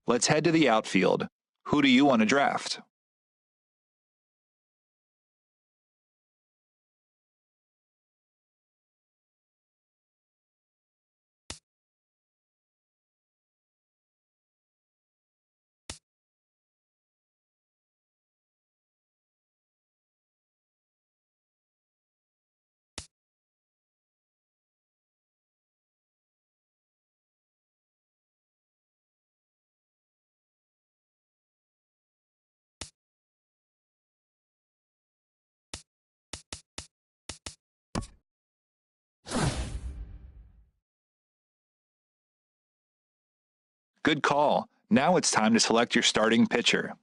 Let's head to the outfield. Who do you want to draft? Good call. Now it's time to select your starting pitcher.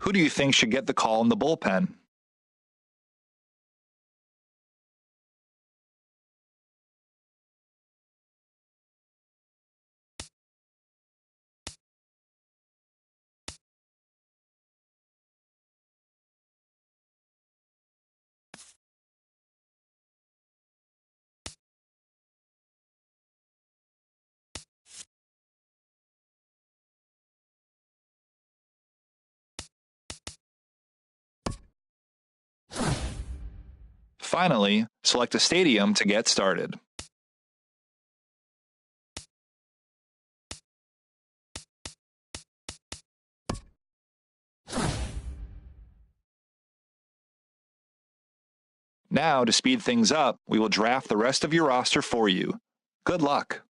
Who do you think should get the call in the bullpen? Finally, select a stadium to get started. Now, to speed things up, we will draft the rest of your roster for you. Good luck.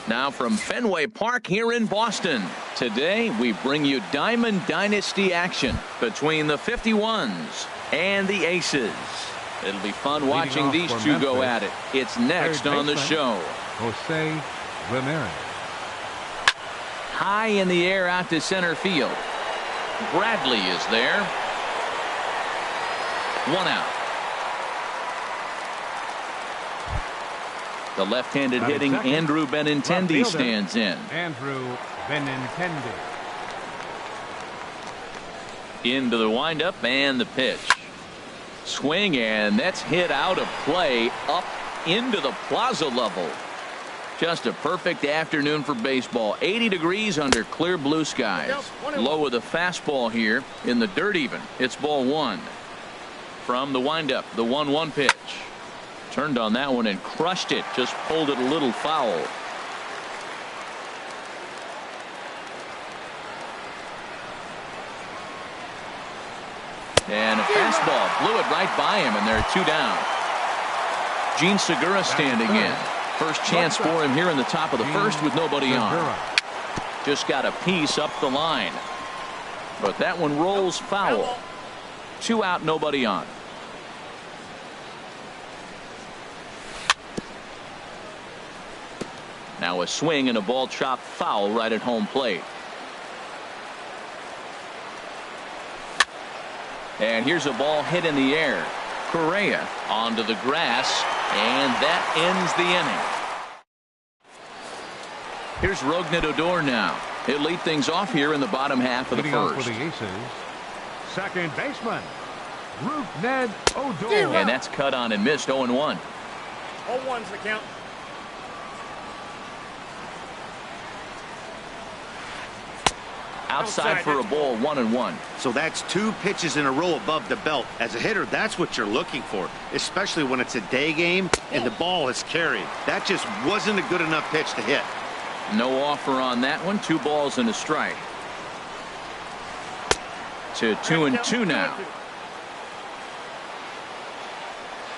Now from Fenway Park here in Boston. Today we bring you Diamond Dynasty action between the 51s and the Aces. It'll be fun watching these two go at it. It's next on the show. Jose Ramirez. High in the air out to center field. Bradley is there. One out. The left-handed hitting Andrew Benintendi stands in. Andrew Benintendi. Into the windup and the pitch. Swing, and that's hit out of play up into the plaza level. Just a perfect afternoon for baseball. 80 degrees under clear blue skies. Low with a fastball here in the dirt even. It's ball one. From the windup, the 1-1 pitch. Turned on that one and crushed it. Just pulled it a little foul. And a fastball blew it right by him, and there are two down. Gene Segura standing in. First chance for him here in the top of the first with nobody on. Just got a piece up the line. But that one rolls foul. 2 out, nobody on. Now a swing and a ball chopped foul right at home plate. And here's a ball hit in the air. Correa onto the grass, and that ends the inning. Here's Rougned Odor now. He'll lead things off here in the bottom half of the first. For the Aces, second baseman Rougned Odor. And that's cut on and missed. 0-1. 0-1's the count. Outside for a ball, 1-1. So that's 2 pitches in a row above the belt. As a hitter, that's what you're looking for, especially when it's a day game and the ball is carried. That just wasn't a good enough pitch to hit. No offer on that one. 2 balls and a strike. To 2-2 now.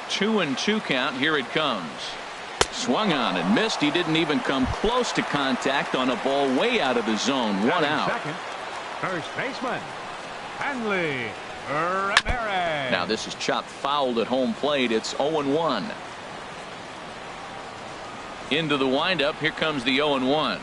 2-2 count. Here it comes. Swung on and missed. He didn't even come close to contact on a ball way out of the zone. 1 out. Second, first baseman Hanley Ramirez. Now this is chopped fouled at home plate. It's 0-1. Into the windup. Here comes the 0-1.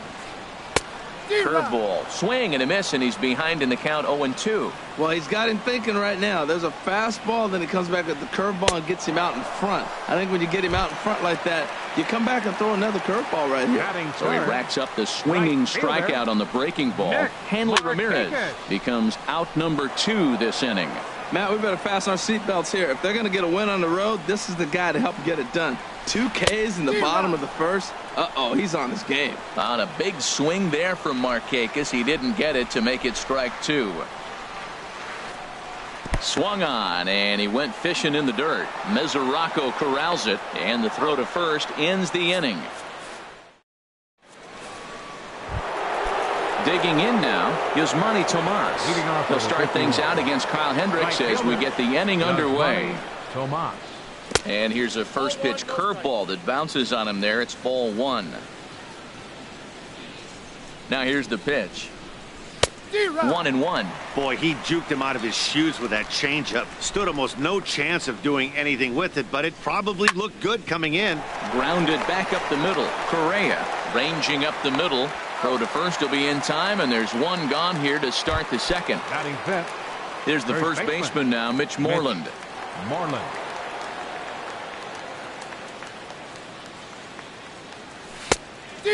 Curveball, swing and a miss, and he's behind in the count. 0-2. Well, he's got him thinking right now. There's a fastball, then he comes back with the curveball and gets him out in front. I think when you get him out in front like that, you come back and throw another curveball right here. So he racks up the swinging strikeout on the breaking ball. Hanley Ramirez becomes out number 2 this inning. Matt, we better fasten our seatbelts here. If they're going to get a win on the road, this is the guy to help get it done. 2 Ks in the bottom of the first. Uh-oh, he's on his game. On a big swing there from Markakis. He didn't get it to make it strike 2. Swung on, and he went fishing in the dirt. Mesoraco corrals it, and the throw to first ends the inning. Digging in now is Manny Tomas. He'll start things out against Kyle Hendricks as we get the inning underway. Tomas. And here's a first pitch curveball that bounces on him there. It's ball 1. Now here's the pitch. 1-1. Boy, he juked him out of his shoes with that changeup. Stood almost no chance of doing anything with it, but it probably looked good coming in. Grounded back up the middle. Correa ranging up the middle. Throw to first will be in time, and there's 1 gone here to start the second. There's the first baseman now, Mitch Moreland.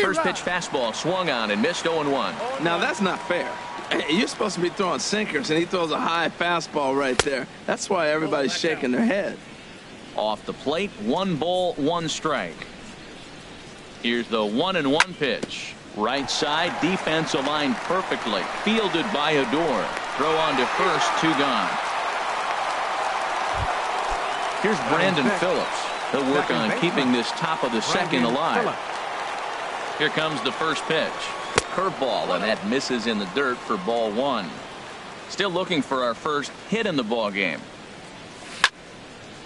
First pitch fastball swung on and missed. 0-1. Now that's not fair. You're supposed to be throwing sinkers, and he throws a high fastball right there. That's why everybody's shaking their head. Off the plate, 1 ball, 1 strike. Here's the 1-1 pitch. Right side, defense aligned perfectly. Fielded by Odor. Throw on to first, 2 gone. Here's Brandon Phillips. He'll work on keeping this top of the second alive. Here comes the first pitch. Curveball, and that misses in the dirt for ball 1. Still looking for our first hit in the ball game.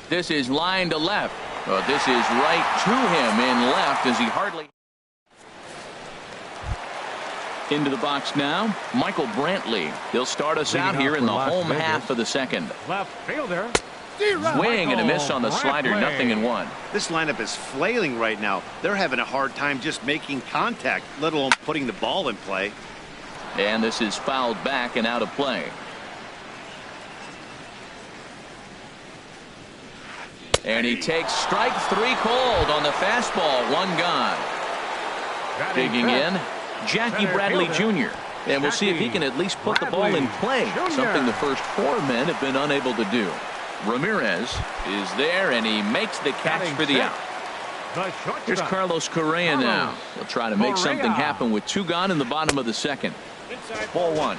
This is line to left. This is right to him in left as he hardly. Into the box now, Michael Brantley. He'll start us out here in the home half of the second. Left fielder. Swing and a miss on the slider, 0-1. This lineup is flailing right now. They're having a hard time just making contact, let alone putting the ball in play. And this is fouled back and out of play. And he takes strike 3 called on the fastball. 1 gone. Digging in, Jackie Bradley Jr. And we'll see if he can at least put the ball in play, something the first 4 men have been unable to do. Ramirez is there, and he makes the catch for the out. Here's Carlos Correa now. He'll try to make something happen with 2 gone in the bottom of the second. Ball 1.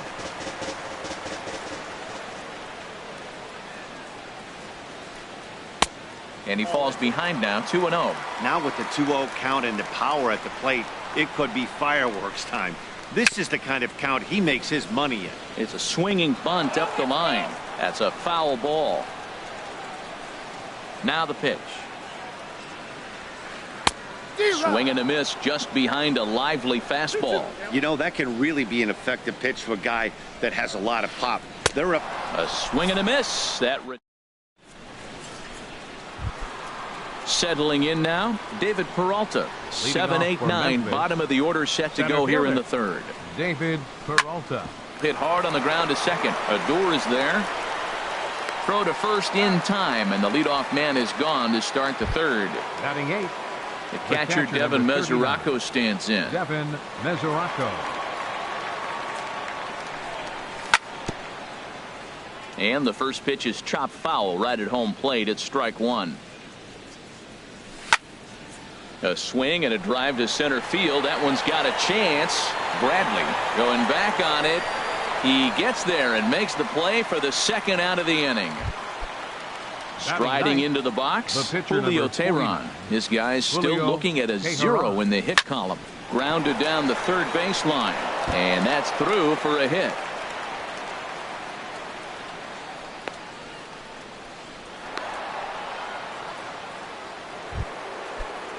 And he falls behind now, 2-0. Now with the 2-0 count and the power at the plate, it could be fireworks time. This is the kind of count he makes his money in. It's a swinging bunt up the line. That's a foul ball. Now the pitch. Swing and a miss just behind a lively fastball. You know, that can really be an effective pitch to a guy that has a lot of pop. They're up. A swing and a miss. Settling in now, David Peralta. 7-8-9, bottom of the order set to go here in the third. David Peralta. Hit hard on the ground to second. Odor is there. Throw to first in time, and the leadoff man is gone to start the third. Batting 8. The catcher, Devin Mesoraco, stands in. Devin Mesoraco. And the first pitch is chopped foul right at home plate. It's strike 1. A swing and a drive to center field. That one's got a chance. Bradley going back on it. He gets there and makes the play for the second out of the inning. Striding into the box, Julio Teheran. This guy's still looking at a 0 in the hit column. Grounded down the third baseline. And that's through for a hit.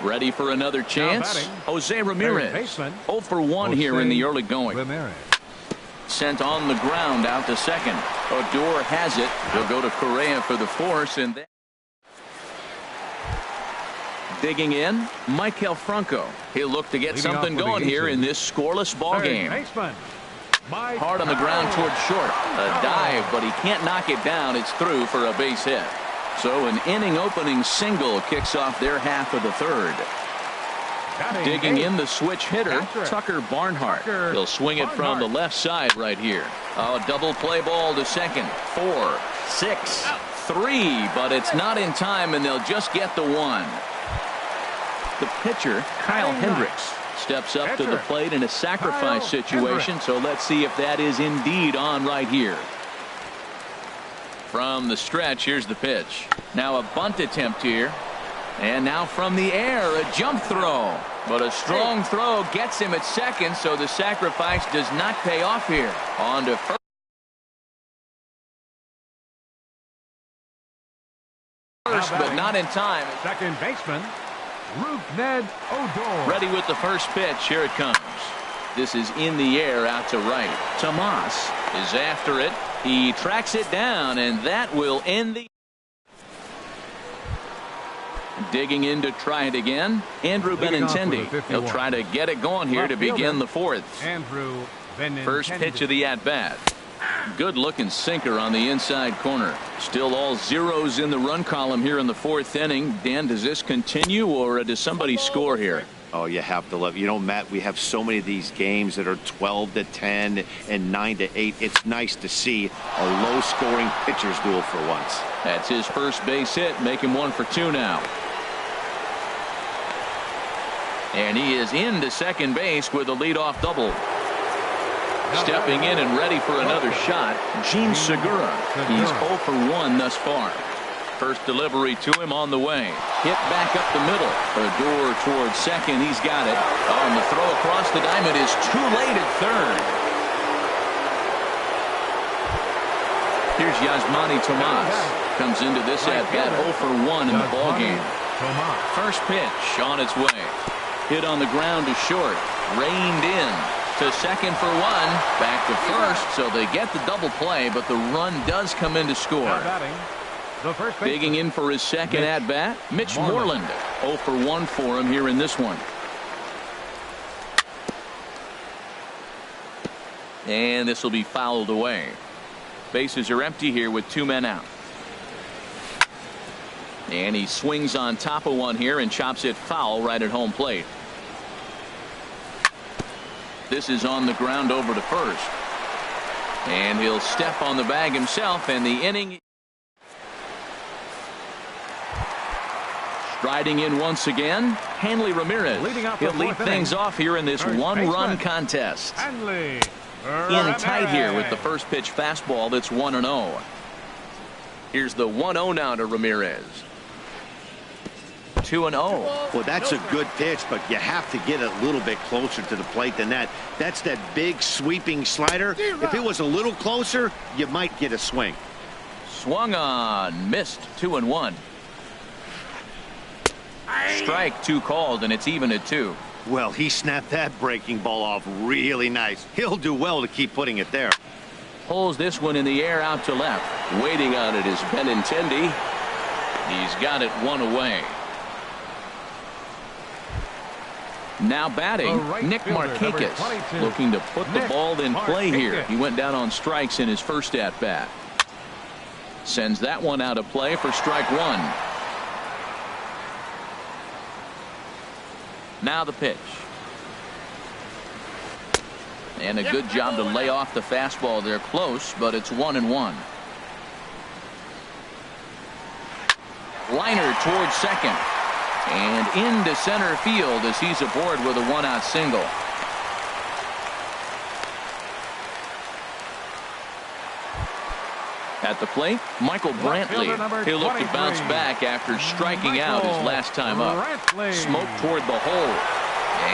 Ready for another chance? Jose Ramirez. 0 for 1 here in the early going. Sent on the ground out to second. Odor has it. He'll go to Correa for the force. And then digging in, Maikel Franco. He'll look to get something going here in this scoreless ball game. Hard on the ground towards short. A dive, but he can't knock it down. It's through for a base hit. So an inning opening single kicks off their half of the third. Digging in the switch hitter, Tucker Barnhart. He'll swing it from the left side right here. A double play ball to second. 4, 6, 3, but it's not in time, and they'll just get the 1. The pitcher, Kyle Hendricks, steps up to the plate in a sacrifice situation, so let's see if that is indeed on right here. From the stretch, here's the pitch. Now a bunt attempt here. And now from the air, a jump throw. But a strong throw gets him at second, so the sacrifice does not pay off here. On to first, but not in time. Second baseman, Ned Odor. Ready with the first pitch. Here it comes. This is in the air out to right. Tomas is after it. He tracks it down, and that will end the. Digging in to try it again, Andrew Benintendi. He'll try to get it going here to begin the fourth. First pitch of the at-bat. Good looking sinker on the inside corner. Still all zeros in the run column here in the fourth inning. Dan, does this continue, or does somebody score here? Oh, you have to love. You know, Matt, we have so many of these games that are 12-10 and 9-8. It's nice to see a low-scoring pitcher's duel for once. That's his first base hit, making 1 for 2 now. And he is into second base with a leadoff double. Stepping in and ready for another shot, Gene Segura. He's 0 for 1 thus far. First delivery to him on the way. Hit back up the middle. Odor towards second. He's got it. Oh, and the throw across the diamond is too late at third. Here's Yasmani Tomas. Comes into this at-bat 0 for 1 in the ballgame. First pitch on its way. Hit on the ground to short. Reined in. To second for one. Back to first, so they get the double play, but the run does come in to score. Digging in for his second at-bat, Mitch Moreland. 0 for 1 for him here in this one. And this will be fouled away. Bases are empty here with 2 men out. And he swings on top of one here and chops it foul right at home plate. This is on the ground over to first. And he'll step on the bag himself, and the inning. Striding in once again, Hanley Ramirez. He'll lead things off here in this one-run contest. In tight here with the first pitch fastball that's 1-0. Here's the 1-0 now to Ramirez. 2-0. Well, that's a good pitch, but you have to get a little bit closer to the plate than that. That's that big sweeping slider. If it was a little closer, you might get a swing. Swung on, missed. 2-1. Strike 2 called, and it's even at 2. Well, he snapped that breaking ball off really nice. He'll do well to keep putting it there. Pulls this one in the air out to left. Waiting on it is Benintendi. He's got it 1 away. Now batting, Nick Markakis, looking to put the ball in play here. He went down on strikes in his first at-bat. Sends that one out of play for strike 1. Now the pitch. And a good job to lay off the fastball there close, but it's 1-1. Liner towards second. And into center field as he's aboard with a 1-out single. At the plate, Michael Brantley. He'll look to bounce back after striking out his last time up. Smoke toward the hole.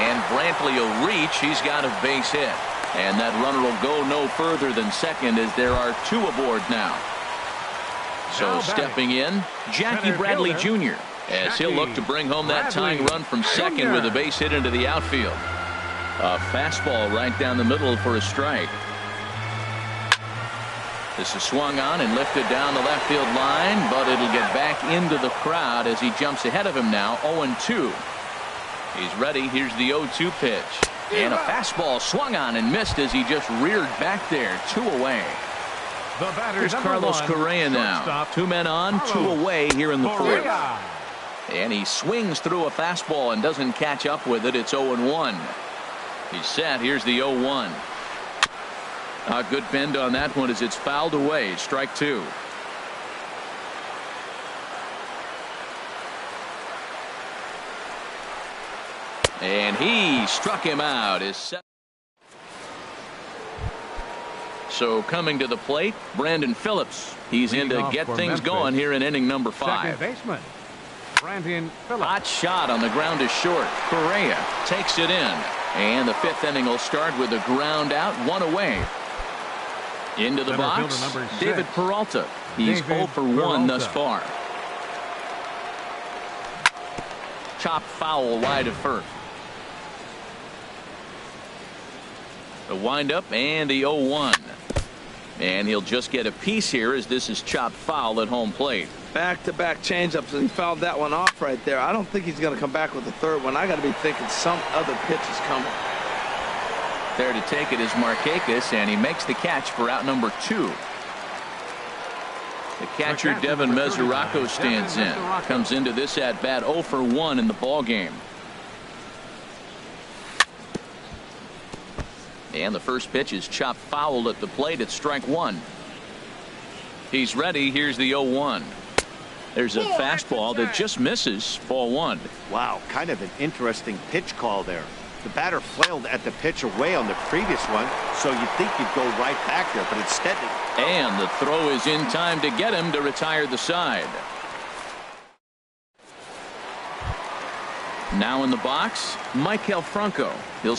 And Brantley will reach. He's got a base hit. And that runner will go no further than second as there are 2 aboard now. So stepping in, Jackie Bradley Jr. as he'll look to bring home that tying run from second with a base hit into the outfield. A fastball right down the middle for a strike. This is swung on and lifted down the left field line, but it'll get back into the crowd as he jumps ahead of him now. 0-2. He's ready. Here's the 0-2 pitch. And a fastball swung on and missed as he just reared back there. 2 away. Here's Carlos Correa now. 2 men on, 2 away here in the 4th. And he swings through a fastball and doesn't catch up with it. It's 0-1. He's set. Here's the 0-1. A good bend on that one as it's fouled away. Strike 2. And he struck him out. So coming to the plate, Brandon Phillips. He's in to get things going here in inning number 5. Second baseman, Brandon Phillips. Hot shot on the ground is short. Correa takes it in. And the 5th inning will start with a ground out, 1 away. Into the box, David Peralta. He's 0 for 1 thus far. Chop foul wide of first. The windup and the 0-1. And he'll just get a piece here as this is chopped foul at home plate. Back-to-back changeups, and he fouled that one off right there. I don't think he's going to come back with the 3rd one. I got to be thinking some other pitch is coming. There to take it is Markakis, and he makes the catch for out number 2. The catcher, Devin Mesoraco, stands in. Comes into this at-bat 0 for 1 in the ballgame. And the first pitch is chopped foul at the plate at strike 1. He's ready. Here's the 0-1. There's a fastball that just misses. Ball 1. Wow, kind of an interesting pitch call there. The batter flailed at the pitch away on the previous one, so you'd think you'd go right back there, but instead. And the throw is in time to get him to retire the side. Now in the box, Maikel Franco. He'll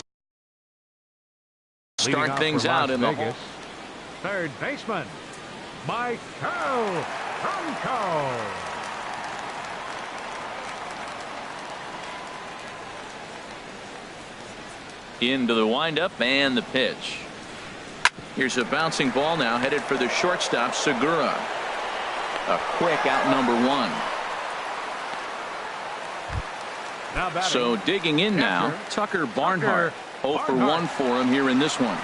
start things out in the hole. 3rd baseman, Maikel Franco. Into the windup and the pitch. Here's a bouncing ball now headed for the shortstop, Segura. A quick out number one. Now batting. So digging in now, Tucker Barnhart. 0 for 1 for him here in this one.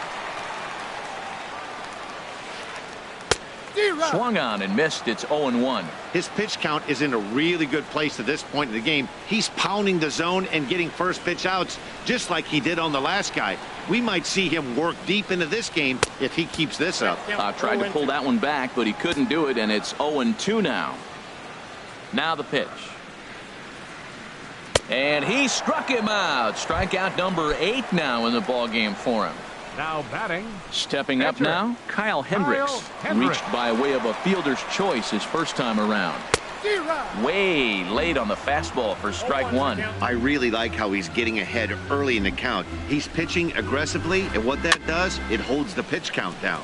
Swung on and missed. It's 0-1. His pitch count is in a really good place at this point in the game. He's pounding the zone and getting first pitch outs just like he did on the last guy. We might see him work deep into this game if he keeps this up. Tried to pull that one back, but he couldn't do it, and it's 0-2 now. Now the pitch. And he struck him out. Strikeout number 8 now in the ball game for him. Now batting. Stepping up now, Kyle Hendricks. Reached by way of a fielder's choice his first time around. Way late on the fastball for strike one. I really like how he's getting ahead early in the count. He's pitching aggressively, and what that does, it holds the pitch count down.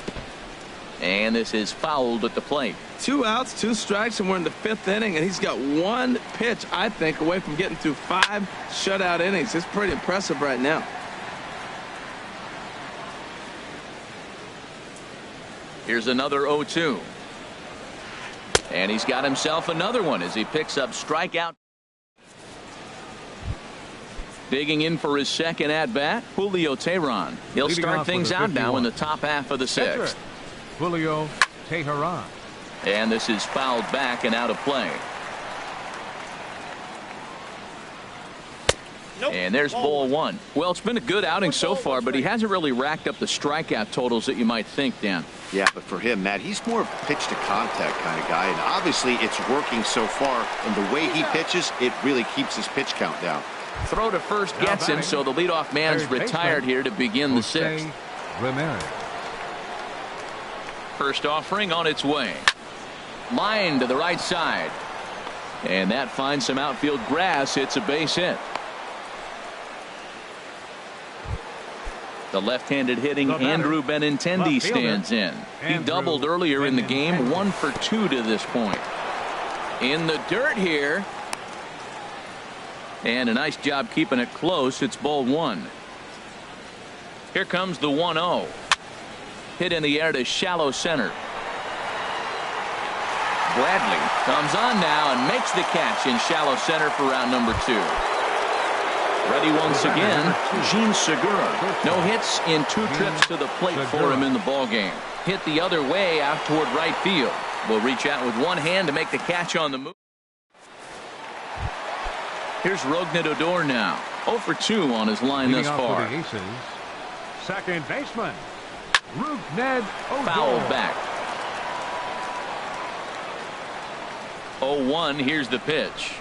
And this is fouled at the plate. 2 outs, 2 strikes, and we're in the 5th inning, and he's got 1 pitch, I think, away from getting through 5 shutout innings. It's pretty impressive right now. Here's another 0-2. And he's got himself another one as he picks up strikeout. Digging in for his second at-bat, Julio Teheran. He'll start things out now in the top half of the 6th. Julio Teheran. And this is fouled back and out of play. And there's ball 1. Well, it's been a good outing so far, but he hasn't really racked up the strikeout totals that you might think, Dan. Yeah, but for him, Matt, he's more of a pitch to contact kind of guy, and obviously it's working so far, and the way he pitches, it really keeps his pitch count down. Throw to first gets him, so the leadoff man's retired here to begin the 6th. Ramirez. First offering on its way. Line to the right side. And that finds some outfield grass. It's a base hit. The left-handed hitting Andrew Benintendi stands in. He doubled earlier in the game, 1 for 2 to this point. In the dirt here. And a nice job keeping it close. It's ball 1. Here comes the 1-0. Hit in the air to shallow center. Bradley comes on now and makes the catch in shallow center for round number 2. Ready once again, Gene Segura. No hits in 2 trips to the plate for him in the ball game. Hit the other way out toward right field. Will reach out with one hand to make the catch on the move. Here's Rougned Odor now. 0 for 2 on his line thus far. The Aces, second baseman, Rougned Odor. Fouled back. 0-1. Here's the pitch.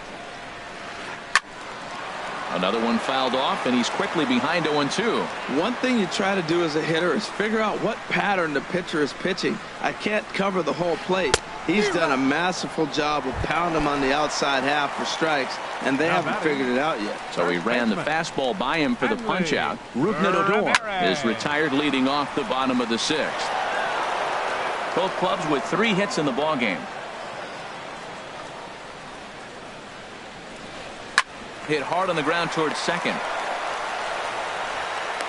Another one fouled off, and he's quickly behind 0-2. One thing you try to do as a hitter is figure out what pattern the pitcher is pitching. I can't cover the whole plate. He's done a masterful job of pounding him on the outside half for strikes, and they haven't figured it out yet. So he ran the fastball by him for the punch-out. Rougned Odor is retired leading off the bottom of the 6th. Both clubs with 3 hits in the ballgame. Hit hard on the ground towards second.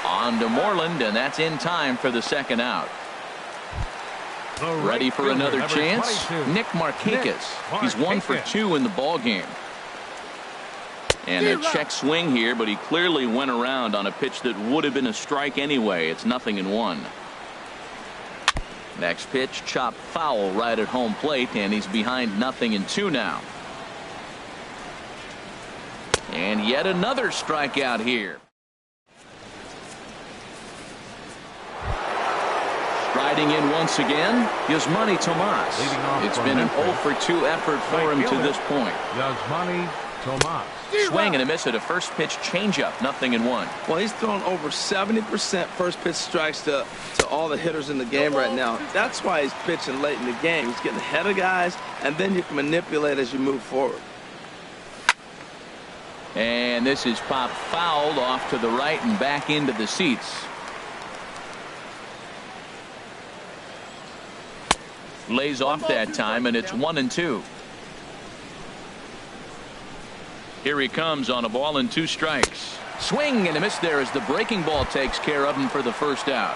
On to Moreland, and that's in time for the second out. Ready for another chance? Nick Markakis. He's 1 for 2 in the ball game. And a check swing here, but he clearly went around on a pitch that would have been a strike anyway. It's 0-1. Next pitch, chopped foul right at home plate, and he's behind 0-2 now. And yet another strikeout here. Striding in once again, Yasmani Tomas. It's been an 0 for 2 effort for him to this point. Yasmani Tomas. Swing and a miss at a first pitch changeup, 0-1. Well, he's thrown over 70% first pitch strikes to all the hitters in the game right now. That's why he's pitching late in the game. He's getting ahead of guys, and then you can manipulate as you move forward. And this is popped fouled off to the right and back into the seats. Lays off that time, and it's 1-2. Here he comes on a ball and 2 strikes. Swing and a miss there as the breaking ball takes care of him for the first out.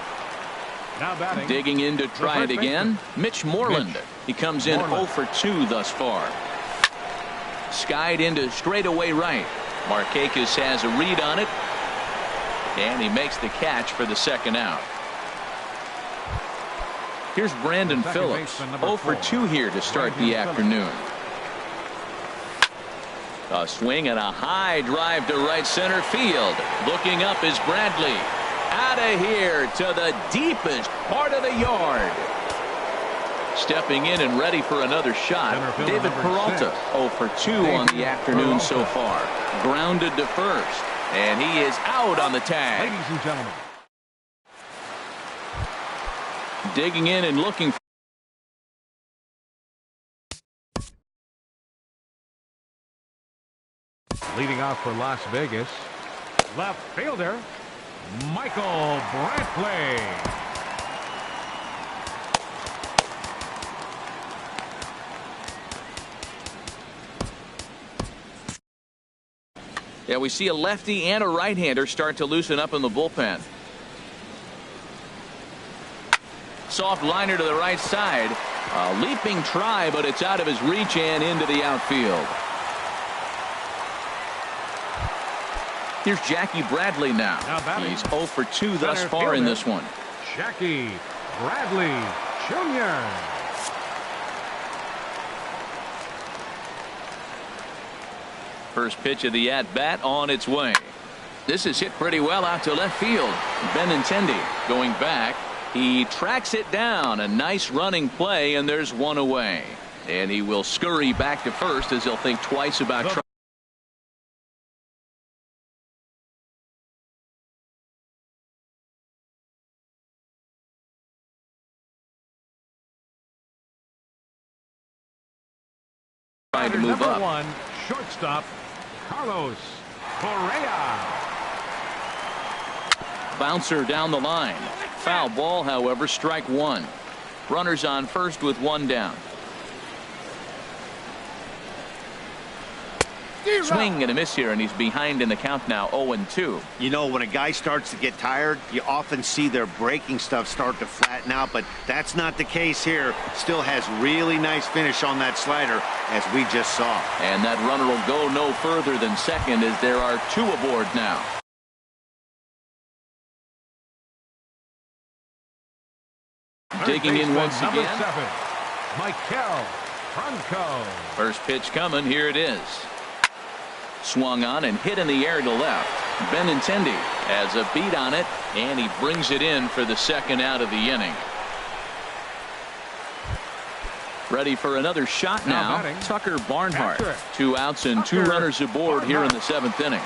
Now batting. Digging in to try it again, Mitch Moreland. He comes in 0 for 2 thus far. Skied into straightaway right. Markakis has a read on it, and he makes the catch for the second out. Here's Brandon Phillips, 0 for 2 here to start the afternoon. A swing and a high drive to right center field. Looking up is Bradley. Out of here to the deepest part of the yard. Stepping in and ready for another shot, David Peralta, 0 for 2 on the afternoon so far. Grounded to first, and he is out on the tag. Ladies and gentlemen. Digging in and looking for Leading off for Las Vegas, left fielder, Michael Brantley. Yeah, we see a lefty and a right-hander start to loosen up in the bullpen. Soft liner to the right side. A leaping try, but it's out of his reach and into the outfield. Here's Jackie Bradley now. He's 0 for 2 thus far in this one. Jackie Bradley Jr. First pitch of the at-bat on its way. This is hit pretty well out to left field. Benintendi going back. He tracks it down. A nice running play, and there's one away. And he will scurry back to first as he'll think twice about trying. To move Number up. 1, shortstop, Carlos Correa. Bouncer down the line. Foul ball, however, strike 1. Runners on first with 1 down. Swing and a miss here, and he's behind in the count now, 0-2. You know, when a guy starts to get tired, you often see their breaking stuff start to flatten out, but that's not the case here. Still has really nice finish on that slider, as we just saw. And that runner will go no further than second as there are 2 aboard now. Digging in once Number again. 7, Michael Franco. First pitch coming. Here it is. Swung on and hit in the air to left. Benintendi has a beat on it, and he brings it in for the second out of the inning. Ready for another shot now. Tucker Barnhart. 2 outs and 2 runners aboard here in the 7th inning.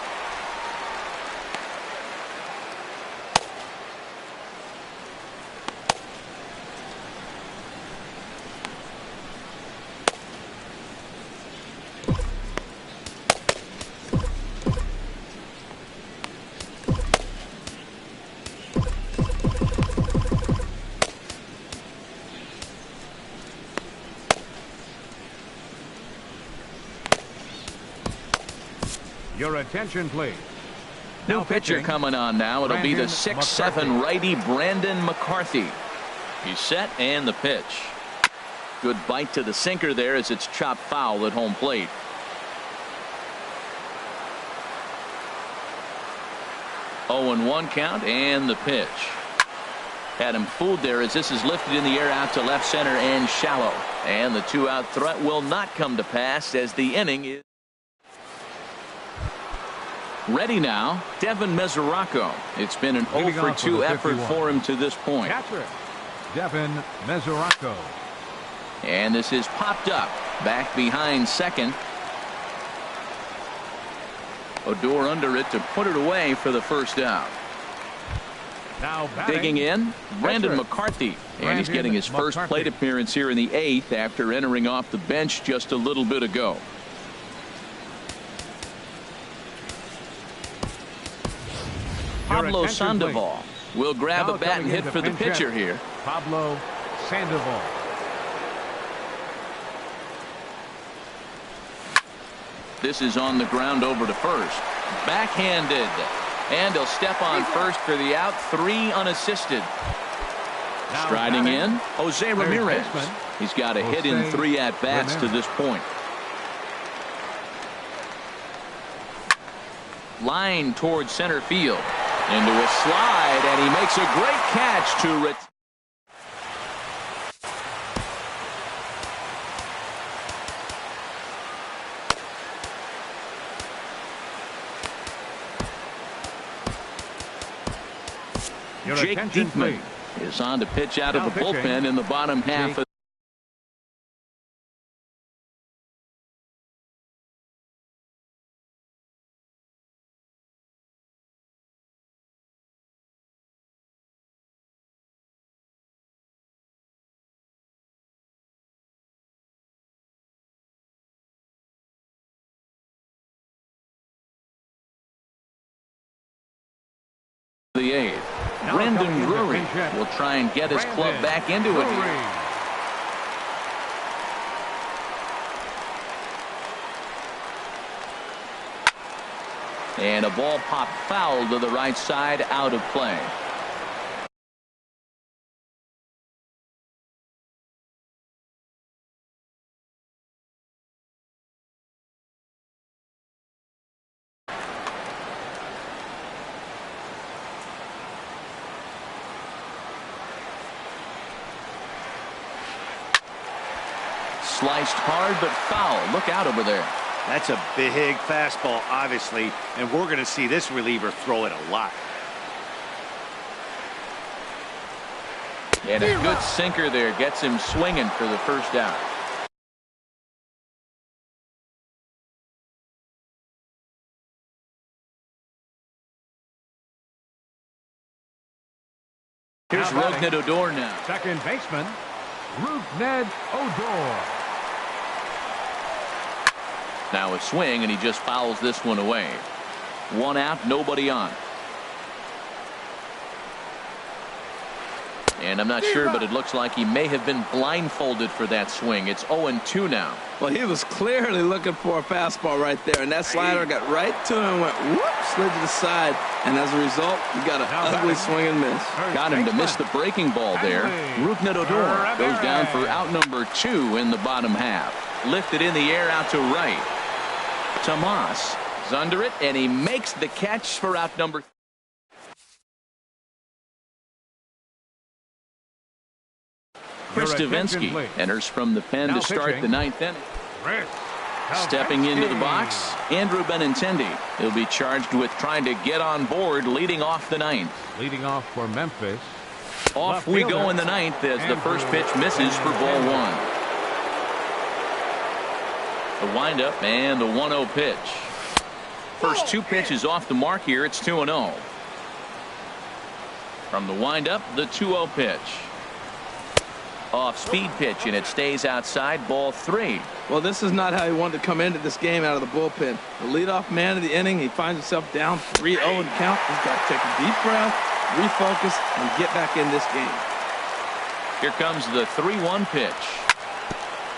Your attention, please. New pitcher coming on now. It'll be the 6'7" righty Brandon McCarthy. He's set, and the pitch. Good bite to the sinker there as it's chopped foul at home plate. Oh, and 1 count, and the pitch. Had him fooled there as this is lifted in the air out to left center and shallow. And the 2-out threat will not come to pass as the inning is ready now. Devin Mesoraco. It's been an 0 for 2 effort for him to this point. Catcher, Devin Mesoraco. And this is popped up. Back behind second. Odor under it to put it away for the first out. Now batting, digging in, Brandon McCarthy. And he's getting his first McCarthy. plate appearance here in the 8th after entering off the bench just a little bit ago. Pablo Sandoval will grab a bat and hit for the pitcher here. Pablo Sandoval. This is on the ground over to first. Backhanded. And he'll step on first for the out. 3 unassisted. Striding in, Jose Ramirez. He's got a hit in 3 at-bats to this point. Line towards center field. Into a slide, and he makes a great catch to Jake Diekman is on to pitch out of the bullpen in the bottom half of the 8th. Brendan Drury will try and get his club back into it. And a ball popped foul to the right side, out of play. Sliced hard, but foul. Look out over there. That's a big fastball, obviously, and we're going to see this reliever throw it a lot. And a good sinker there gets him swinging for the first out. Here's Rougned Odor now. Second baseman, Rougned Odor. Now a swing, and he just fouls this one away. 1 out, nobody on. And I'm not sure, but it looks like he may have been blindfolded for that swing. It's 0-2 now. Well, he was clearly looking for a fastball right there, and that slider got right to him, went whoop, slid to the side, and as a result, he got an ugly swing and miss. Got him to miss the breaking ball there. Rougned Odor goes down for out number 2 in the bottom half. Lifted in the air out to right. Tomas is under it, and he makes the catch for out number 3. Chris Davinsky enters from the pen to start the 9th inning. Stepping into the box, Andrew Benintendi. He'll be charged with trying to get on board leading off the 9th. Leading off for Memphis. Off we go in the 9th as the first pitch misses for ball 1. The windup and the 1-0 pitch. First 2 pitches off the mark here. It's 2-0. From the windup, the 2-0 pitch. Off speed pitch, and it stays outside. Ball 3. Well, this is not how he wanted to come into this game out of the bullpen. The leadoff man of the inning, he finds himself down 3-0 in count. He's got to take a deep breath, refocus, and get back in this game. Here comes the 3-1 pitch.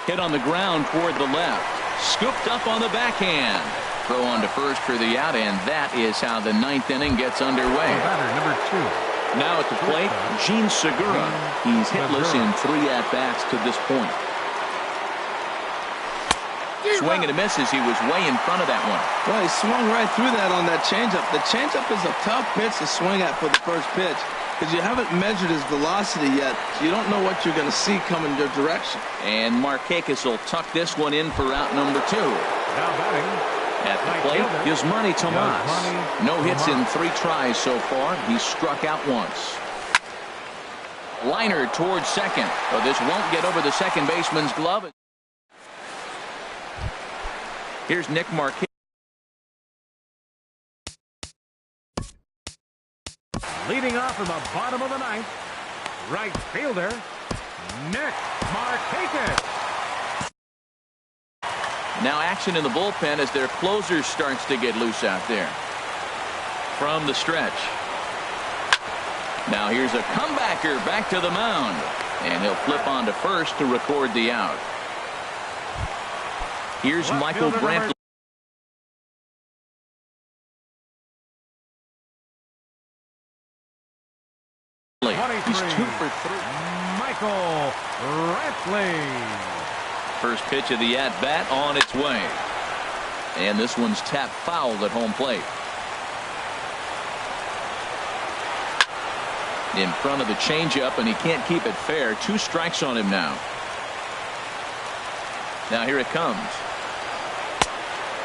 Hit on the ground toward the left. Scooped up on the backhand. Throw on to first for the out, and that is how the 9th inning gets underway. Number 2. Now at the plate, Gene Segura. He's hitless in 3 at-bats to this point. Swing and a miss as he was way in front of that one. Well, he swung right through that on that changeup. The changeup is a tough pitch to swing at for the first pitch because you haven't measured his velocity yet, so you don't know what you're going to see coming your direction. And Markakis will tuck this one in for out number 2. Now batting. At the plate, Yasmani Tomas. No hits in 3 tries so far. He's struck out once. Liner towards second. Well, this won't get over the second baseman's glove. Here's Nick Markakis. Leading off in the bottom of the 9th, right fielder, Nick Markakis. Now action in the bullpen as their closer starts to get loose out there. From the stretch. Now here's a comebacker back to the mound. And he'll flip on to first to record the out. Here's Michael Brantley. Brantley. He's 2 for 3. Michael Brantley. First pitch of the at-bat on its way. And this one's tapped foul at home plate. In front of the changeup, and he can't keep it fair. 2 strikes on him now. Now here it comes.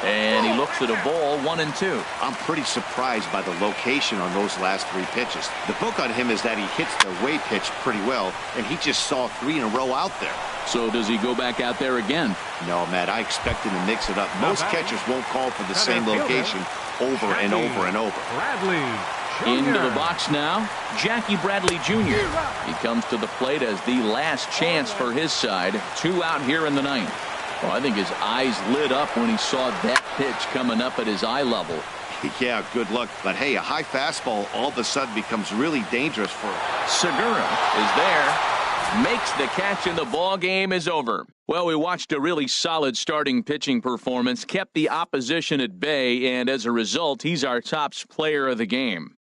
And he looks at a ball, 1-2. I'm pretty surprised by the location on those last 3 pitches. The book on him is that he hits the away pitch pretty well, and he just saw 3 in a row out there. So does he go back out there again? No, Matt, I expect him to mix it up. Most catchers won't call for the same location over and over and over. Bradley Jr. Into the box now, Jackie Bradley Jr. He comes to the plate as the last chance for his side. 2 out here in the 9th. Well, I think his eyes lit up when he saw that pitch coming up at his eye level. Yeah, good luck. But hey, a high fastball all of a sudden becomes really dangerous for him. Segura is there. Makes the catch, and the ball game is over. Well, we watched a really solid starting pitching performance, kept the opposition at bay, and as a result, he's our top player of the game.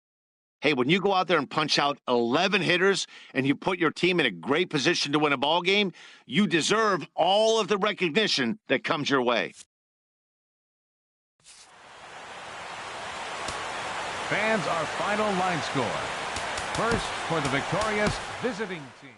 Hey, when you go out there and punch out 11 hitters and you put your team in a great position to win a ball game, you deserve all of the recognition that comes your way. Fans, our final line score. First for the victorious visiting team.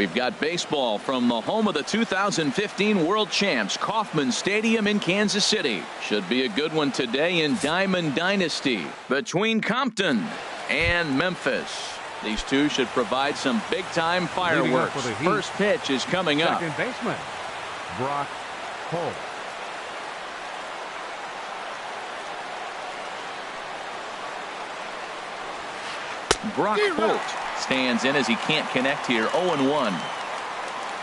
We've got baseball from the home of the 2015 World Champs, Kauffman Stadium in Kansas City. Should be a good one today in Diamond Dynasty between Compton and Memphis. These two should provide some big-time fireworks. First pitch is coming up. Second baseman, Brock Holt. Brock Holt stands in as he can't connect here. 0-1.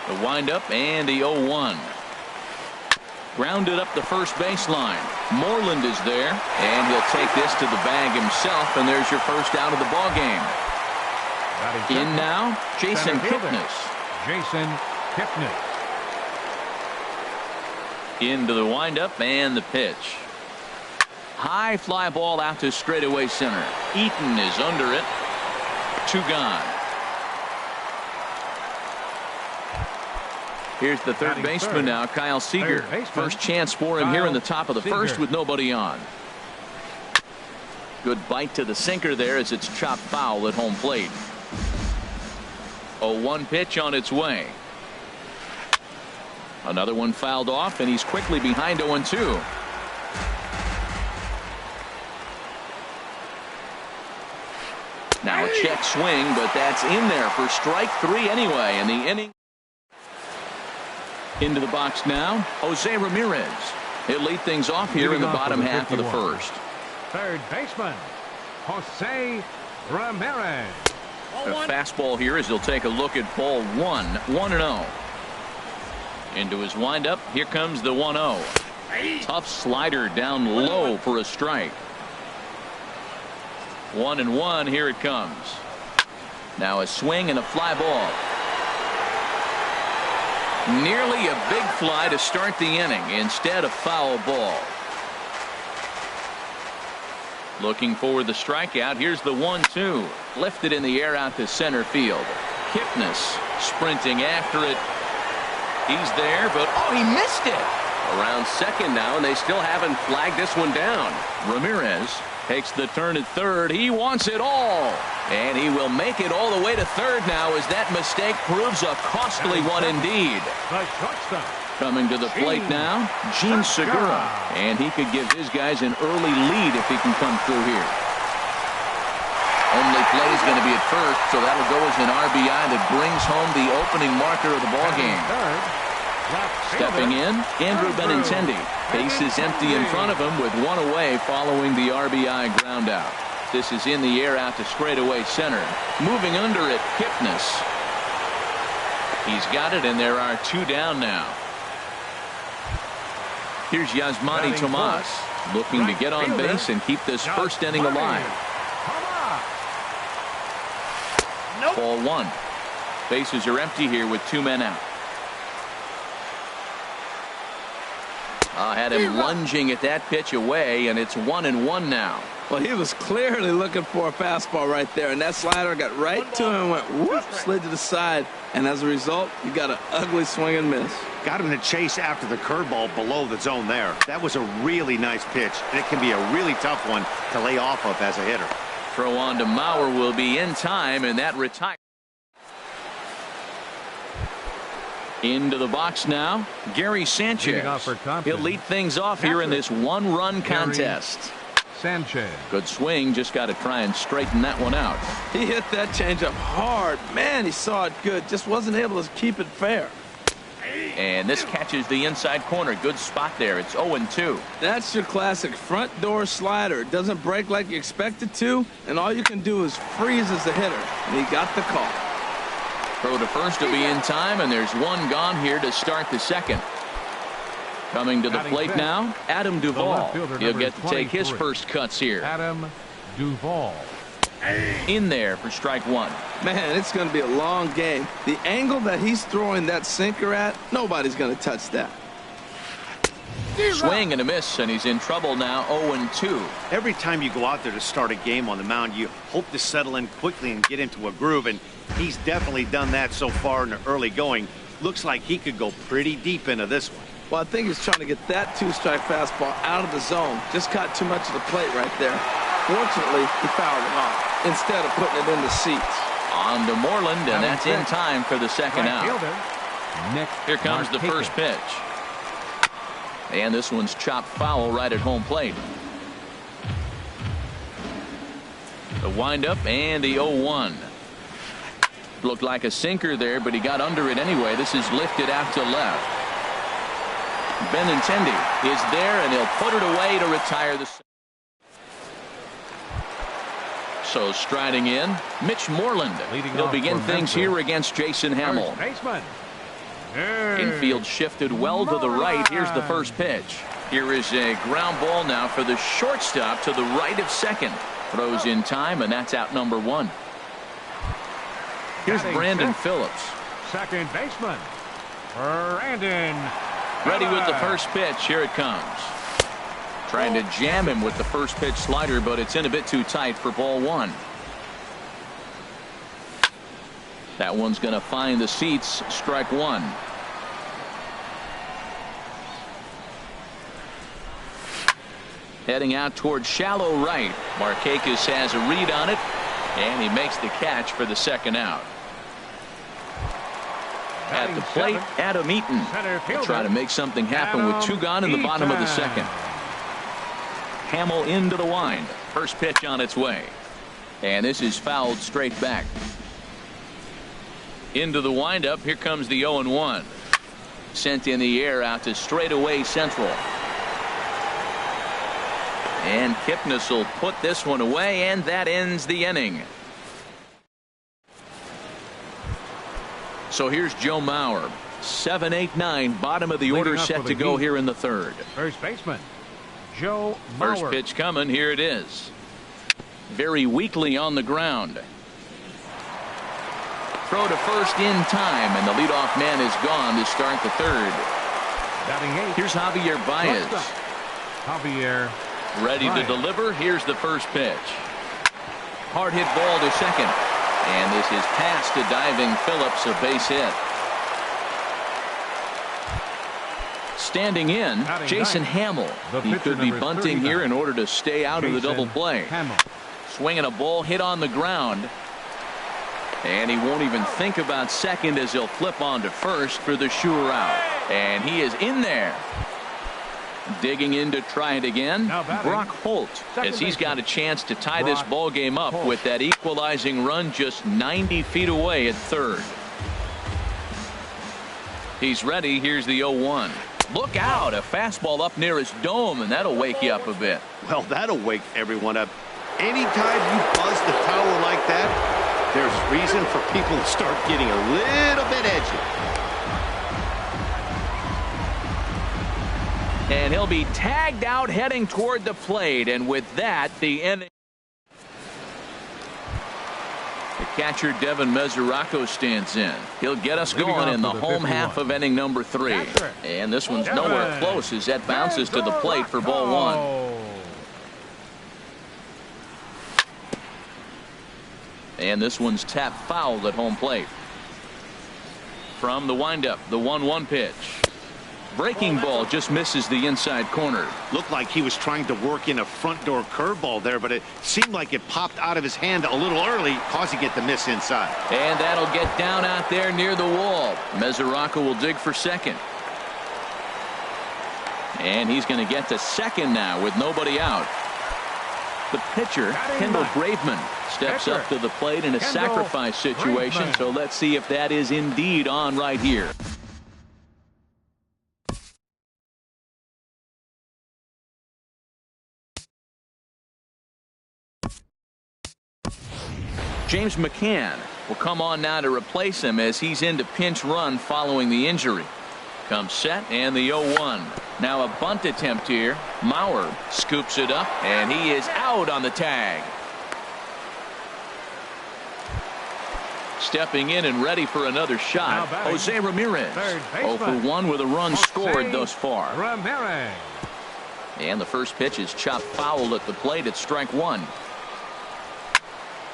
The windup and the 0-1. Grounded up the first baseline. Moreland is there, and he'll take this to the bag himself, and there's your first out of the ball game. In now, Jason Kipnis. Jason Kipnis. Into the windup and the pitch. High fly ball out to straightaway center. Eaton is under it. 2 gone. Here's the third baseman now, Kyle Seager. First chance for him here in the top of the first with nobody on. Good bite to the sinker there as it's chopped foul at home plate. 0-1 pitch on its way. Another one fouled off, and he's quickly behind 0-2. Now a check swing, but that's in there for strike 3 anyway, and the inning. Into the box now, Jose Ramirez. He'll lead things off here in the bottom half of the first. Third baseman, Jose Ramirez. A fastball here as he'll take a look at ball 1. 1-0. Into his windup. Here comes the 1-0. Tough slider down low for a strike. 1-1. Here it comes. Now a swing and a fly ball. Nearly a big fly to start the inning. Instead, a foul ball. Looking for the strikeout. Here's the 1-2. Lifted in the air out to center field. Kipnis sprinting after it. He's there, but oh, he missed it. Around second now, and they still haven't flagged this one down. Ramirez takes the turn at third. He wants it all. And he will make it all the way to third now as that mistake proves a costly one indeed. The shortstop. Coming to the plate now, Gene Segura. And he could give his guys an early lead if he can come through here. Only play is going to be at first, so that'll go as an RBI that brings home the opening marker of the ballgame. Stepping in, Andrew Benintendi. Base is empty in front of him with 1 away following the RBI ground out. This is in the air out to straightaway center. Moving under it, Kipnis. He's got it, and there are 2 down now. Here's Yasmani Tomas looking to get on base and keep this first inning alive. Ball 1. Bases are empty here with 2 men out. Had him lunging at that pitch away, and it's 1-1 now. Well, he was clearly looking for a fastball right there, and that slider got right to him and went whoop, slid to the side, and as a result, you got an ugly swing and miss. Got him to chase after the curveball below the zone there. That was a really nice pitch, and it can be a really tough one to lay off of as a hitter. Throw on to Mauer will be in time, and that retires. Into the box now, Gary Sanchez. He'll lead things off here in this 1-run contest. Sanchez. Good swing, just got to try and straighten that one out. He hit that changeup hard. Man, he saw it good. Just wasn't able to keep it fair. And this catches the inside corner. Good spot there. It's 0-2. That's your classic front door slider. It doesn't break like you expect it to, and all you can do is freeze as a hitter. And he got the call. Throw to first to be in time, and there's 1 gone here to start the second. Coming to the plate now, Adam Duvall. He'll get to take his first cuts here. Adam Duvall. In there for strike 1. Man, it's going to be a long game. The angle that he's throwing that sinker at, nobody's going to touch that. Swing and a miss, and he's in trouble now. 0-2. Every time you go out there to start a game on the mound, you hope to settle in quickly and get into a groove, and he's definitely done that so far in the early going. Looks like he could go pretty deep into this one. Well, I think he's trying to get that 2-strike fastball out of the zone. Just caught too much of the plate right there. Fortunately, he fouled it off instead of putting it in the seats. On to Moreland, and that's in time for the second Right out. fielder, Here comes the first pitch. And this one's chopped foul right at home plate. The windup and the 0-1. Looked like a sinker there, but he got under it anyway. This is lifted out to left. Benintendi is there, and he'll put it away to retire the. So striding in, Mitch Moreland. He'll begin things here against Jason Hamill. Baseman. Infield shifted well to the right. Here's the first pitch. Here is a ground ball now for the shortstop to the right of second. Throws in time, and that's out number 1. Here's Brandon Phillips. Second baseman, Brandon. Ready with the first pitch. Here it comes. Trying to jam him with the first pitch slider, but it's in a bit too tight for ball 1. That one's going to find the seats. Strike 1. Heading out towards shallow right. Markakis has a read on it, and he makes the catch for the second out. At the plate, Adam Eaton will try to make something happen with 2 gone in the bottom of the second. Hamill into the wind. First pitch on its way. And this is fouled straight back. Into the windup. Here comes the 0-1. Sent in the air out to straightaway central. And Kipnis will put this one away, and that ends the inning. So here's Joe Mauer. 7, 8, 9, bottom of the order, set to go here in the third. First baseman, Joe Mauer. First pitch coming. Here it is. Very weakly on the ground. Throw to first in time, and the leadoff man is gone to start the third. Batting 8. Here's Javier Baez. Javier. Ready to deliver. Here's the first pitch. Hard hit ball to second. And this is past a diving Phillips, a base hit. Standing in, Jason Hamill. He could be bunting here in order to stay out of the double play. Swinging a ball hit on the ground. And he won't even think about second as he'll flip on to first for the sure out. And he is in there. Digging in to try it again, Brock Holt, as he's got a chance to tie this ball game up with that equalizing run just 90 feet away at third. He's ready. Here's the 0-1. Look out, a fastball up near his dome, and that'll wake you up a bit. Well, that'll wake everyone up. Anytime you buzz the tower like that, there's reason for people to start getting a little bit edgy. And he'll be tagged out heading toward the plate, and with that, the inning. The catcher Devin Mesoraco stands in. He'll get us going in the home half of inning number 3. And this one's nowhere close as that bounces to the plate for ball 1. And this one's tapped foul at home plate. From the windup, the 1-1 pitch. Breaking ball just misses the inside corner. Looked like he was trying to work in a front door curveball there, but it seemed like it popped out of his hand a little early, causing it to miss inside. And that'll get down out there near the wall. Mesoraco will dig for second. And he's going to get to second now with nobody out. The pitcher, Kendall Graveman, steps up to the plate in a sacrifice situation. So let's see if that is indeed on right here. James McCann will come on now to replace him as he's into pinch run following the injury. Comes set and the 0-1. Now a bunt attempt here. Mauer scoops it up and he is out on the tag. Stepping in and ready for another shot, Jose Ramirez. 0 for 1 with a run scored thus far. Ramirez. And the first pitch is chopped foul at the plate at strike 1.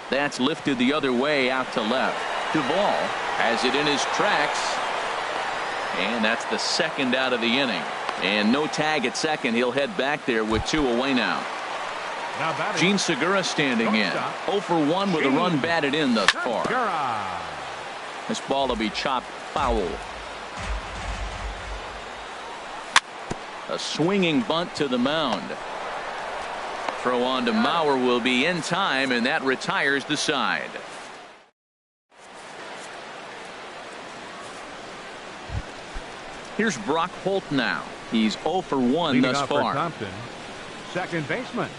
That's lifted the other way out to left. Duvall has it in his tracks. And that's the second out of the inning. And no tag at second. He'll head back there with 2 away now. Now batting. Gene Segura standing in. 0 for 1 with a run batted in thus far. Segura. This ball will be chopped foul. A swinging bunt to the mound. Throw on to Mauer will be in time, and that retires the side. Here's Brock Holt now. He's 0 for 1 Leading thus off for far. Compton, second baseman.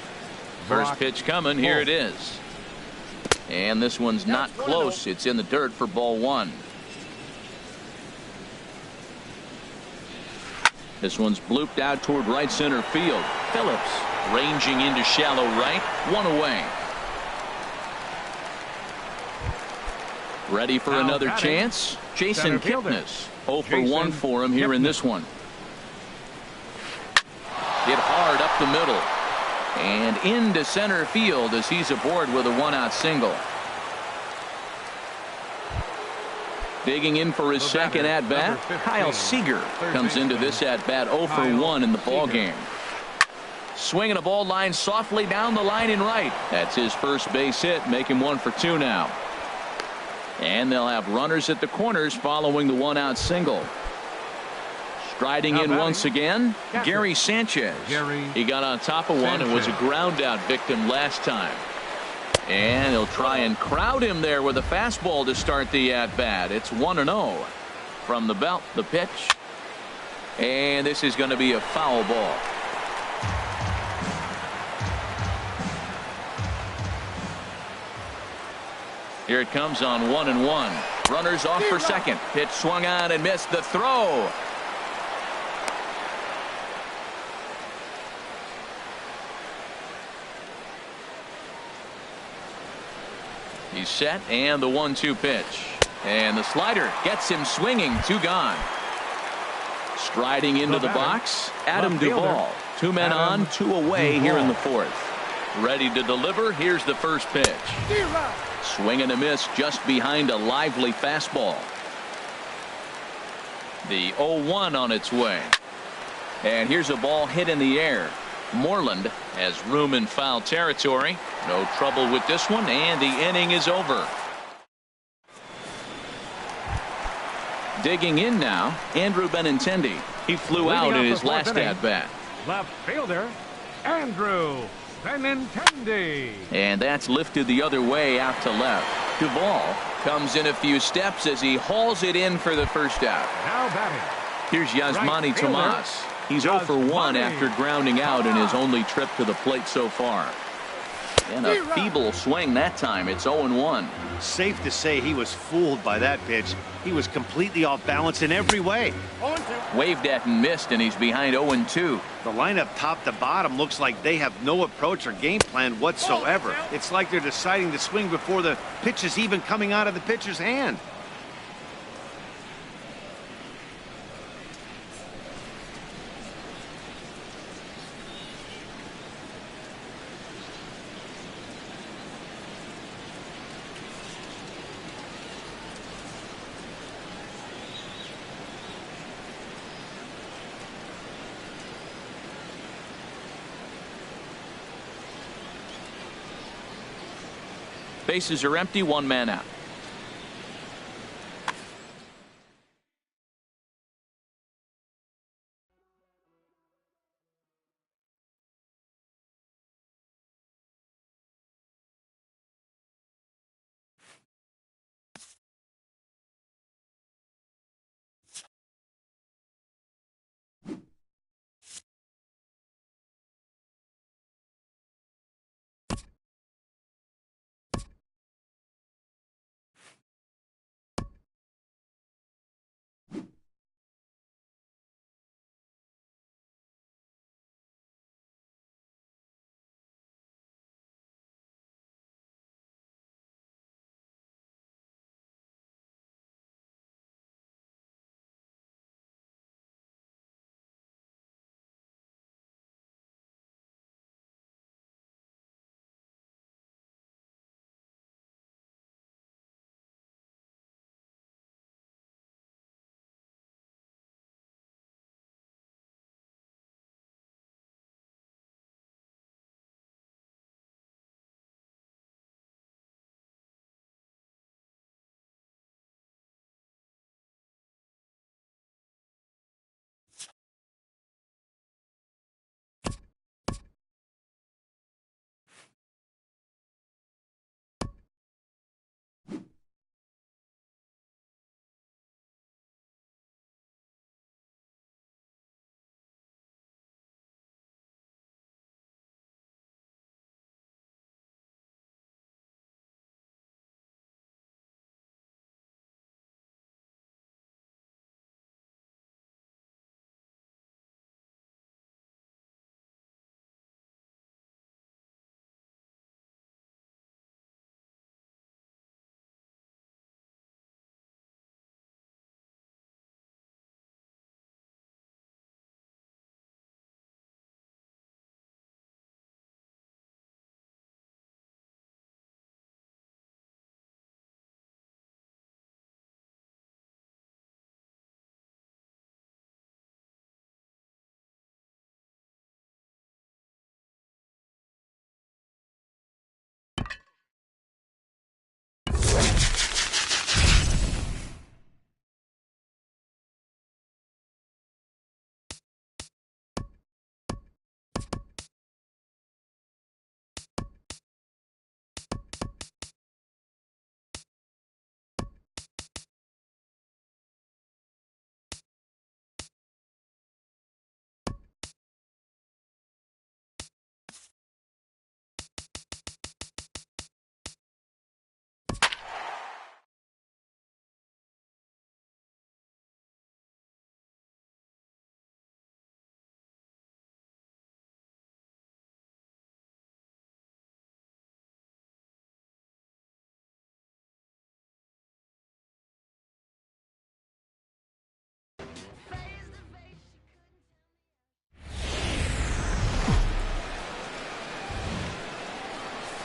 First Brock pitch coming. Here it is. And this one's not close. It's in the dirt for ball 1. This one's blooped out toward right center field. Phillips ranging into shallow right. 1 away. Ready for Now another batting, chance. Jason center fielder, Kipnis. 0 for 1 Jason for him here in Kipnis. this one. Hit hard up the middle. And into center field as he's aboard with a 1-out single. Digging in for his The second batter, at-bat, number 15, Kyle Seager third comes into baseman, this at-bat 0 for Kyle 1 in the ball Seager. game. Swinging a ball line softly down the line in right. That's his first base hit, making 1 for 2 now. And they'll have runners at the corners following the 1-out single. Striding Now in batting, once again, catcher, Gary Sanchez. Gary He got on top of one and was a Sanchez. ground-out victim last time. And he'll try and crowd him there with a fastball to start the at-bat. It's 1-0 from the belt. The pitch. And this is going to be a foul ball. Here it comes on 1-1. Runners off for second. Pitch swung on and missed. The throw. He's set, and the 1-2 pitch. And the slider gets him swinging. 2 gone. Striding into the box, Adam left fielder, Duvall. 2 men Adam on, 2 away Duvall. here in the 4th. Ready to deliver. Here's the first pitch. Swing and a miss just behind a lively fastball. The 0-1 on its way. And here's a ball hit in the air. Moreland has room in foul territory. No trouble with this one, and the inning is over. Digging in now, Andrew Benintendi. He flew Leading out off in the his 4th last inning. at-bat. left fielder, Andrew Benintendi. And that's lifted the other way out to left. Duvall comes in a few steps as he hauls it in for the first out. Now batting, Here's Yasmani Right fielder, Tomas. He's 0 for 1 Yasmani after grounding out in his only trip to the plate so far. And a feeble swing that time. It's 0-1. Safe to say he was fooled by that pitch. He was completely off balance in every way. 0-2. Waved at and missed, and he's behind 0-2. The lineup top to bottom looks like they have no approach or game plan whatsoever. It's like they're deciding to swing before the pitch is even coming out of the pitcher's hand. Bases are empty, 1 man out.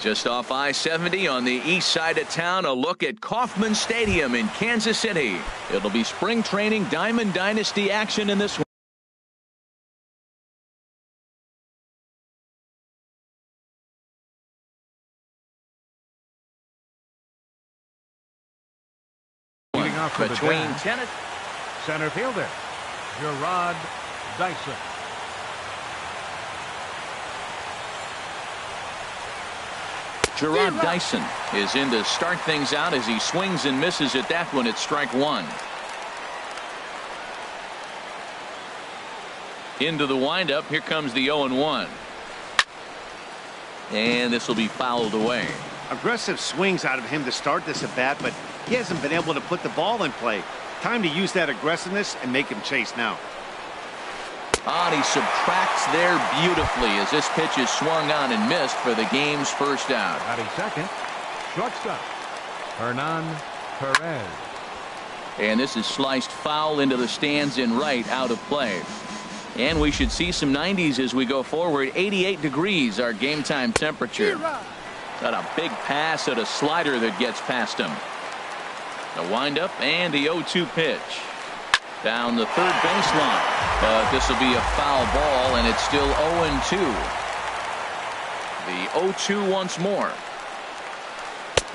Just off I-70 on the east side of town, a look at Kauffman Stadium in Kansas City. It'll be spring training Diamond Dynasty action in this one. Between Tennessee. Center fielder, Gerard Dyson. Gerard Dyson is in to start things out as he swings and misses at that one at strike one. Into the windup. Here comes the 0-1. And this will be fouled away. Aggressive swings out of him to start this at bat, but he hasn't been able to put the ball in play. Time to use that aggressiveness and make him chase now. And he subtracts there beautifully as this pitch is swung on and missed for the game's first out. Batting second, shortstop, Hernan Perez. And this is sliced foul into the stands in right, out of play. And we should see some 90s as we go forward. 88 degrees our game time temperature. Got a big pass at a slider that gets past him. The windup and the 0-2 pitch. Down the third baseline. But this will be a foul ball, and it's still 0-2. The 0-2 once more.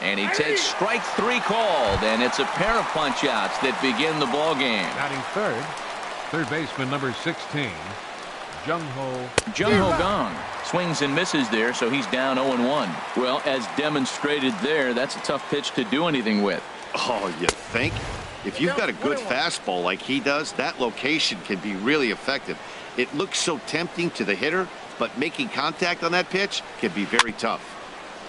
And he takes strike three called, and it's a pair of punch-outs that begin the ball game. Batting third baseman number 16, Jung-Ho Gong swings and misses there, so he's down 0-1. Well, as demonstrated there, that's a tough pitch to do anything with. Oh, you think? If you've got a good fastball like he does, that location can be really effective. It looks so tempting to the hitter, but making contact on that pitch can be very tough.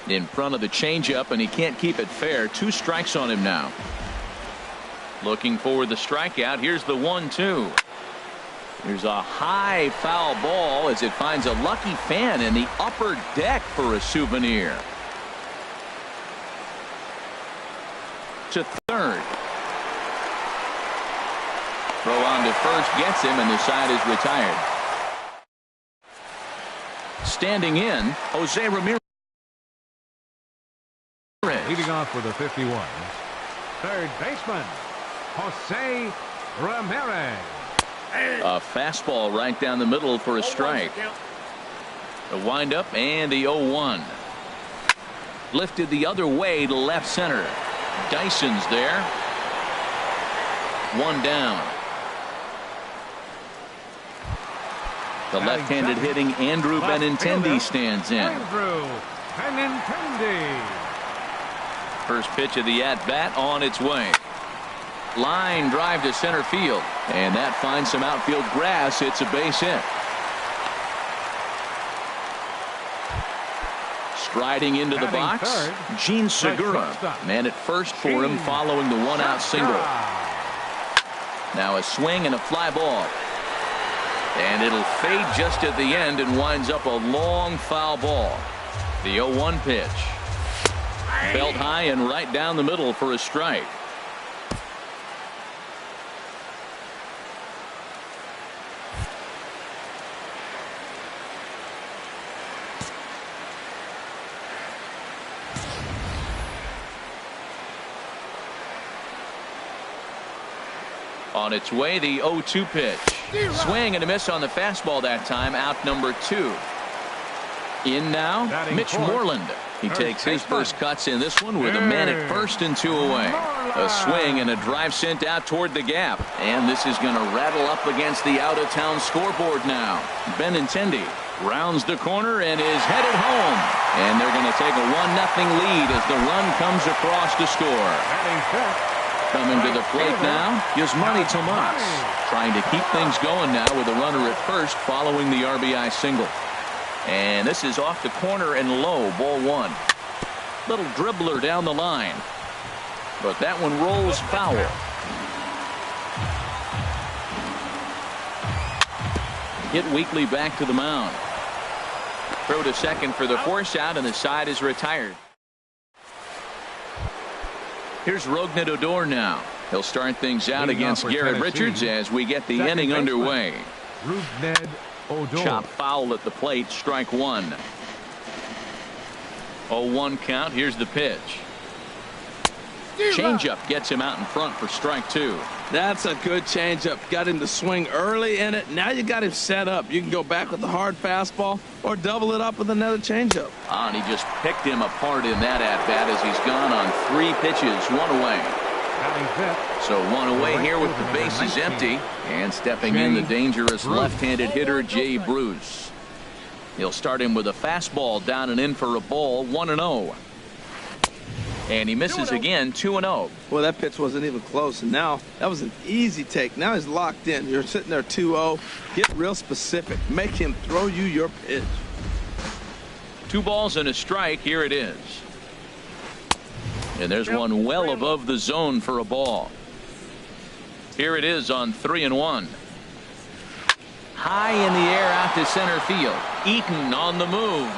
In front of the changeup, and he can't keep it fair. 2 strikes on him now. Looking for the strikeout. Here's the 1-2. There's a high foul ball as it finds a lucky fan in the upper deck for a souvenir. To third. Throw on to first gets him, and the side is retired. Standing in, Jose Ramirez. leading off with a 51. Third baseman, Jose Ramirez. A fastball right down the middle for a strike. The windup and the 0-1. Lifted the other way to left center. Dyson's there. 1 down. The left-handed hitting Andrew Benintendi stands in. Andrew Benintendi. First pitch of the at-bat on its way. Line drive to center field, and that finds some outfield grass. It's a base hit. Striding into the box, Gene Segura. Man at first for him following the 1-out single. Now a swing and a fly ball. And it'll fade just at the end and winds up a long foul ball. The 0-1 pitch. Belt high and right down the middle for a strike. On its way, the 0-2 pitch. Swing and a miss on the fastball that time. Out number 2. In now, Mitch Moreland. He takes his first cuts in this one with a man at first and 2 away. A swing and a drive sent out toward the gap. And this is going to rattle up against the out-of-town scoreboard now. Benintendi rounds the corner and is headed home. And they're going to take a 1-0 lead as the run comes across to score. Coming to the plate now, Yasmani Tomas, trying to keep things going now with a runner at first following the RBI single. And this is off the corner and low, ball 1. Little dribbler down the line, but that one rolls foul. Hit weakly back to the mound. Throw to second for the force out, and the side is retired. Here's Rougned Odor now. He'll start things out against Garrett Richards as we get the inning underway. Rougned Odor. Chop foul at the plate, strike 1. 0-1 count. Here's the pitch. Changeup gets him out in front for strike 2. That's a good changeup. Got him to swing early in it. Now you got him set up. You can go back with the hard fastball or double it up with another changeup. And he just picked him apart in that at-bat as he's gone on 3 pitches, 1 away. So 1 away here with the bases empty. And stepping in the dangerous left-handed hitter, Jay Bruce. He'll start him with a fastball down and in for a ball, 1-0. And he misses again, 2-0. Well, that pitch wasn't even close. And now that was an easy take. Now he's locked in. You're sitting there 2-0. Get real specific. Make him throw you your pitch. 2 balls and a strike. Here it is. And there's one well above the zone for a ball. Here it is on 3-1. High in the air out to center field. Eaton on the move.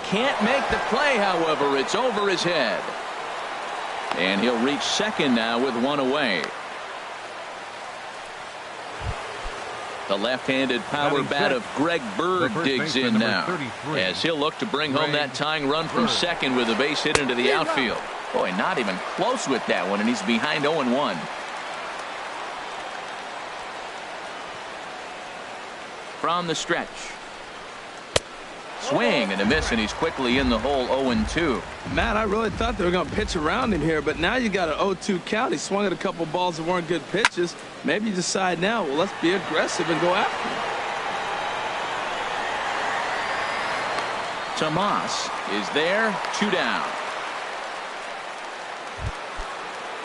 Can't make the play, however. It's over his head. And he'll reach second now with 1 away. The left-handed power bat of Greg Bird digs in now as he'll look to bring home that tying run from second with a base hit into the outfield. Boy, not even close with that one, and he's behind 0-1. From the stretch. Swing and a miss, and he's quickly in the hole, 0-2. Matt, I really thought they were going to pitch around him here, but now you got an 0-2 count. He swung at a couple balls that weren't good pitches. Maybe you decide now, well, let's be aggressive and go after him. Tomas is there, 2 down.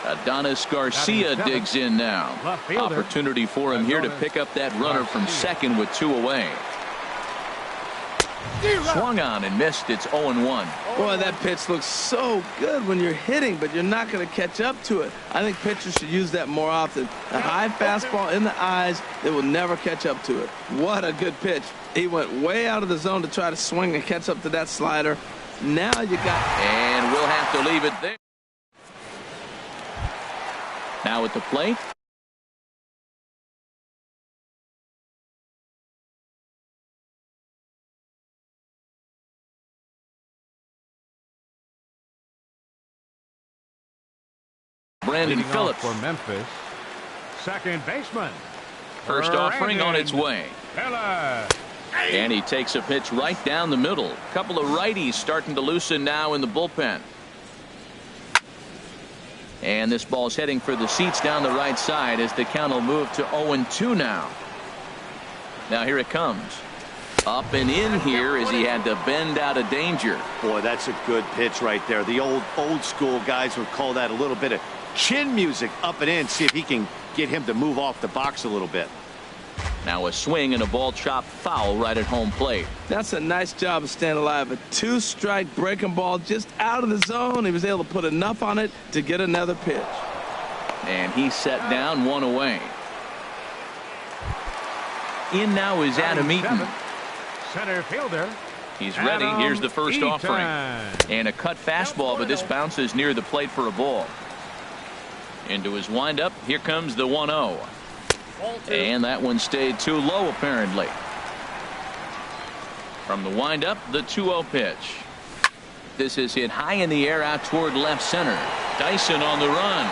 Adonis Garcia digs in now. Opportunity for him here to pick up that runner from second with 2 away. Swung on and missed. It's 0-1. Boy, that pitch looks so good when you're hitting, but you're not going to catch up to it. I think pitchers should use that more often. A high fastball in the eyes, they will never catch up to it. What a good pitch. He went way out of the zone to try to swing and catch up to that slider. Now you got... And we'll have to leave it there. Now at the plate. Brandon Phillips for Memphis. Second baseman. First offering on its way. Phillips. And he takes a pitch right down the middle. Couple of righties starting to loosen now in the bullpen. And this ball's heading for the seats down the right side as the count will move to 0-2 now. Now here it comes. Up and in here as he had to bend out of danger. Boy, that's a good pitch right there. The old school guys would call that a little bit of chin music. Up and in, see if he can get him to move off the box a little bit. Now a swing and a ball chopped foul right at home plate. That's a nice job of staying alive. A 2-strike breaking ball just out of the zone. He was able to put enough on it to get another pitch. And he set down 1 away. In now is Adam Eaton. Center fielder. He's ready. Here's the first offering. And a cut fastball, but this bounces near the plate for a ball. Into his windup. Here comes the 1-0. And that one stayed too low, apparently. From the windup, the 2-0 pitch. This is hit high in the air out toward left center. Dyson on the run.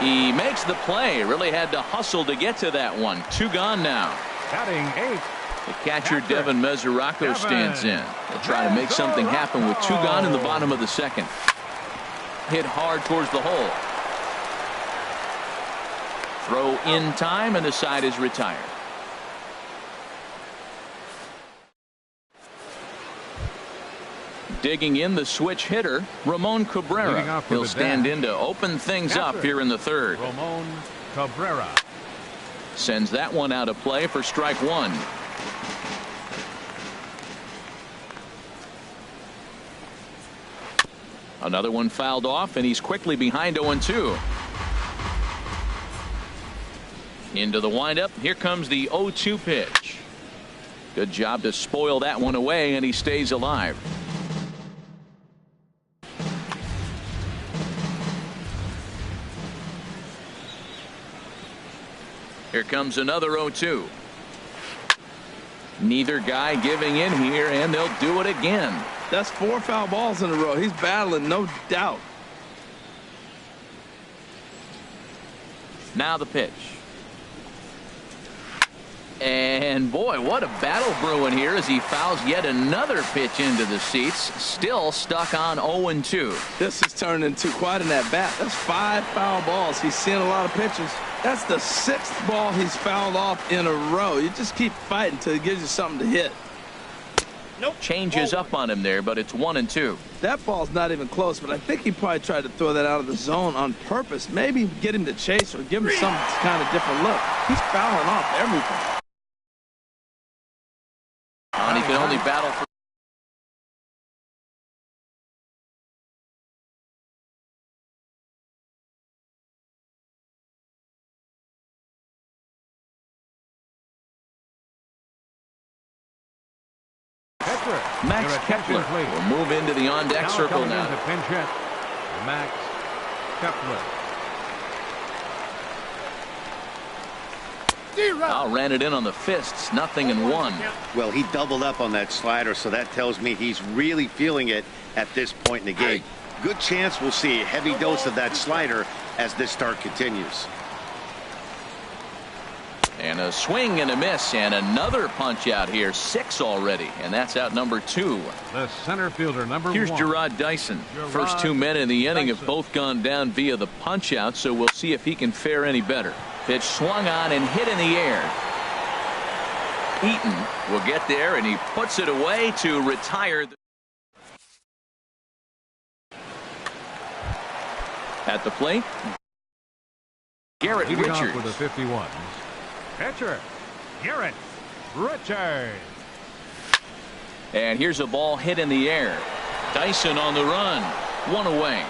He makes the play. Really had to hustle to get to that one. 2 gone now. Batting 8. The catcher, Devin Mesoraco, stands in. They'll try to make something happen with 2 gone in the bottom of the second. Hit hard towards the hole. Throw in time, and the side is retired. Digging in the switch hitter, Ramon Cabrera. He'll stand in to open things up here in the third. Ramon Cabrera sends that one out of play for strike 1. Another one fouled off, and he's quickly behind 0-2. Into the windup. Here comes the 0-2 pitch. Good job to spoil that one away, and he stays alive. Here comes another 0-2. Neither guy giving in here, and they'll do it again. That's 4 foul balls in a row. He's battling, no doubt. Now the pitch. And boy, what a battle brewing here as he fouls yet another pitch into the seats. Still stuck on 0-2. This has turned into quite an at-bat. That's 5 foul balls. He's seeing a lot of pitches. That's the 6th ball he's fouled off in a row. You just keep fighting until he gives you something to hit. Nope. Changes up on him there, but it's 1-2. That ball's not even close, but I think he probably tried to throw that out of the zone on purpose. Maybe get him to chase or give him some kind of different look. He's fouling off everything. And he can only battle for. Max Kepler will move into the on-deck circle now. Pinch hit, Max Kepler. Ran it in on the fists, 0-1. Well, he doubled up on that slider, so that tells me he's really feeling it at this point in the game. Good chance we'll see a heavy dose of that slider as this start continues. And a swing and a miss, and another punch out here. 6 already, and that's out number 2. The center fielder, number 1. Here's Gerard Dyson. First 2 men in the inning have both gone down via the punch out, so we'll see if he can fare any better. Pitch swung on and hit in the air. Eaton will get there, and he puts it away to retire. At the plate, Garrett Leading Richards. off with the 51. Pitcher, Garrett Richards. And here's a ball hit in the air. Dyson on the run. 1 away.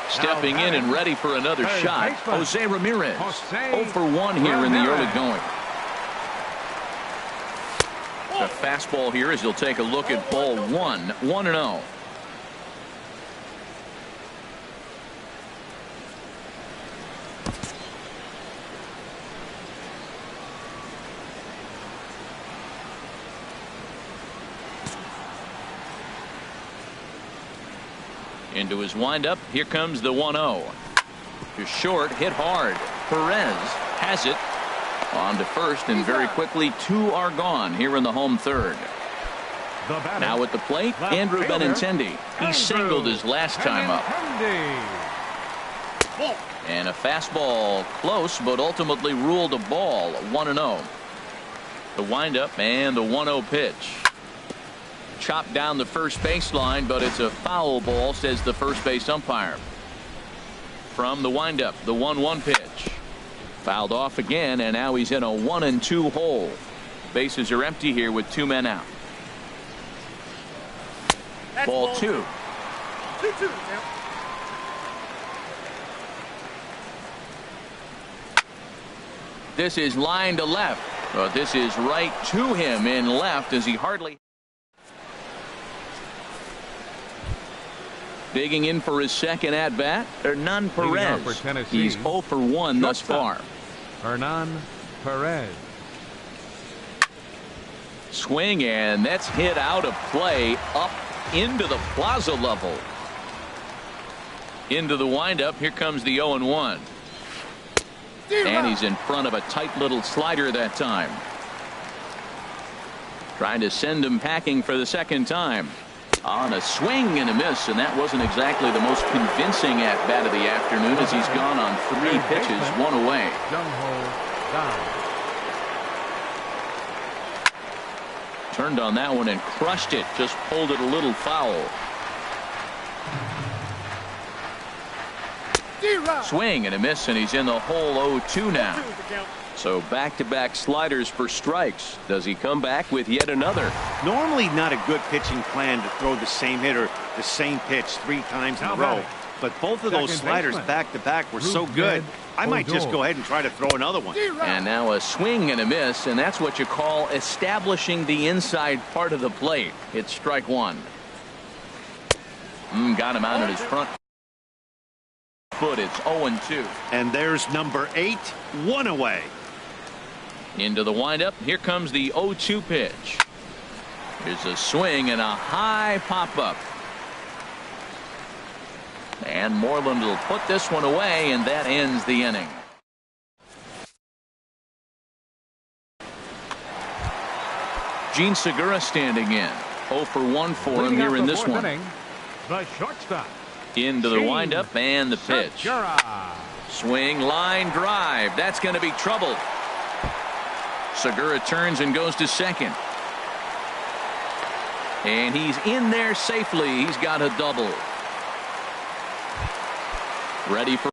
Stepping in and ready for another shot, Jose Ramirez. 0 for 1 here in the early going. The fastball here as he'll take a look at ball 1. 1-0. Into his windup. Here comes the 1-0. To short, hit hard. Perez has it. On to first, and very quickly 2 are gone here in the home third. Now at the plate, Andrew Benintendi. He singled his last time up. And a fastball close, but ultimately ruled a ball. 1-0. The windup and the 1-0 pitch. Chopped down the first baseline, but it's a foul ball, says the first base umpire. From the windup, the 1-1 pitch. Fouled off again, and now he's in a 1-2 hole. Bases are empty here with 2 men out. Ball 2. 2-2. This is line to left, but this is right to him in left as he hardly. Digging in for his second at bat, Hernan Perez. He's 0 for 1 thus far. Hernan Perez. Swing, and that's hit out of play up into the plaza level. Into the windup. Here comes the 0-1. And he's in front of a tight little slider that time. Trying to send him packing for the second time. On a swing and a miss, and that wasn't exactly the most convincing at bat of the afternoon as he's gone on 3 pitches, 1 away. Turned on that one and crushed it, just pulled it a little foul. Swing and a miss, and he's in the hole 0-2 now. So back-to-back sliders for strikes. Does he come back with yet another? Normally not a good pitching plan to throw the same hitter the same pitch 3 times in a row. But both of those sliders back-to-back were so good, I might just go ahead and try to throw another one. And now a swing and a miss, and that's what you call establishing the inside part of the plate. It's strike 1. Got him out at his front foot. It's 0-2. And there's number 8, 1 away. Into the windup. Here comes the 0-2 pitch. Here's a swing and a high pop-up. And Moreland will put this one away, and that ends the inning. Gene Segura standing in. 0 for 1 for him here in this one. The shortstop. Into the windup and the pitch. Swing, line drive. That's going to be trouble. Segura turns and goes to second. And he's in there safely. He's got a double. Ready for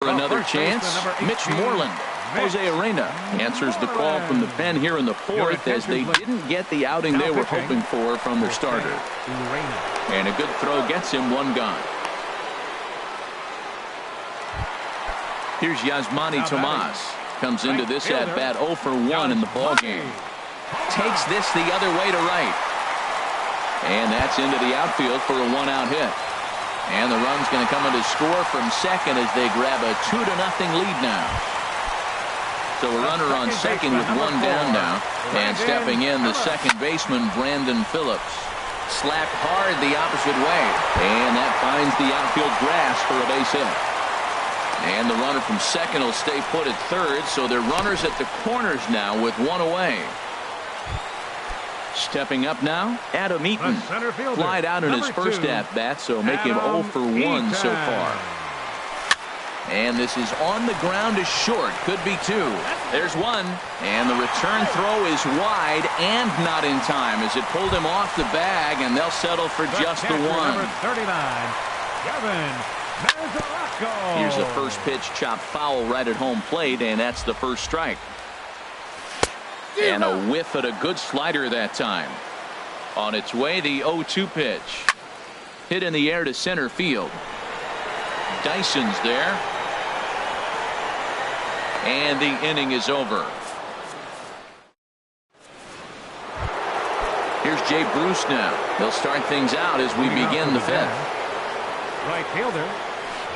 another chance. Mitch Moreland. Jose Arena answers the call from the pen here in the fourth as they didn't get the outing they were hoping for from their starter. And a good throw gets him one gone. Here's Yasmani Tomas. Comes into this at bat 0 for 1 in the ball game. Takes this the other way to right. And that's into the outfield for a 1-out hit. And the run's going to come in to score from second as they grab a 2-0 lead now. So a runner on second with one down now. And stepping in, the second baseman, Brandon Phillips. Slapped hard the opposite way. And that finds the outfield grass for a base hit. And the runner from second will stay put at third. So they're runners at the corners now with one away. Stepping up now, Adam Eaton. Flied out in his first at-bat, so make him 0 for 1 so far. And this is on the ground is short. Could be 2. There's 1. And the return throw is wide and not in time as it pulled him off the bag, and they'll settle for just the 1. Number 39, Kevin Mazzaracco. Here's the first pitch, chopped foul right at home plate, and that's the first strike. And a whiff at a good slider that time. On its way, the 0-2 pitch. Hit in the air to center field. Dyson's there. And the inning is over. Here's Jay Bruce now. He'll start things out as we begin the 5th. Right fielder.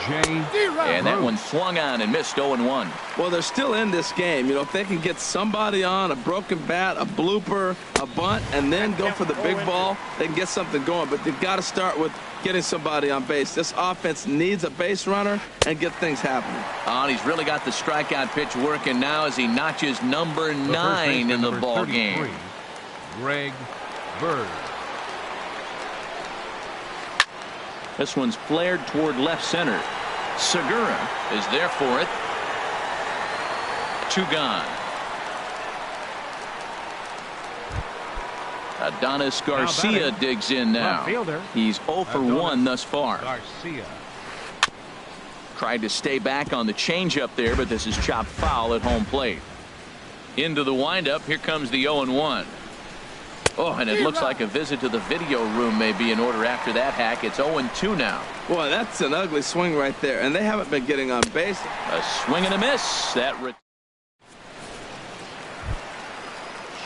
And that one swung on and missed 0-1. Well, they're still in this game. You know, if they can get somebody on, a broken bat, a blooper, a bunt, and then go for the big ball, they can get something going. But they've got to start with getting somebody on base. This offense needs a base runner and get things happening. Oh, and he's really got the strikeout pitch working now as he notches number 9 in the ball game. Greg Bird. This one's flared toward left center. Segura is there for it. 2 gone. Adonis Garcia digs in now. He's 0 for 1 thus far. Garcia. Tried to stay back on the changeup there, but this is chopped foul at home plate. Into the windup. Here comes the 0-1. Oh, and it looks like a visit to the video room may be in order after that hack. It's 0-2 now. Boy, that's an ugly swing right there, and they haven't been getting on base. A swing and a miss. That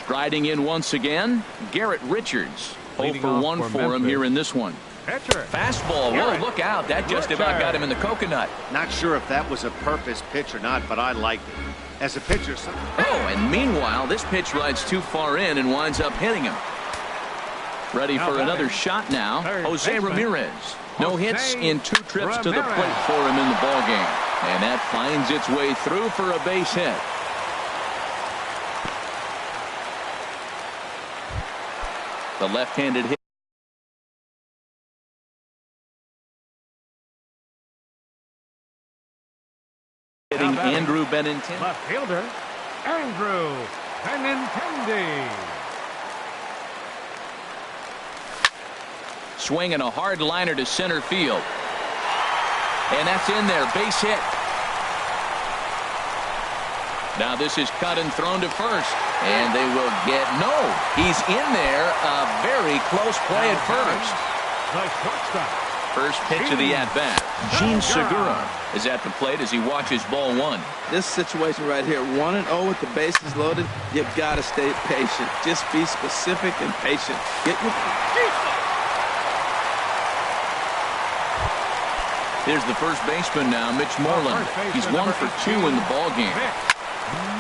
striding in once again, Garrett Richards. 0 for 1 for him here in this one. Fastball. Whoa, look out. That just about got him in the coconut. Not sure if that was a purpose pitch or not, but I liked it. As a pitcher. Oh, and meanwhile, this pitch rides too far in and winds up hitting him. Ready for another shot now. Jose Ramirez. No hits in 2 trips to the plate for him in the ball game. And that finds its way through for a base hit. The left-handed hit. Andrew Benintendi. Left fielder, Andrew Benintendi. Swinging a hard liner to center field. And that's in there. Base hit. Now this is cut and thrown to first. And they will get no. He's in there. A very close play at first. The shortstop. First pitch of the at-bat. Gene Segura is at the plate as he watches ball 1. This situation right here, 1-0 with the bases loaded, you've got to stay patient. Just be specific and patient. Get your... Here's the first baseman now, Mitch Moreland. He's 1 for 2 in the ball game.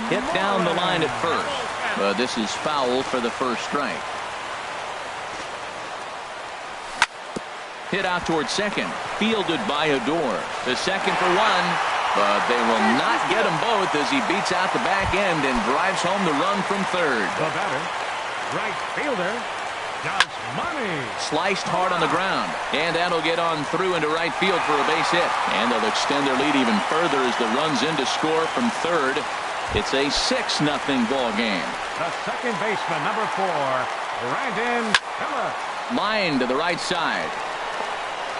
Hit down the line at first, but this is foul for the first strike. Hit out towards second, fielded by Odor. The second for 1, but they will not get him both as he beats out the back end and drives home the run from third. The batter, right fielder, does money. Sliced hard on the ground, and that'll get on through into right field for a base hit. And they'll extend their lead even further as the run's in to score from third. It's a 6-0 ball game. The second baseman, number 4, Brandon Phillips. Line to the right side.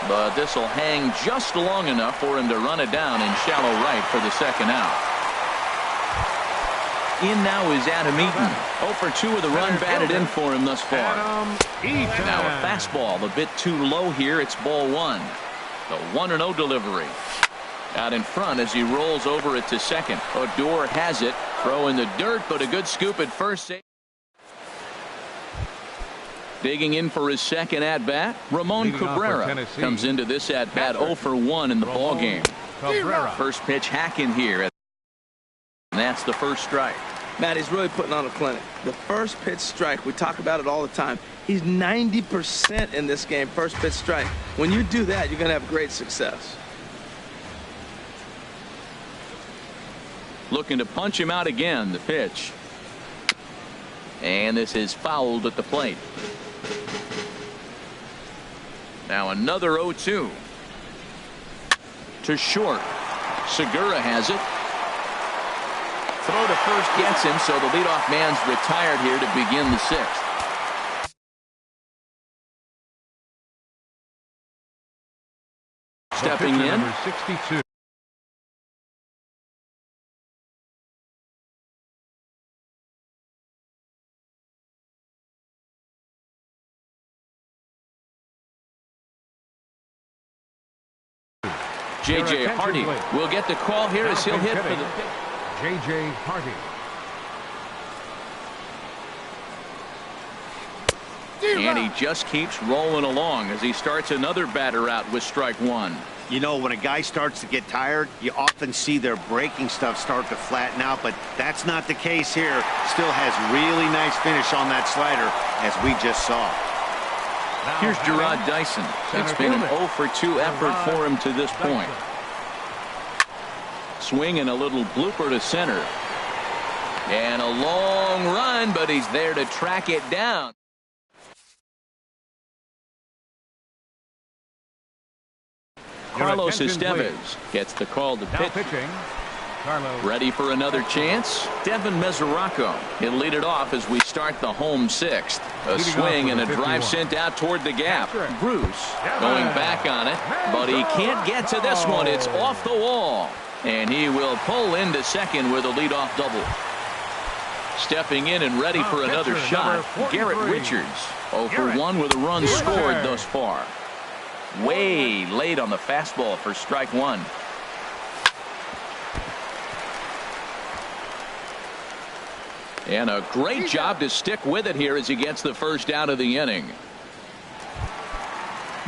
But this will hang just long enough for him to run it down in shallow right for the second out. In now is Adam Eaton. 0 for 2 with a run batted in for him thus far. Now a fastball a bit too low here. It's ball 1. The 1-0 delivery. Out in front as he rolls over it to second. Odor has it. Throw in the dirt, but a good scoop at first. Digging in for his second at-bat, Ramon Cabrera comes into this at-bat 0 for 1 in the ball game. First pitch hacking here, and that's the first strike. Matt, he's really putting on a clinic. The first pitch strike, we talk about it all the time. He's 90% in this game, first pitch strike. When you do that, you're going to have great success. Looking to punch him out again, the pitch. And this is fouled at the plate. Now another 0-2. To short. Segura has it. Throw to first gets him, so the leadoff man's retired here to begin the 6th. Stepping in. Number 62. J.J. Hardy will get the call here as he'll hit for the pitch. J.J. Hardy. And he just keeps rolling along as he starts another batter out with strike 1. You know, when a guy starts to get tired, you often see their breaking stuff start to flatten out, but that's not the case here. Still has really nice finish on that slider, as we just saw. Here's Gerard Dyson. It's been an 0 for 2 effort for him to this point. Swing and a little blooper to center. And a long run, but he's there to track it down. Carlos Estevez gets the call to pitch. Ready for another chance. Devin Mesoraco. He'll lead it off as we start the home 6th. A swing and a drive sent out toward the gap. Bruce going back on it, but he can't get to this one. It's off the wall, and he will pull into second with a leadoff double. Stepping in and ready for another shot, Garrett Richards. 0 for 1 with a run scored thus far. Way late on the fastball for strike 1. And a great job to stick with it here as he gets the first out of the inning.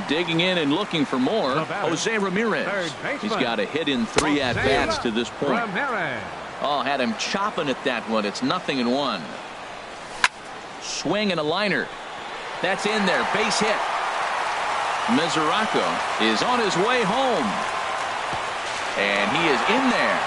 Digging in and looking for more, Jose Ramirez. He's got a hit in 3 at-bats to this point. Oh, had him chopping at that one. It's 0-1. Swing and a liner. That's in there. Base hit. Mesoraco is on his way home. And he is in there.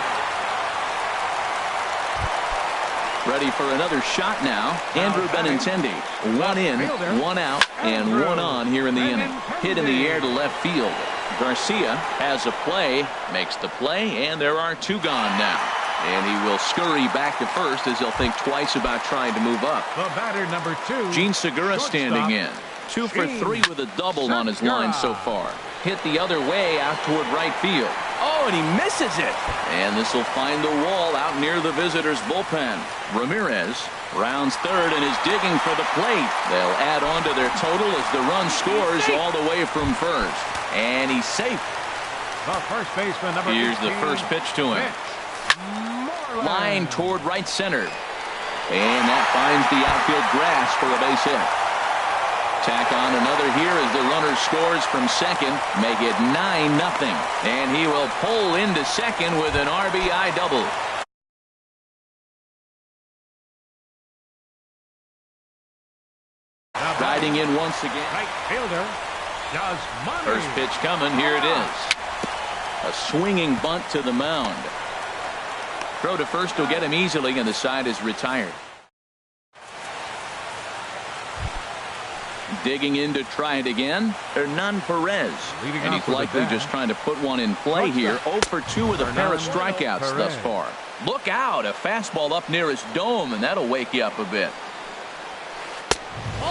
Ready for another shot now. Andrew Benintendi. 1 in, 1 out, and 1 on here in the inning. Hit in the air to left field. Garcia has a play, makes the play, and there are 2 gone now. And he will scurry back to first as he'll think twice about trying to move up. The batter, number 2. Gene Segura standing in. 2 for 3 with a double on his line so far. Hit the other way out toward right field. Oh, and he misses it. And this will find the wall out near the visitors' bullpen. Ramirez rounds third and is digging for the plate. They'll add on to their total as the run scores all the way from first. And he's safe. The first baseman, number 15. Here's the first pitch to him. Line toward right center. And that finds the outfield grass for a base hit. Tack on another here as the runner scores from second. Make it 9-0. And he will pull into second with an RBI double. Riding in once again. Right fielder does money. First pitch coming. Here it is. A swinging bunt to the mound. Throw to first will get him easily, and the side is retired. Digging in to try it again, Hernan Perez. And he's likely just trying to put one in play here. 0 for 2 with a pair of strikeouts thus far. Look out, a fastball up near his dome, and that'll wake you up a bit.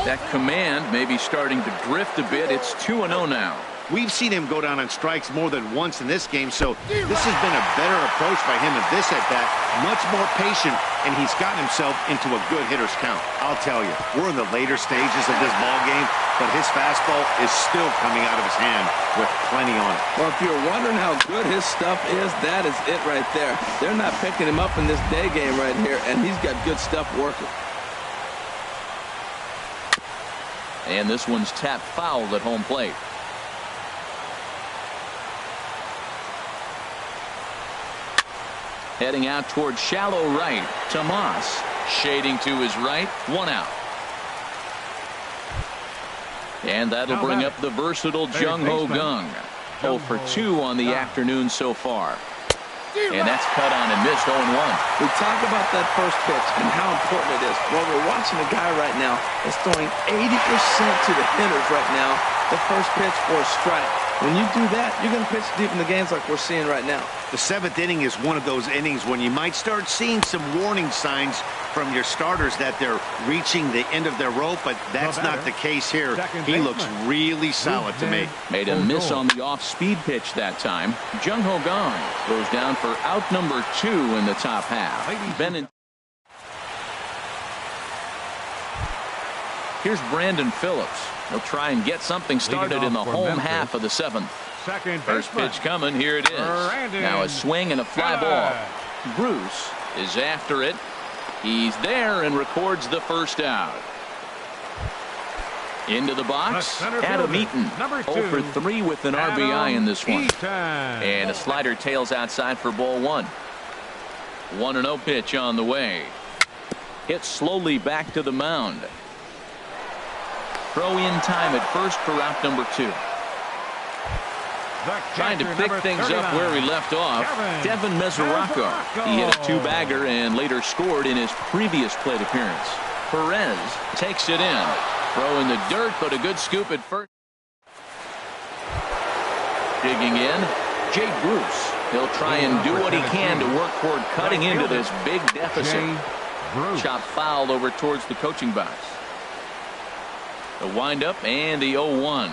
That command may be starting to drift a bit. It's 2-0 now. We've seen him go down on strikes more than once in this game, so this has been a better approach by him at this at-bat. Much more patient, and he's gotten himself into a good hitter's count. I'll tell you, we're in the later stages of this ball game, but his fastball is still coming out of his hand with plenty on it. Well, if you're wondering how good his stuff is, that is it right there. They're not picking him up in this day game right here, and he's got good stuff working. And this one's tapped foul at home plate. Heading out toward shallow right. Tomas shading to his right. 1 out. And that'll bring up the versatile Jung-Ho Kang. 0 for 2 on the afternoon so far. And that's cut on and missed. 0-1. We talk about that first pitch and how important it is. Well, we're watching a guy right now that's throwing 80% to the hitters right now. The first pitch for a strike. When you do that, you're going to pitch deep in the games like we're seeing right now. The 7th inning is one of those innings when you might start seeing some warning signs from your starters that they're reaching the end of their rope, but that's not the case here. He looks really solid to me. Made a miss on the off-speed pitch that time. Jung-Ho Kang goes down for out number 2 in the top half. Here's Brandon Phillips. He'll try and get something started in the home half of the 7th. First pitch coming. Here it is. Now a swing and a fly ball. Bruce is after it. He's there and records the first out. Into the box, Adam Eaton. 0 for 3 with an RBI in this one. And a slider tails outside for ball 1. 1-0 pitch on the way. Hit slowly back to the mound. Throw in time at first for out number 2. Trying to pick things up where he left off. Devin Mesoraco. He hit a 2-bagger and later scored in his previous plate appearance. Perez takes it in. Throw in the dirt, but a good scoop at first. Digging in, Jay Bruce. He'll try and do what he can to work toward cutting into this big deficit. Chop foul over towards the coaching box. The windup and the 0-1.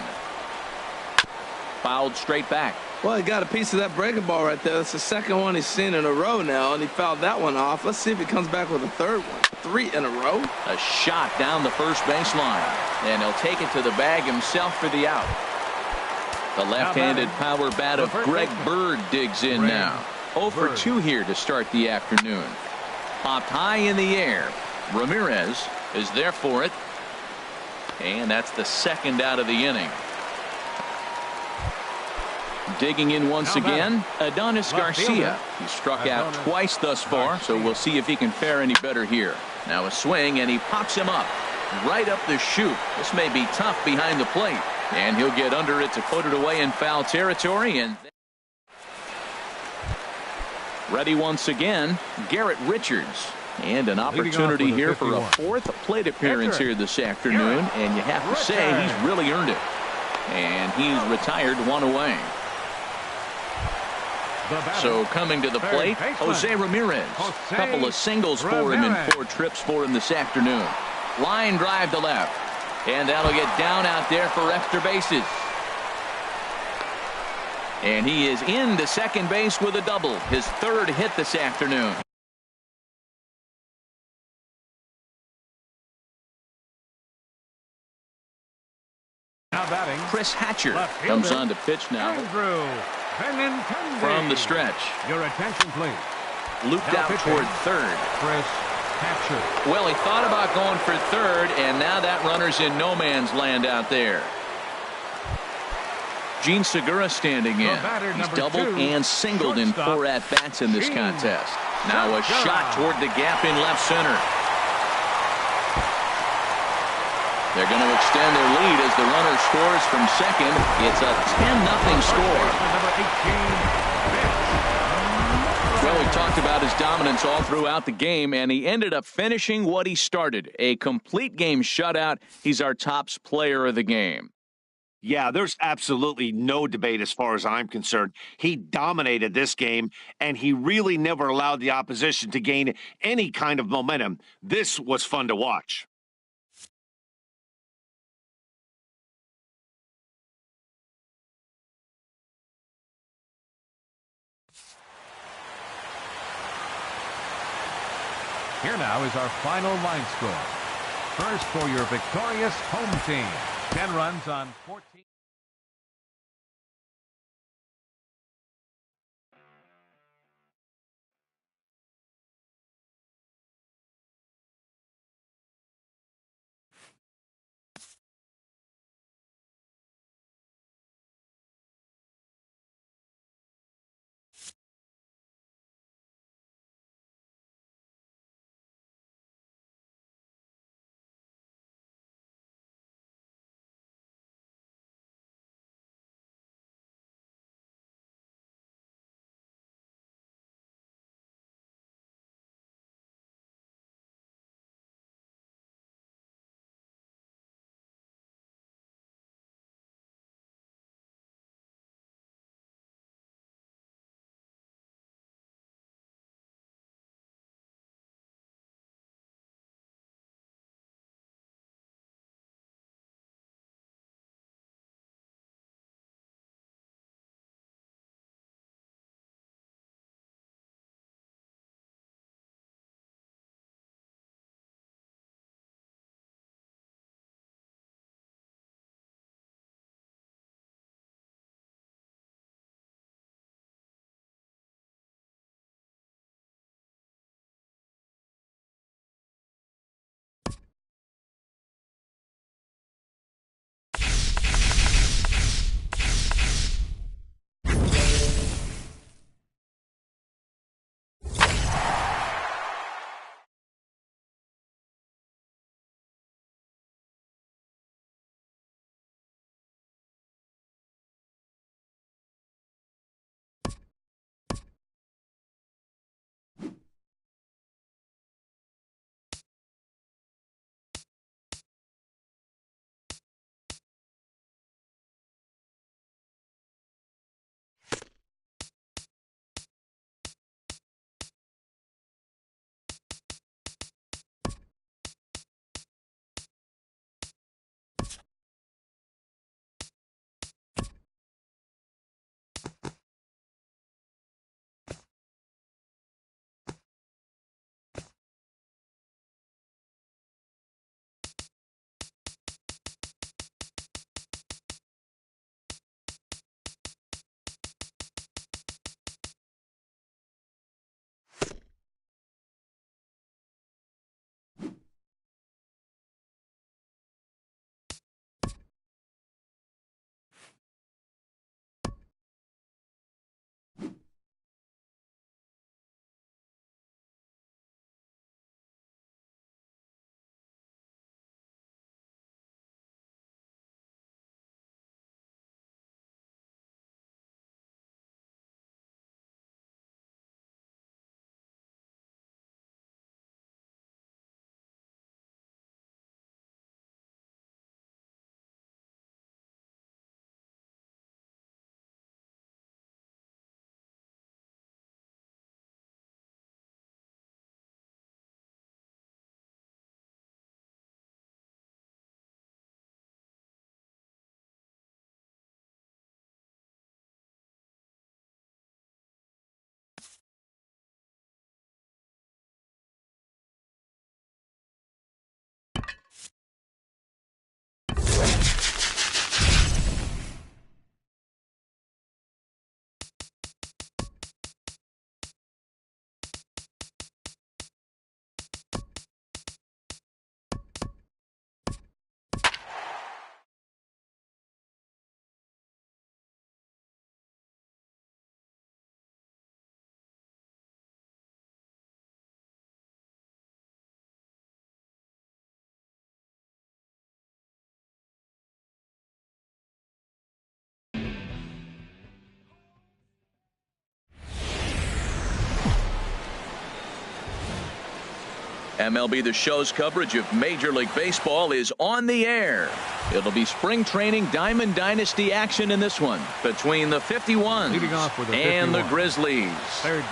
Fouled straight back. Well, he got a piece of that breaking ball right there. That's the second one he's seen in a row now, and he fouled that one off. Let's see if he comes back with a third one. 3 in a row. A shot down the first baseline, and he'll take it to the bag himself for the out. The left-handed power bat of Greg Bird digs in now. 0 for 2 here to start the afternoon. Popped high in the air. Ramirez is there for it. And that's the second out of the inning. Digging in once again, Adonis Garcia. He struck out twice thus far, so we'll see if he can fare any better here. Now a swing, and he pops him up. Right up the chute. This may be tough behind the plate. And he'll get under it to put it away in foul territory. And ready once again, Garrett Richards. And an opportunity here for a 4th plate appearance here this afternoon. And you have to say he's really earned it. And he's retired 1 away. So coming to the plate, Jose Ramirez. Couple of singles for him and 4 trips for him this afternoon. Line drive to left. And that'll get down out there for extra bases. And he is into second base with a double. His 3rd hit this afternoon. Chris Hatcher comes on to pitch now from the stretch. Your attention, please. Looped out toward 3rd. Chris captured. Well, he thought about going for third, and now that runner's in no man's land out there. Gene Segura standing in. He's doubled and singled in 4 at-bats in this contest. Now a shot toward the gap in left center. They're going to extend their lead as the runner scores from second. It's a 10-0 score. Well, we talked about his dominance all throughout the game, and he ended up finishing what he started. A complete game shutout. He's our top player of the game. Yeah, there's absolutely no debate as far as I'm concerned. He dominated this game, and he really never allowed the opposition to gain any kind of momentum. This was fun to watch. Here now is our final line score. First for your victorious home team. 10 runs on 14. MLB The Show's coverage of Major League Baseball is on the air. It'll be spring training Diamond Dynasty action in this one between the 51s and the Grizzlies.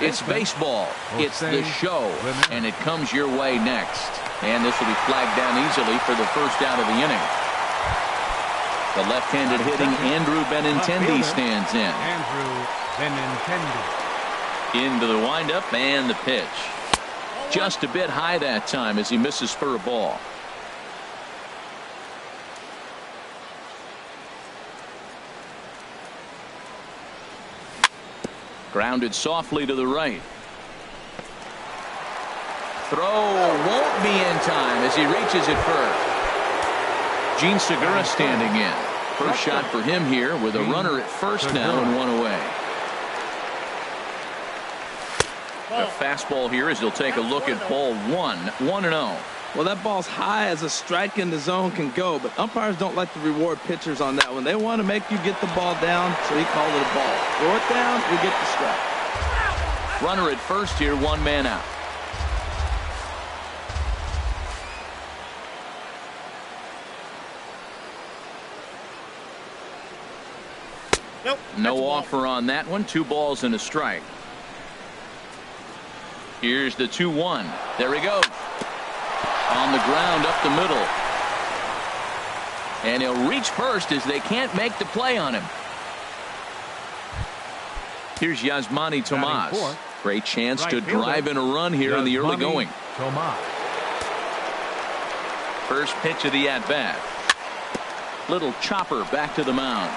It's baseball. It's the show. And it comes your way next. And this will be flagged down easily for the first out of the inning. The left-handed hitting Andrew Benintendi stands in. Andrew Benintendi. Into the windup and the pitch. Just a bit high that time as he misses for a ball. Grounded softly to the right. Throw won't be in time as he reaches it first. Gene Segura standing in. First shot for him here with a runner at first now and one away. A fastball here as he'll take a look at ball 1-0. Well, that ball's high as a strike in the zone can go, but umpires don't like to reward pitchers on that one. They want to make you get the ball down, so he called it a ball. Throw it down, you get the strike. Runner at first here, one man out. Nope. No offer on that one. 2 balls and a strike. Here's the 2-1. There he goes. On the ground up the middle. And he'll reach first as they can't make the play on him. Here's Yasmani Tomas. Great chance to drive in a run here in the early going. First pitch of the at-bat. Little chopper back to the mound.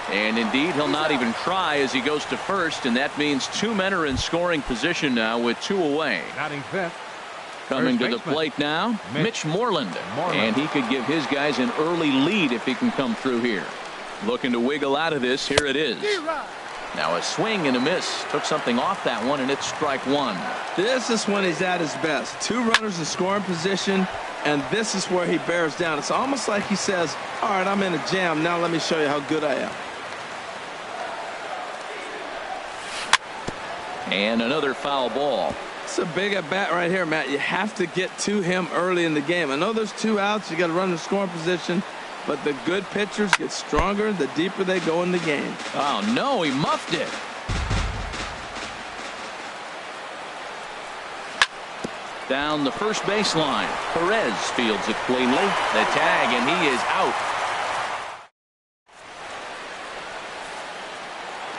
And indeed, he'll not even try as he goes to first, and that means 2 men are in scoring position now with 2 away. Coming to the plate now, Mitch Moreland. And he could give his guys an early lead if he can come through here. Looking to wiggle out of this. Here it is. Now a swing and a miss. Took something off that one, and it's strike 1. This is when he's at his best. 2 runners in scoring position, and this is where he bears down. It's almost like he says, all right, I'm in a jam. Now let me show you how good I am. And another foul ball. It's a big at bat right here, Matt. You have to get to him early in the game. I know there's 2 outs. You got to run in scoring position, but the good pitchers get stronger the deeper they go in the game. Oh no, he muffed it. Down the first baseline. Perez fields it cleanly. The tag, and he is out.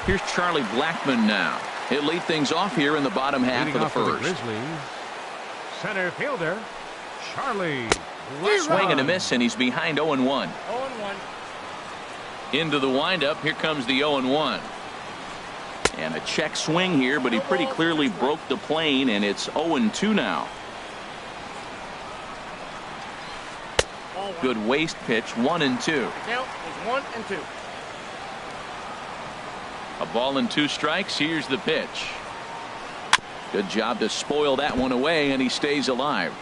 Here's Charlie Blackmon now. He'll lead things off here in the bottom half of the first. Center fielder, Charlie. Swing and a miss, and he's behind 0-1. 0-1. Into the windup. Here comes the 0-1. And a check swing here, but he pretty clearly broke the plane, and it's 0-2 now. Good waist pitch, 1-2. The count is 1-2. A ball and 2 strikes. Here's the pitch. Good job to spoil that one away, and he stays alive.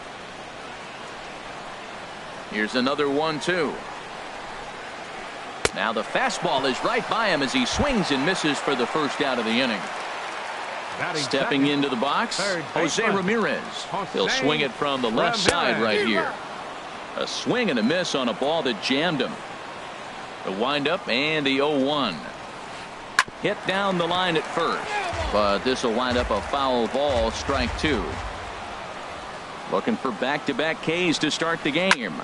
Here's another 1-2. Now the fastball is right by him as he swings and misses for the first out of the inning. Stepping into the box, Jose Ramirez. He'll swing it from the left side right here. A swing and a miss on a ball that jammed him. The windup and the 0-1. Hit down the line at first, but this will wind up a foul ball, strike 2. Looking for back-to-back Ks to start the game.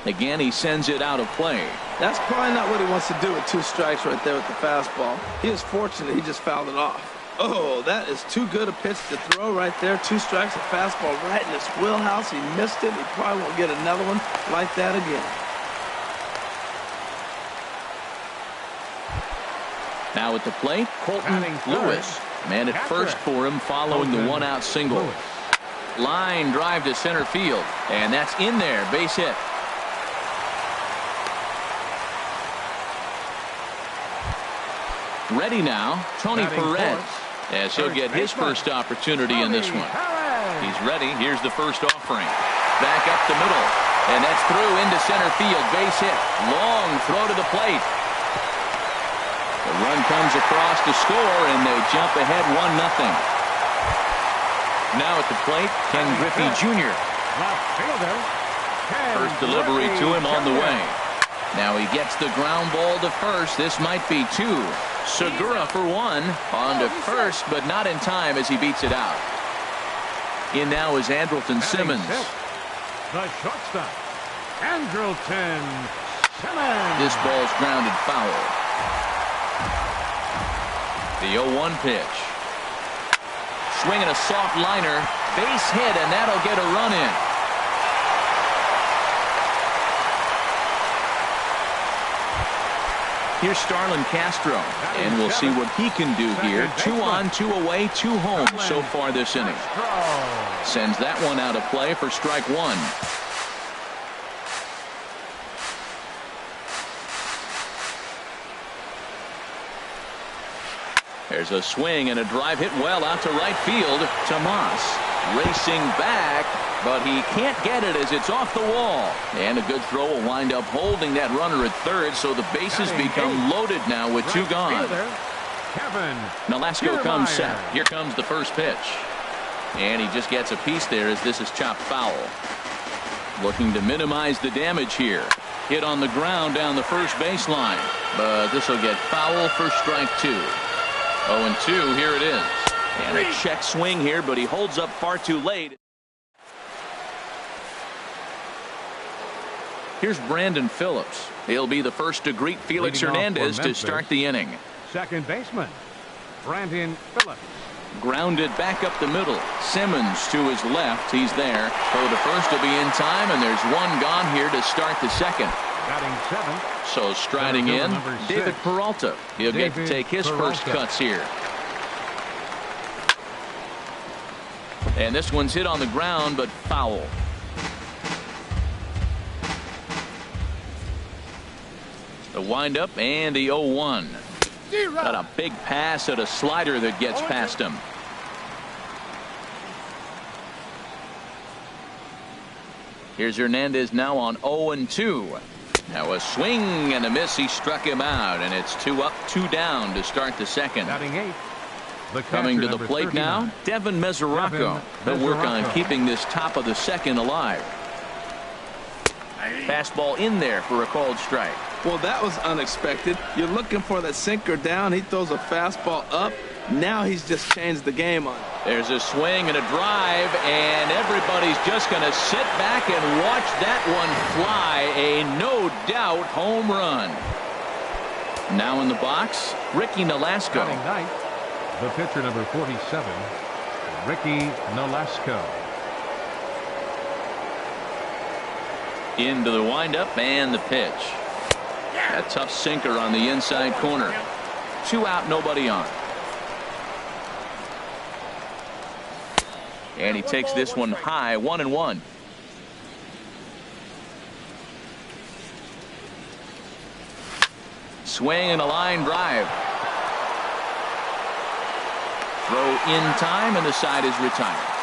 Again, he sends it out of play. That's probably not what he wants to do with 2 strikes right there with the fastball. He is fortunate he just fouled it off. Oh, that is too good a pitch to throw right there. 2 strikes, a fastball right in his wheelhouse. He missed it. He probably won't get another one like that again. Now at the plate, Colton Lewis. Man at first for him following the 1-out single. Line drive to center field, and that's in there. Base hit. Ready now, Tony Perez, as he'll get his first opportunity in this one. He's ready. Here's the first offering. Back up the middle, and that's through into center field. Base hit. Long throw to the plate. The run comes across to score, and they jump ahead 1-0. Now at the plate, Ken Griffey Jr. Left fielder, Ken First delivery to him on the Jr. way. Now he gets the ground ball to first. This might be two. Segura for one. On to first, but not in time as he beats it out. In now is Andrelton Simmons. The shortstop, Andrelton Simmons. This ball's grounded foul. The 0-1 pitch. Swinging a soft liner. Base hit, and that'll get a run in. Here's Starlin Castro, and we'll see what he can do here. 2 on, 2 away, 2 home so far this inning. Sends that one out of play for strike one. There's a swing and a drive hit well out to right field. Tomas racing back, but he can't get it as it's off the wall. And a good throw will wind up holding that runner at third, so the bases become loaded now with 2 gone. Nolasco comes set. Here comes the first pitch. And he just gets a piece there as this is chopped foul. Looking to minimize the damage here. Hit on the ground down the first baseline, but this will get foul for strike 2. 0-2, here it is. And a check swing here, but he holds up far too late. Here's Brandon Phillips. He'll be the first to greet Felix Hernandez to start the inning. Second baseman, Brandon Phillips. Grounded back up the middle. Simmons to his left. He's there. Throw to first will be in time, and there's one gone here to start the second. Batting 7th. So striding in, David Peralta. He'll get to take his first cuts here. And this one's hit on the ground, but foul. The windup and the 0-1. Got a big pass at a slider that gets past him. Here's Hernandez now on 0-2. Now a swing and a miss. He struck him out, and it's 2 up, 2 down to start the second. Batting 8th. Coming to the plate now, Devin Mesoraco. They'll work on keeping this top of the second alive. Fastball in there for a called strike. Well, that was unexpected. You're looking for that sinker down. He throws a fastball up. Now he's just changed the game on it. There's a swing and a drive, and everybody's just going to sit back and watch that one fly. A no doubt home run. Now in the box, Ricky Nolasco. Batting 9th. The pitcher, number 47, Ricky Nolasco. Into the windup and the pitch. A tough sinker on the inside corner. 2 out, nobody on. And he takes this one high, 1-1. Swing and a line drive. Throw in time, and the side is retired.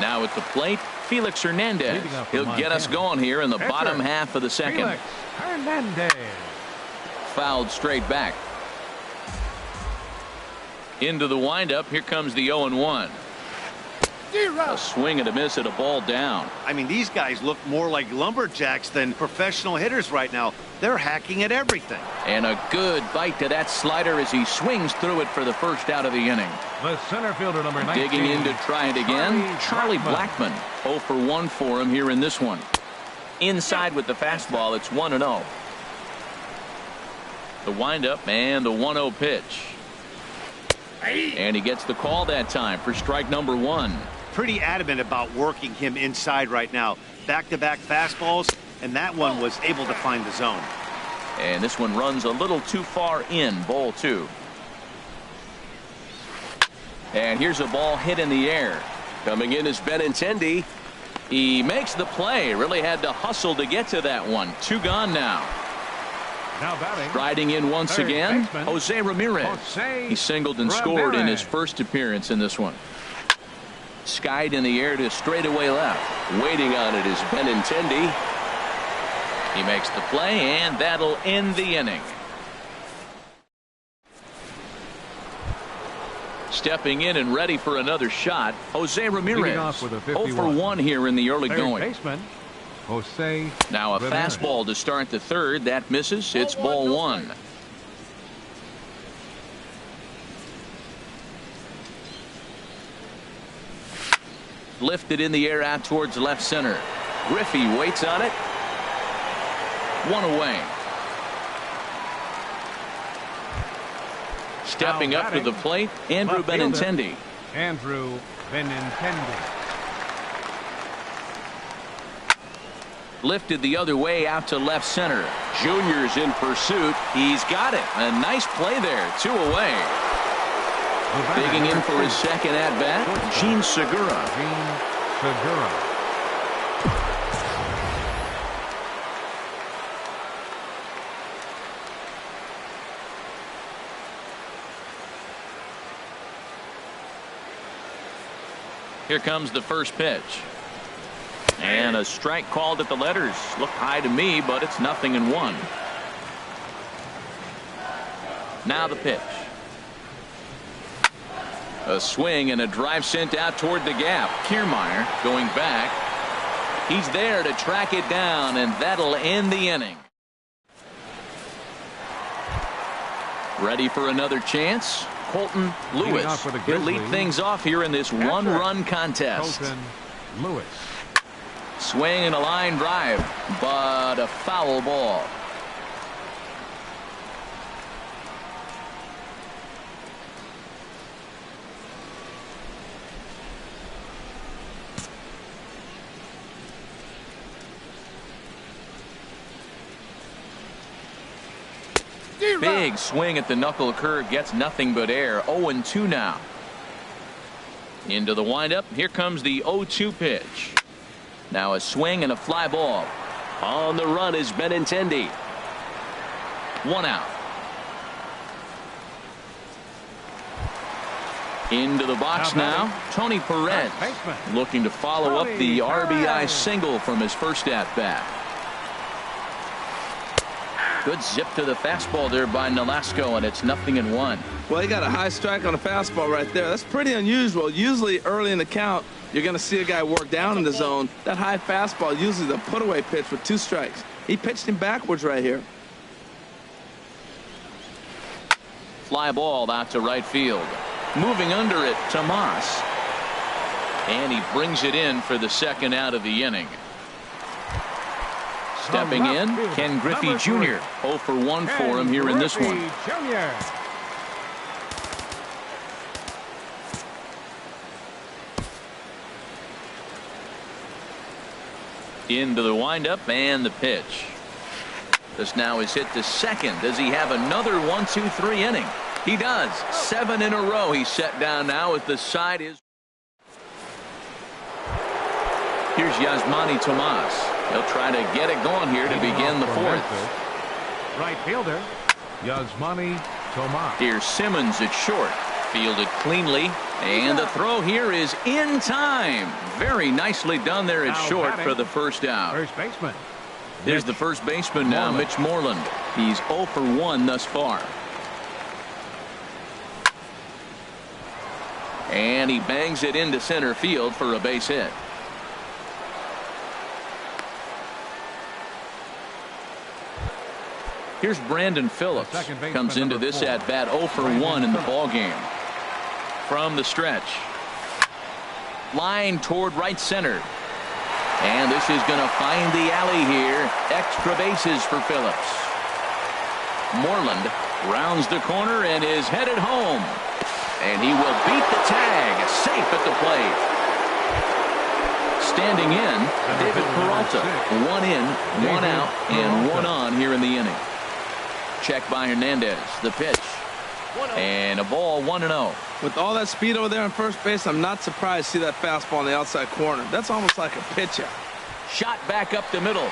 Now at the plate, Felix Hernandez. He'll get us going here in the bottom half of the second. Felix Hernandez. Fouled straight back. Into the windup. Here comes the 0-1. A swing and a miss at a ball down. I mean, these guys look more like lumberjacks than professional hitters right now. They're hacking at everything. And a good bite to that slider as he swings through it for the first out of the inning. The center fielder, number 19. Digging in to try it again, Charlie Blackmon. 0 for 1 for him here in this one. Inside with the fastball, it's 1-0. The windup and the 1-0 pitch. And he gets the call that time for strike number 1. Pretty adamant about working him inside right now. Back-to-back fastballs, and that one was able to find the zone. And this one runs a little too far in, ball 2. And here's a ball hit in the air. Coming in is Benintendi. He makes the play. Really had to hustle to get to that one. 2 gone now. Now batting. Riding in once again, Jose Ramirez. He singled and scored in his first appearance in this one. Skied in the air to straightaway left. Waiting on it is Benintendi. He makes the play, and that'll end the inning. Stepping in and ready for another shot, Jose Ramirez. Off with a 0 for 1 here in the early Third going. baseman, Jose Now a Ramirez. fastball to start the third. That misses. It's ball 1. Lifted in the air out towards left center. Griffey waits on it. 1 away. Stepping up to the plate, Andrew left fielder, Benintendi. Andrew Benintendi. Lifted the other way out to left center. Junior's in pursuit. He's got it. A nice play there. 2 away. Digging in for his second at-bat, Gene Segura. Gene Segura. Here comes the first pitch. And a strike called at the letters. Looked high to me, but it's 0-1. Now the pitch. A swing and a drive sent out toward the gap. Kiermaier going back. He's there to track it down, and that'll end the inning. Ready for another chance. Colton Lewis. He'll lead things off here in this one-run contest. Colton Lewis. Swing and a line drive, but a foul ball. Big swing at the knuckle curve, gets nothing but air. 0-2 now. Into the windup. Here comes the 0-2 pitch. Now a swing and a fly ball. On the run is Benintendi. 1 out. Into the box now. Tony Perez looking to follow up the RBI single from his first at-bat. Good zip to the fastball there by Nolasco, and it's 0-1. Well, he got a high strike on a fastball right there. That's pretty unusual. Usually early in the count, you're going to see a guy work down in the zone. That high fastball usually the put-away pitch with 2 strikes. He pitched him backwards right here. Fly ball out to right field. Moving under it, Tomas. And he brings it in for the second out of the inning. Stepping in, Ken Griffey Jr. 0 for 1 for him here in this one. Jr. Into the windup and the pitch. This now is hit to second. Does he have another 1-2-3 inning? He does. 7 in a row. He's set down now as the side is. Here's Yasmani Tomas. He'll try to get it going here to begin the fourth. Right fielder, Yasmani Tomas. Here's Simmons at short. Fielded cleanly. And the throw here is in time. Very nicely done there at short for the first out. First baseman. There's the first baseman now, Mitch Moreland. He's 0 for 1 thus far. And he bangs it into center field for a base hit. Here's Brandon Phillips. Comes into this at bat 0 for 1 in the ball game. From the stretch. Line toward right center. And this is going to find the alley here. Extra bases for Phillips. Moreland rounds the corner and is headed home. And he will beat the tag. Safe at the plate. Standing in, David Peralta. 1 in, 1 out, and 1 on here in the inning. Check by Hernandez. The pitch. And a ball 1-0. With all that speed over there on first base, I'm not surprised to see that fastball in the outside corner. That's almost like a pitch out. Shot back up the middle.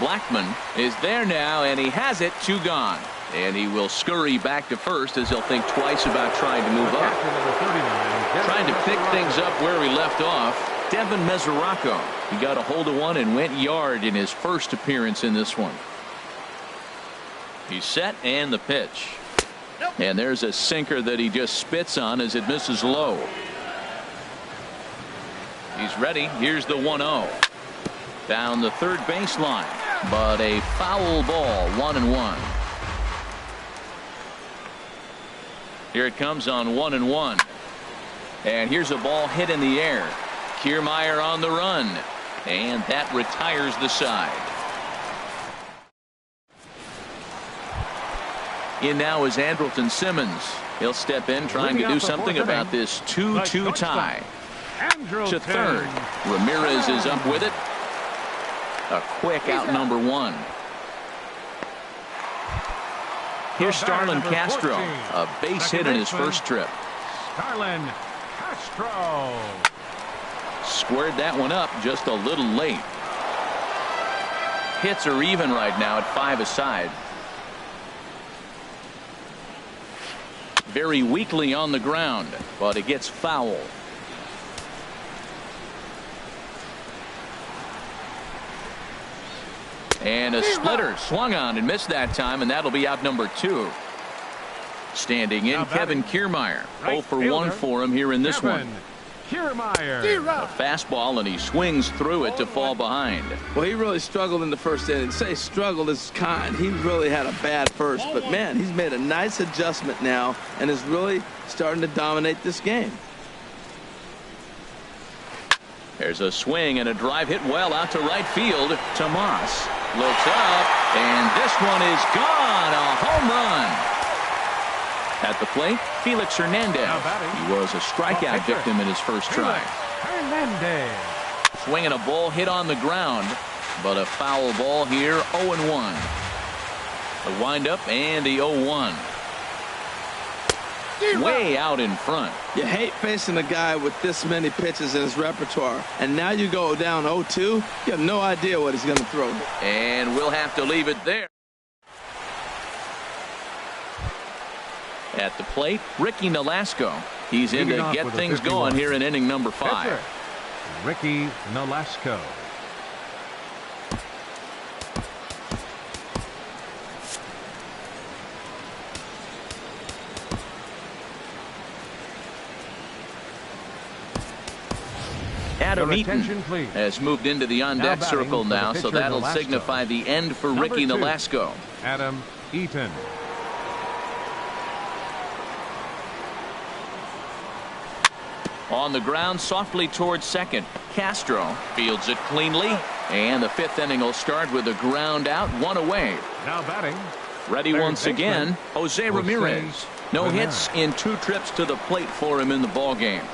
Blackman is there now, and he has it. 2 gone. And he will scurry back to first as he'll think twice about trying to move up. Trying to pick things up where he left off. Devin Mesoraco. He got a hold of one and went yard in his first appearance in this one. He's set, and the pitch. And there's a sinker that he just spits on as it misses low. He's ready. Here's the 1-0. Down the third baseline. But a foul ball, 1-1. Here it comes on 1-1. And here's a ball hit in the air. Kiermaier on the run. And that retires the side. In now is Andrelton Simmons. He'll step in trying to do something about this 2-2 tie. To third. Ramirez is up with it. A quick out number one. Here's Starlin Castro. A base hit in his first trip. Starlin Castro. Squared that one up just a little late. Hits are even right now at 5 aside. Very weakly on the ground, but it gets foul. And a splitter swung on and missed that time, and that'll be out number 2. Standing in, Kevin Kiermaier. 0 for 1 for him here in this one. Kiermaier. A fastball, and he swings through it to fall behind. Well, he really struggled in the first inning. Say struggled is kind. He really had a bad first, but man, he's made a nice adjustment now and is really starting to dominate this game. There's a swing and a drive hit well out to right field. Tomas looks up, and this one is gone. A home run. At the plate, Felix Hernandez. He was a strikeout victim in his first try. Hernandez. Swinging a ball hit on the ground, but a foul ball here, 0-1. The windup and the 0-1. Way out in front. You hate facing a guy with this many pitches in his repertoire, and now you go down 0-2. You have no idea what he's going to throw. And we'll have to leave it there. At the plate, Ricky Nolasco. He's in to get things going here in inning number 5. Ricky Nolasco. Adam Eaton has moved into the on-deck circle now, so that'll signify the end for Ricky Nolasco. Adam Eaton. On the ground, softly towards second. Castro fields it cleanly, and the 5th inning will start with a ground out, 1 away. Now batting. Ready once again, Jose Ramirez. No hits in 2 trips to the plate for him in the ballgame.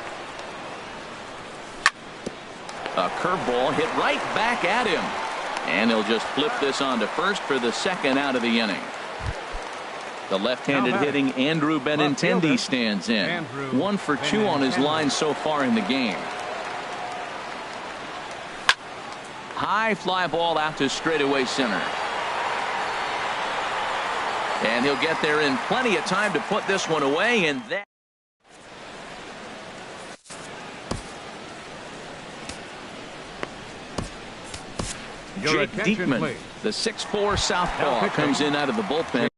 A curveball hit right back at him, and he'll just flip this on to first for the 2nd out of the inning. The left-handed hitting Andrew Benintendi stands in. 1 for 2 on his line so far in the game. High fly ball out to straightaway center. And he'll get there in plenty of time to put this one away, and that. Jake Diekman, the 6'4" southpaw, comes in out of the bullpen.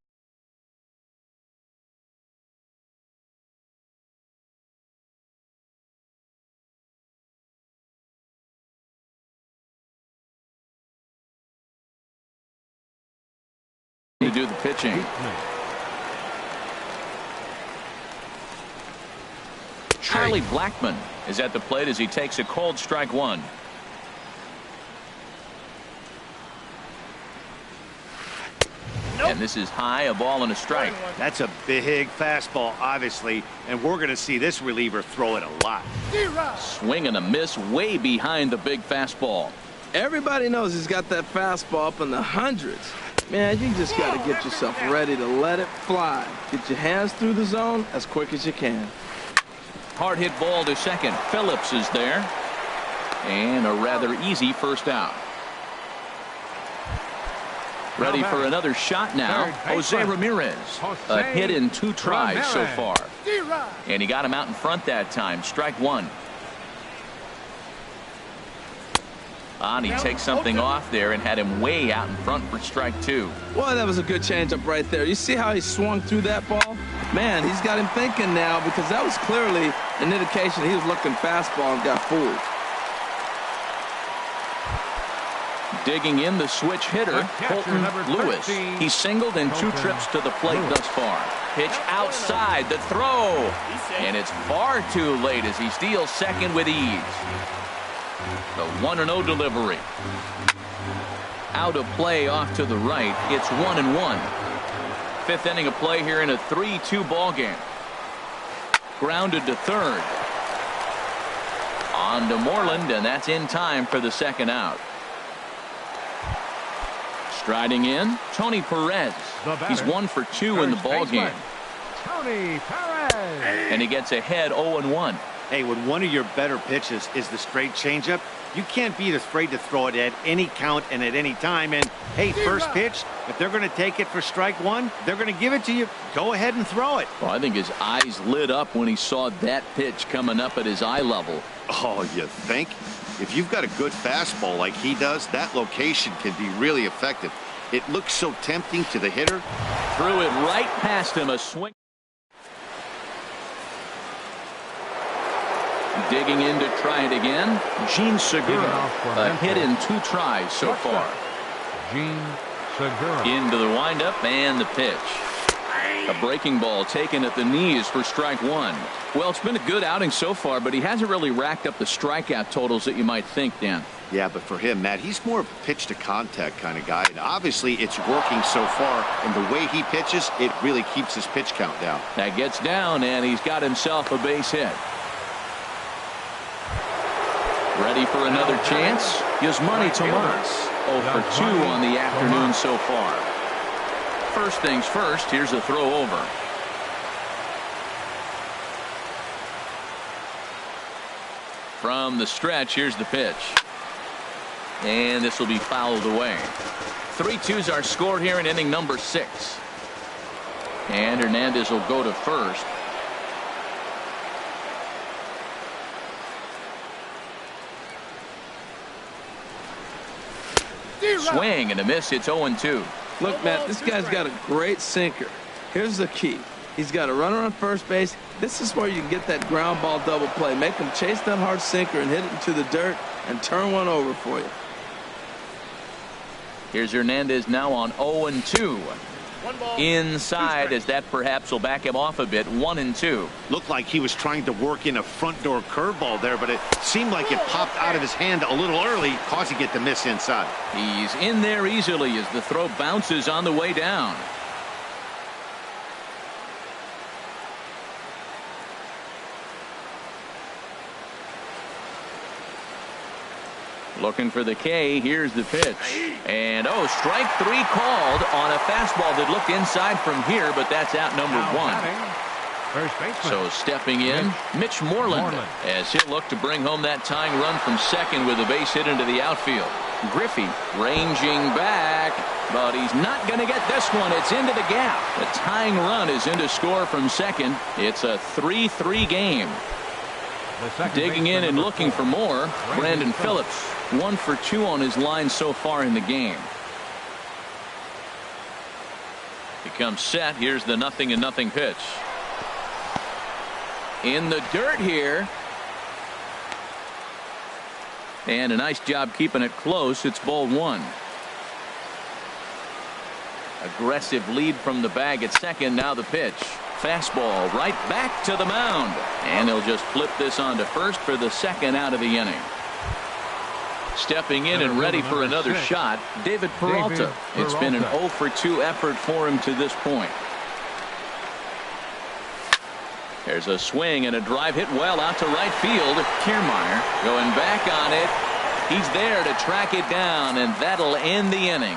To do the pitching. Charlie Blackmon is at the plate as he takes a cold strike 1. And this is high, a ball and a strike. That's a big fastball, obviously, and we're going to see this reliever throw it a lot. Swing and a miss way behind the big fastball. Everybody knows he's got that fastball up in the hundreds. Man, you just got to get yourself ready to let it fly. Get your hands through the zone as quick as you can. Hard hit ball to second. Phillips is there. And a rather easy first out. Ready for another shot now. Jose Ramirez. A hit in 2 tries so far. And he got him out in front that time. Strike 1. And he takes something off there and had him way out in front for strike 2. Well, that was a good changeup right there. You see how he swung through that ball? Man, he's got him thinking now, because that was clearly an indication he was looking fastball and got fooled. Digging in, the switch hitter, Colton Lewis. He's singled in 2 trips to the plate thus far. Pitch outside, the throw. And it's far too late as he steals second with ease. The 1-0 delivery. Out of play off to the right. It's 1-1. 5th inning of play here in a 3-2 ball game. Grounded to third. On to Moreland, and that's in time for the 2nd out. Striding in, Tony Perez. He's 1 for 2 in the ball game. Tony Perez. And he gets ahead 0-1. Hey, when one of your better pitches is the straight changeup, you can't be afraid to throw it at any count and at any time. And, hey, first pitch, if they're going to take it for strike 1, they're going to give it to you. Go ahead and throw it. Well, I think his eyes lit up when he saw that pitch coming up at his eye level. Oh, you think? If you've got a good fastball like he does, that location can be really effective. It looks so tempting to the hitter. Threw it right past him, a swing. Digging in to try it again, Gene Segura. A hit in 2 tries so far. Gene Segura. Into the windup and the pitch. A breaking ball taken at the knees for strike 1. Well, it's been a good outing so far, but he hasn't really racked up the strikeout totals that you might think, Dan. Yeah, but for him, Matt, he's more of a pitch-to-contact kind of guy. And obviously, it's working so far. And the way he pitches, it really keeps his pitch count down. That gets down, and he's got himself a base hit. Ready for another chance? Yasmani Tomas. 0 for 2 on the afternoon so far. First things first, here's a throw over. From the stretch, here's the pitch. And this will be fouled away. 3-2's our score here in inning number 6. And Hernandez will go to first. Swing and a miss. It's 0-2. Look, Matt, this guy's got a great sinker. Here's the key. He's got a runner on first base. This is where you can get that ground ball double play. Make him chase that hard sinker and hit it into the dirt and turn one over for you. Here's Hernandez now on 0-2. Inside, as that perhaps will back him off a bit. 1-2. Looked like he was trying to work in a front door curveball there, but it seemed like it popped out of his hand a little early, causing it to miss inside. He's in there easily as the throw bounces on the way down. Looking for the K. Here's the pitch. And, strike 3 called on a fastball that looked inside from here, but that's out number 1. So stepping in, Mitch Moreland, as he'll look to bring home that tying run from second with a base hit into the outfield. Griffey ranging back, but he's not going to get this one. It's into the gap. The tying run is into score from second. It's a 3-3 game. Digging in and looking for more, Brandon Phillips. 1 for 2 on his line so far in the game. Becomes set. Here's the 0-0 pitch. In the dirt here. And a nice job keeping it close. It's ball 1. Aggressive lead from the bag at second. Now the pitch. Fastball right back to the mound. And they'll just flip this on to first for the 2nd out of the inning. Stepping in and ready for another shot, David Peralta. It's been an 0 for 2 effort for him to this point. There's a swing and a drive hit well out to right field. Kiermaier going back on it. He's there to track it down, and that'll end the inning.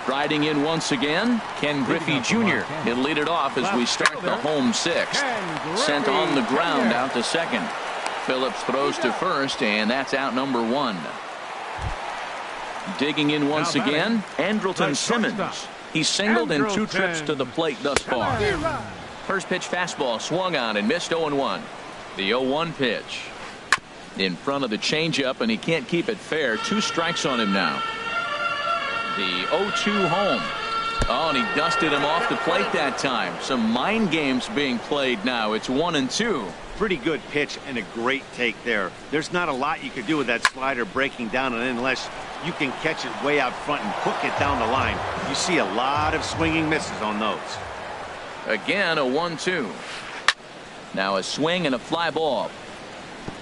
Striding in once again, Ken Griffey Jr. He'll lead it off as we start the home 6th. Sent on the ground out to second. Phillips throws to first, and that's out number 1. Digging in once again, Andrelton Simmons. He's singled in 2 trips to the plate thus far. First pitch fastball swung on and missed 0-1. The 0-1 pitch. In front of the changeup, and he can't keep it fair. 2 strikes on him now. The 0-2 home. Oh, and he dusted him off the plate that time. Some mind games being played now. It's 1-2. Pretty good pitch and a great take there. There's not a lot you could do with that slider breaking down and in unless you can catch it way out front and hook it down the line. You see a lot of swinging misses on those. Again, a 1-2. Now a swing and a fly ball.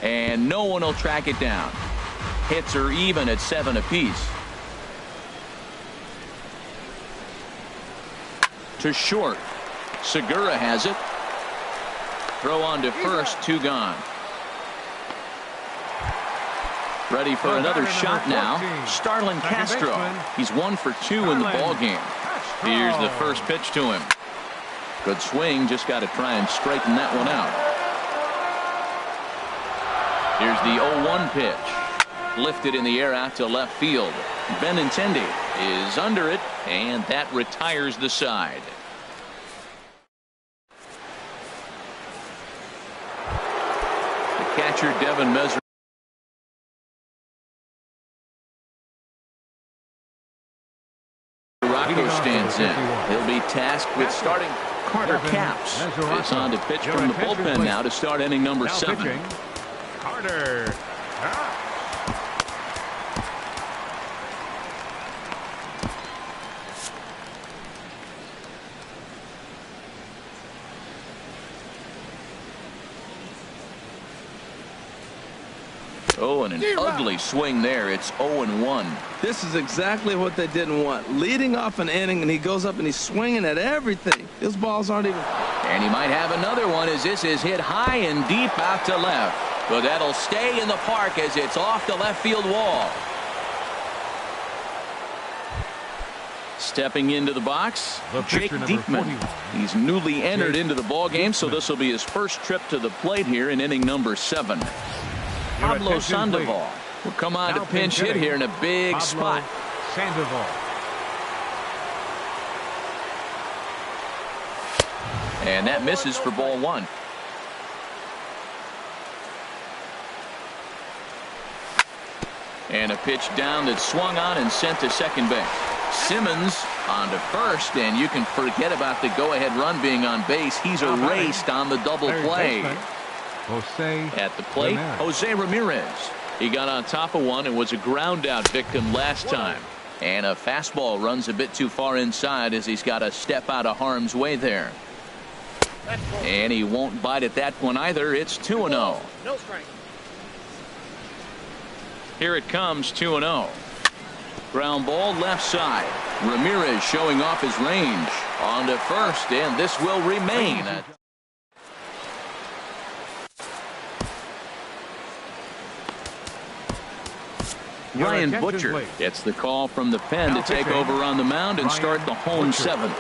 And no one will track it down. Hits are even at 7 apiece. To short. Segura has it. Throw on to first, 2 gone. Ready for another shot now. Starlin Castro. He's 1 for 2 in the ball game. Here's the first pitch to him. Good swing, just got to try and straighten that one out. Here's the 0-1 pitch. Lifted in the air out to left field. Benintendi is under it, and that retires the side. The catcher, Devin Meser. Rocco stands in. He'll be tasked with starting Carter Capps. It's on to pitch from the bullpen now to start inning number 7. Carter. Oh, and an ugly swing there. It's 0-1. This is exactly what they didn't want. Leading off an inning, and he goes up and he's swinging at everything. Those balls aren't even. And he might have another one as this is hit high and deep out to left. But that'll stay in the park as it's off the left field wall. Stepping into the box, Jake Diekman. He's newly entered into the ball game, so this will be his first trip to the plate here in inning number 7. Pablo Sandoval will come on to pinch hit here in a big spot. Sandoval. And that misses for ball 1. And a pitch down that swung on and sent to second base. Simmons on to first, and you can forget about the go-ahead run being on base. He's erased on the double play. At the plate, Jose Ramirez. He got on top of one and was a ground out victim last time. And a fastball runs a bit too far inside as he's got to step out of harm's way there. And he won't bite at that one either. It's 2-0. No strike. Here it comes, 2-0. Ground ball left side. Ramirez showing off his range. On to first, and this will remain. Ryan Butcher gets the call from the pen to take over on the mound and start the home 7th.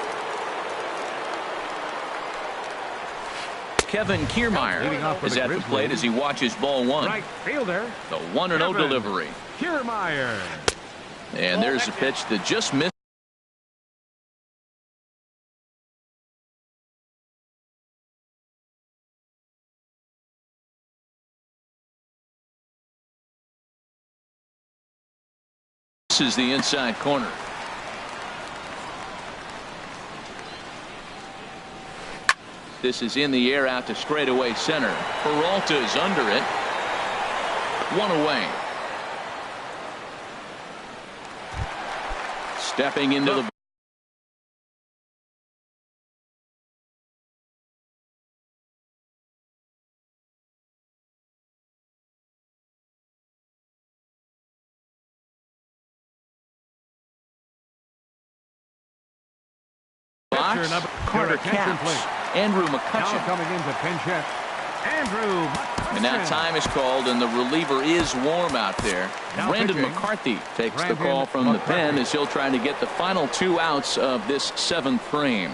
Kevin Kiermaier is at the plate as he watches ball 1. Right fielder. The 1-0 delivery. Kiermaier. And there's a pitch that just missed. This is the inside corner. This is in the air out to straightaway center. Peralta is under it. 1 away. Stepping into the box, Carter Capps, Andrew McCutcheon. Now coming into pinch hit, Andrew McCutcheon. And that time is called, and the reliever is warm out there. Brandon McCarthy takes the call from the pen as he'll try to get the final 2 outs of this 7th frame.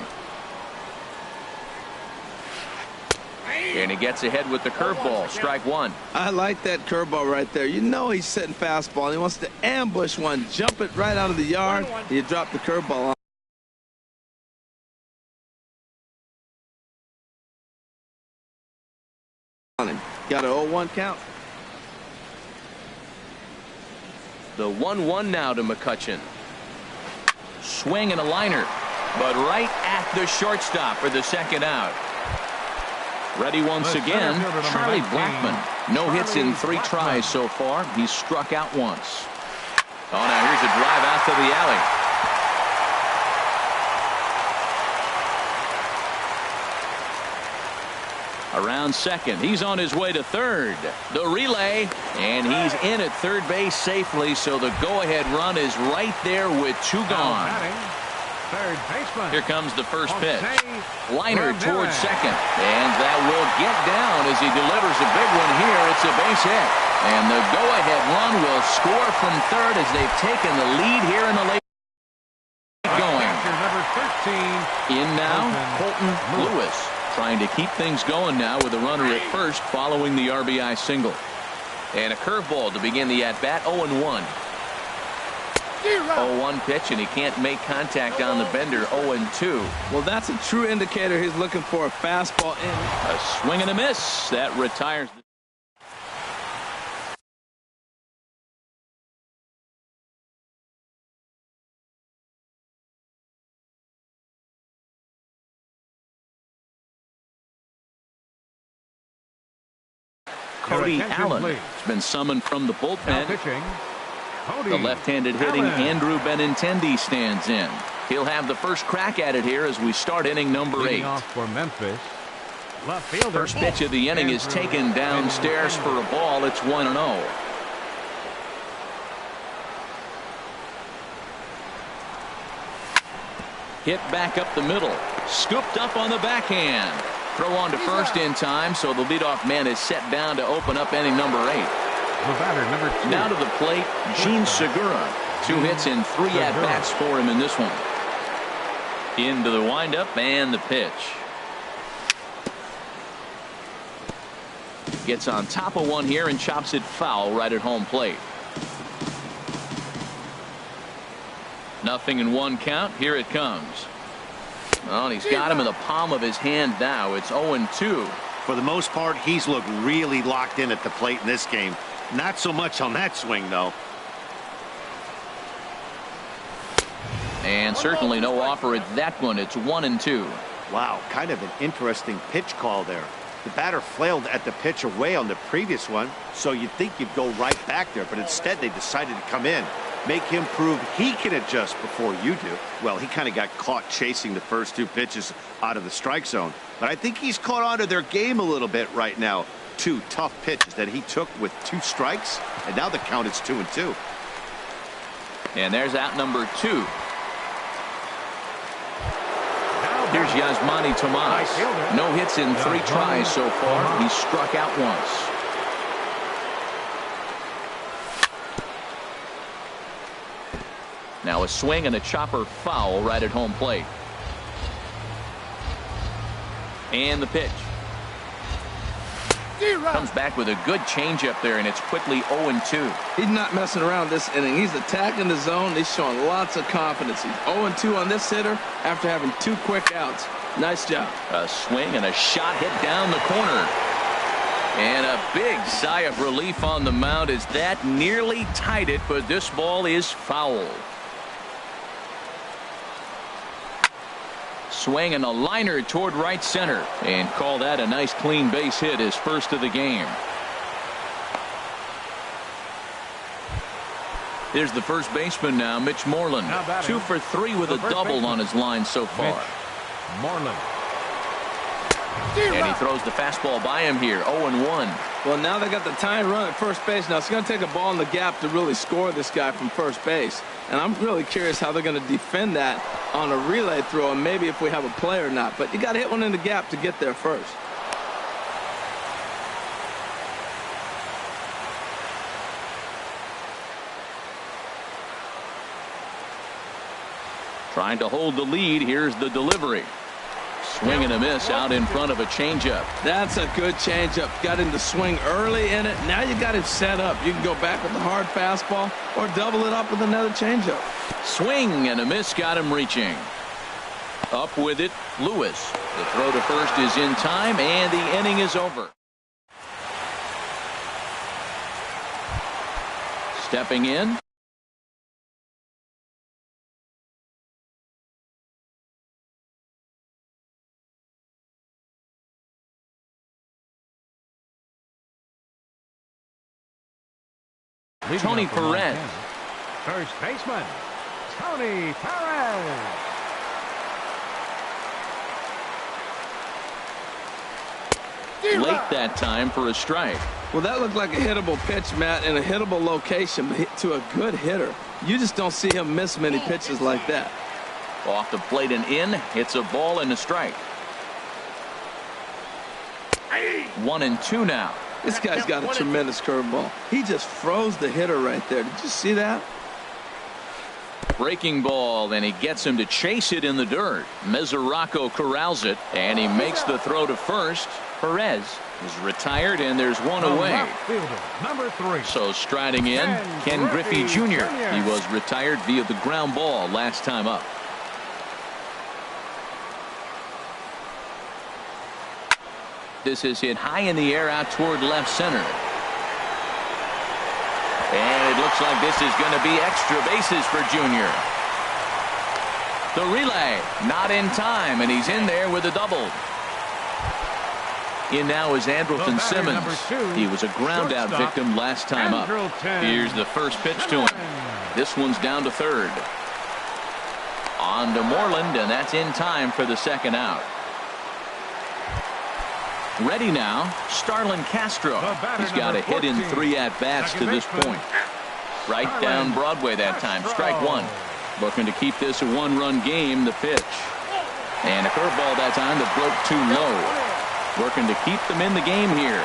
And he gets ahead with the curveball. Strike 1. I like that curveball right there. You know he's setting fastball. He wants to ambush one, jump it right out of the yard. You drop the curveball on him. Got an 0-1 count. The 1-1 now to McCutcheon. Swing and a liner, but right at the shortstop for the second out. Ready once again, Charlie Blackmon. No hits in 3 tries so far. He's struck out once. Oh, now here's a drive out to the alley. Around second. He's on his way to third. The relay, and he's in at third base safely, so the go-ahead run is right there with 2 gone. Third baseman. Here comes the first pitch. Liner towards second, and that will get down as he delivers a big one here. It's a base hit, and the go-ahead run will score from third as they've taken the lead here in the late going. Number 13. In now, Colton Lewis. Trying to keep things going now with a runner at first following the RBI single. And a curveball to begin the at-bat, 0-1. 0-1 pitch, and he can't make contact on the bender, 0-2. Well, that's a true indicator he's looking for a fastball in. A swing and a miss. That retires the Cody Allen has been summoned from the bullpen. The left-handed hitting Andrew Benintendi stands in. He'll have the first crack at it here as we start inning number 8. For Memphis. First pitch of the inning is taken downstairs for a ball. It's 1-0. Hit back up the middle. Scooped up on the backhand. Throw on to first in time, so the leadoff man is set down to open up inning number 8. The batter, number 2. Now to the plate, Gene Segura. 2 hits and 3 at-bats for him in this one. Into the windup and the pitch. Gets on top of one here and chops it foul right at home plate. 0-1 count. Here it comes. Well, and he's got him in the palm of his hand now. It's 0-2. For the most part, he's looked really locked in at the plate in this game. Not so much on that swing, though. And certainly no offer at that one. It's 1-2. Wow, kind of an interesting pitch call there. The batter flailed at the pitch away on the previous one, so you'd think you'd go right back there, but instead they decided to come in. Make him prove he can adjust before you do. Well, he kind of got caught chasing the first 2 pitches out of the strike zone. But I think he's caught on to their game a little bit right now. 2 tough pitches that he took with 2 strikes, and now the count is 2-2. And there's out number 2. Here's Yasmani Tomas. No hits in 3 tries so far. He's struck out once. Now a swing and a chopper foul right at home plate. And the pitch. Comes back with a good changeup there, and it's quickly 0-2. He's not messing around this inning. He's attacking the zone. He's showing lots of confidence. He's 0-2 on this hitter after having 2 quick outs. Nice job. A swing and a shot hit down the corner. And a big sigh of relief on the mound as that nearly tied it, but this ball is foul. Swing and a liner toward right center, and call that a nice clean base hit, his first of the game. Here's the first baseman now, Mitch Moreland. 2 for 3 with a double on his line so far. Moreland. And he throws the fastball by him here, 0-1. Well, now they got the tying run at first base. Now it's going to take a ball in the gap to really score this guy from first base. And I'm really curious how they're going to defend that on a relay throw, and maybe if we have a play or not. But you got to hit one in the gap to get there first. Trying to hold the lead. Here's the delivery. Swing and a miss out in front of a changeup. That's a good changeup. Got him to swing early in it. Now you got him set up. You can go back with the hard fastball or double it up with another changeup. Swing and a miss got him reaching. Up with it, Lewis. The throw to first is in time, and the inning is over. Stepping in, Leading Tony off for Perez. Montana, first baseman, Tony Perez. Late that time for a strike. Well, that looked like a hittable pitch, Matt, in a hittable location, but hit to a good hitter. You just don't see him miss many pitches like that. Off the plate and in. It's a ball and a strike. 1-2 now. This guy's got a tremendous curveball. He just froze the hitter right there. Did you see that? Breaking ball, and he gets him to chase it in the dirt. Mesoraco corrals it, and he makes the throw to first. Perez is retired, and there's one away. Left fielder, number 3. So striding in, Ken Griffey Jr. He was retired via the ground ball last time up. This is hit high in the air out toward left center. And it looks like this is going to be extra bases for Junior. The relay, not in time, and he's in there with a double. In now is Andrelton Simmons. He was a ground out victim last time up. Here's the first pitch to him. This one's down to third. On to Moreland, and that's in time for the second out. Ready now, Starlin Castro. He's got a hit in 3 at-bats to this point. Right down Broadway that time. Strike one. Looking to keep this a one-run game. The pitch. And a curveball that time that broke too low. Working to keep them in the game here.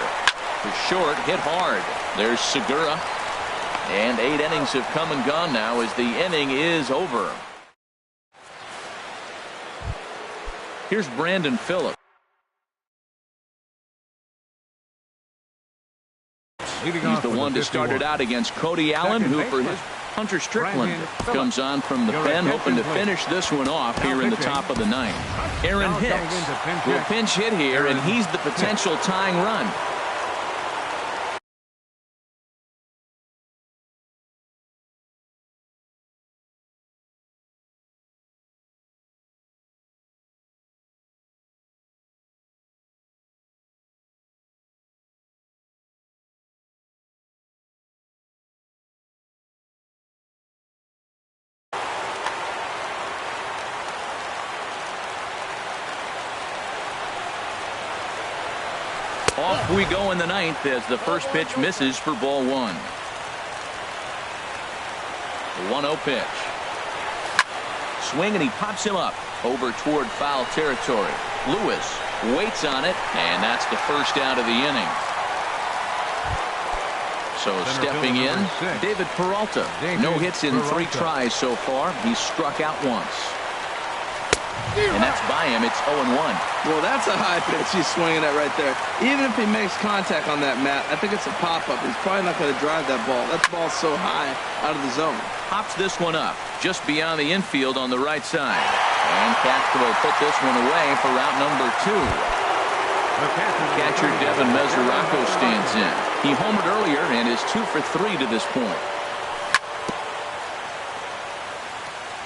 For short, hit hard. There's Segura. And 8 innings have come and gone now as the inning is over. Here's Brandon Phillips. He's the one to start it out against Cody Allen, who for his Hunter Strickland comes on from the pen, hoping to finish this one off here in the top of the ninth. Aaron Hicks will pinch hit here, and he's the potential tying run. Off we go in the ninth as the first pitch misses for ball one. The 1-0 pitch. Swing, and he pops him up over toward foul territory. Lewis waits on it, and that's the first out of the inning. So stepping in, David Peralta. No hits in 3 tries so far. He's struck out once. And that's by him. It's 0-1. Well, that's a high pitch he's swinging at right there. Even if he makes contact on that, Matt, I think it's a pop-up. He's probably not going to drive that ball. That ball's so high out of the zone. Pops this one up just beyond the infield on the right side. And Castro put this one away for route number 2. Catcher Devin Mesoraco stands in. He homered earlier and is 2 for 3 to this point.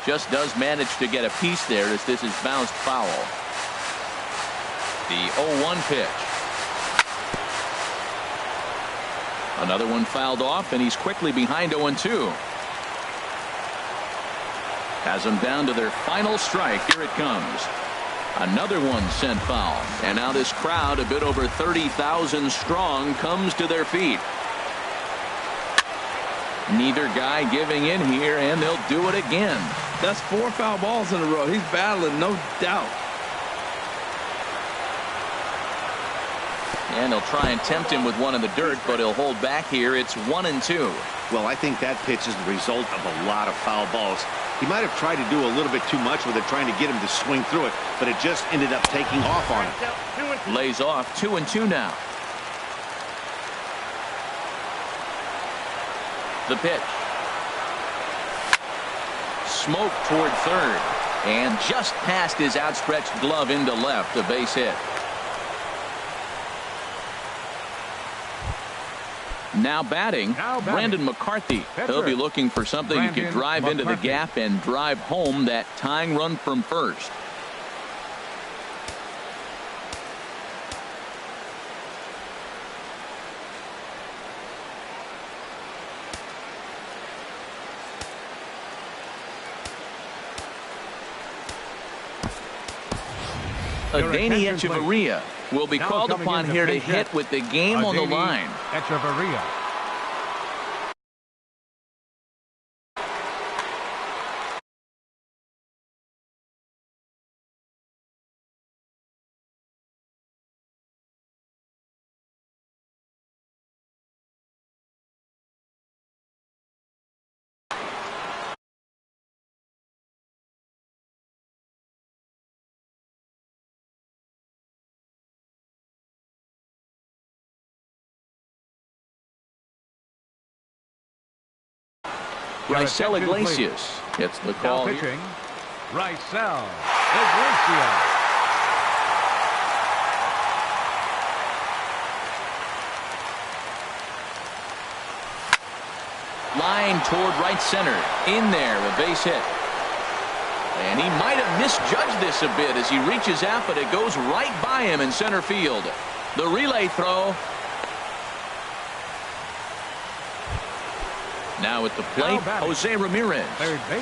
Just does manage to get a piece there as this is bounced foul. The 0-1 pitch. Another one fouled off, and he's quickly behind 0-2. Has them down to their final strike. Here it comes. Another one sent foul. And now this crowd, a bit over 30,000 strong, comes to their feet. Neither guy giving in here, and they'll do it again. That's 4 foul balls in a row. He's battling, no doubt. And they'll try and tempt him with one in the dirt, but he'll hold back here. It's 1-2. Well, I think that pitch is the result of a lot of foul balls. He might have tried to do a little bit too much with it, trying to get him to swing through it, but it just ended up taking off on him. Lays off. 2-2 now. The pitch. Smoke toward third. And just past his outstretched glove into left. A base hit. Now batting, Brandon McCarthy. He'll be looking for something he could drive into the gap and drive home that tying run from first. Danny Echeverria will be Now called coming upon in to here to pinch hit hit, with the game on the Danny line. Echeverria. Rysel Iglesias gets the Now call here. pitching, Rysel Iglesias. Line toward right center. In there, a base hit. And he might have misjudged this a bit as he reaches out, but it goes right by him in center field. The relay throw. Now at the plate, Jose Ramirez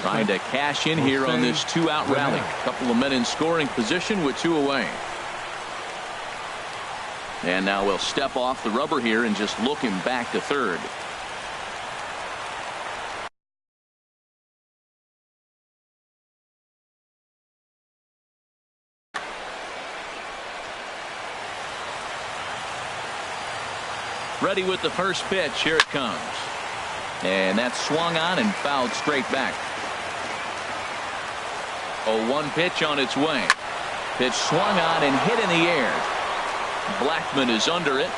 trying to cash in here on this two-out rally. A couple of men in scoring position with two away. And now we'll step off the rubber here and just look him back to third. Ready with the first pitch. Here it comes. And that's swung on and fouled straight back. 0-1 pitch on its way. Pitch swung on and hit in the air. Blackman is under it.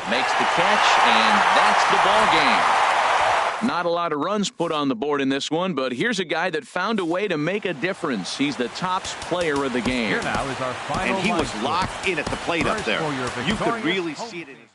Makes the catch, and that's the ball game. Not a lot of runs put on the board in this one, but here's a guy that found a way to make a difference. He's the tops player of the game. Here now is our final And he was line locked in at the plate up First there. for your You could victorious really home see it in team. his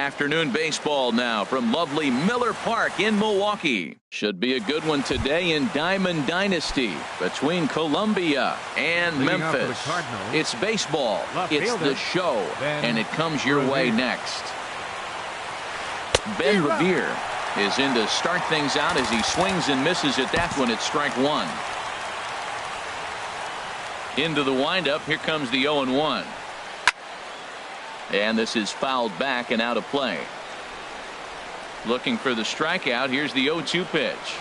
afternoon baseball now from lovely Miller Park in Milwaukee. Should be a good one today in Diamond Dynasty between Columbia and Memphis. It's baseball. It's the show. And it comes your way next. Ben Revere is in to start things out as he swings and misses at that one. It's strike one. Into the windup. Here comes the 0-1. And this is fouled back and out of play. Looking for the strikeout. Here's the 0-2 pitch.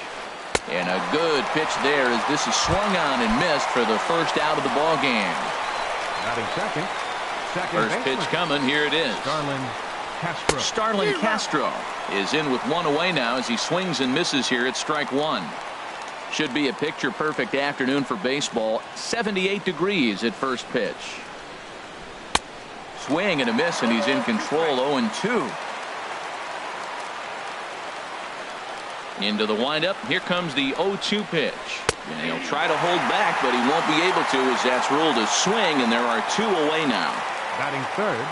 And a good pitch there as this is swung on and missed for the first out of the ball game. Batting second. First pitch coming. Here it is. Starlin Castro is in with one away now as he swings and misses here at strike one. Should be a picture perfect afternoon for baseball. 78 degrees at first pitch. Swing and a miss, and he's in control. 0-2. Into the windup. Here comes the 0-2 pitch. And he'll try to hold back, but he won't be able to as that's ruled a swing, and there are two away now. Batting third,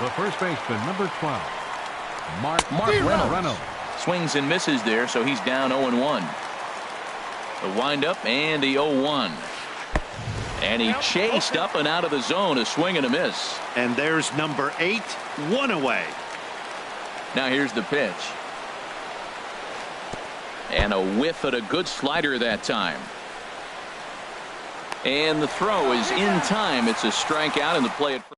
the first baseman, number 12, Mark Reynolds. Swings and misses there, so he's down 0-1. The windup and the 0-1. And he chased up and out of the zone, a swing and a miss. And there's number 8, one away. Now here's the pitch. And a whiff at a good slider that time. And the throw is in time. It's a strikeout, and the play at first.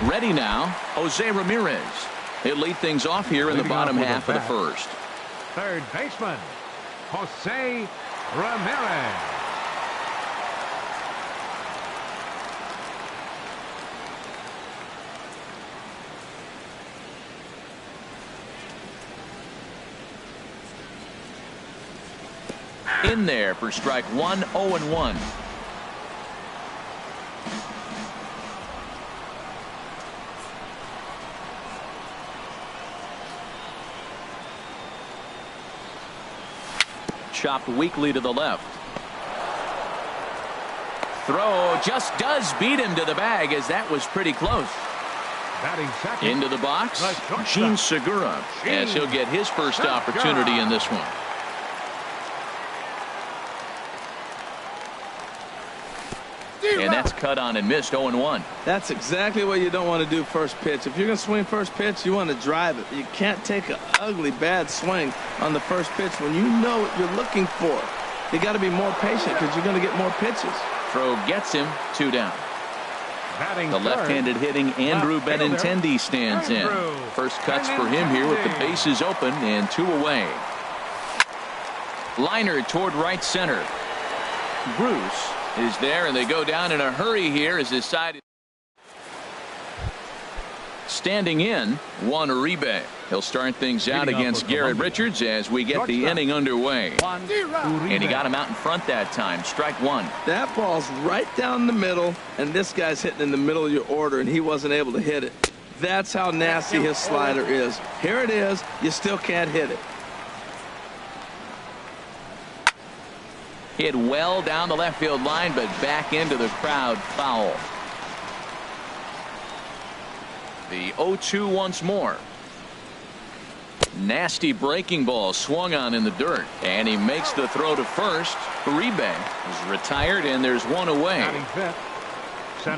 Ready now, Jose Ramirez. He'll lead things off here in the bottom half of the first. Third baseman, Jose Ramirez. In there for strike one. 0-1. Chopped weakly to the left. Throw just does beat him to the bag as that was pretty close. Batting second, into the box, Gene Segura, as he'll get his first opportunity in this one. And that's cut on and missed. 0-1. That's exactly what you don't want to do first pitch. If you're going to swing first pitch, you want to drive it. You can't take an ugly, bad swing on the first pitch when you know what you're looking for. You got to be more patient because you're going to get more pitches. Throw gets him. 2 down. The left-handed hitting Andrew Benintendi stands in. First cuts for him here with the bases open and 2 away. Liner toward right center. Bruce is there, and they go down in a hurry here as his side. Standing in, Juan Uribe. He'll start things out against Garrett Richards as we get the inning underway. And he got him out in front that time. Strike one. That ball's right down the middle, and this guy's hitting in the middle of your order, and he wasn't able to hit it. That's how nasty his slider is. Here it is. You still can't hit it. Hit well down the left field line, but back into the crowd. Foul. The 0-2 once more. Nasty breaking ball swung on in the dirt, and he makes the throw to first. Uribe is retired, and there's 1 away.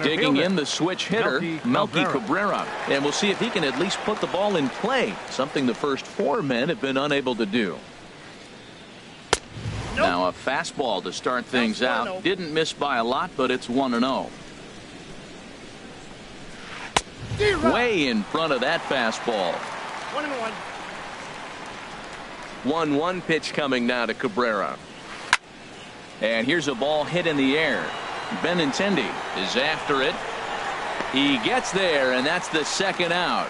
Digging in the switch hitter, Melky Cabrera, and we'll see if he can at least put the ball in play, something the first 4 men have been unable to do. Now a fastball to start things out. Didn't miss by a lot, but it's 1-0. Way in front of that fastball. 1-1. 1-1 pitch coming now to Cabrera. And here's a ball hit in the air. Benintendi is after it. He gets there, and that's the second out.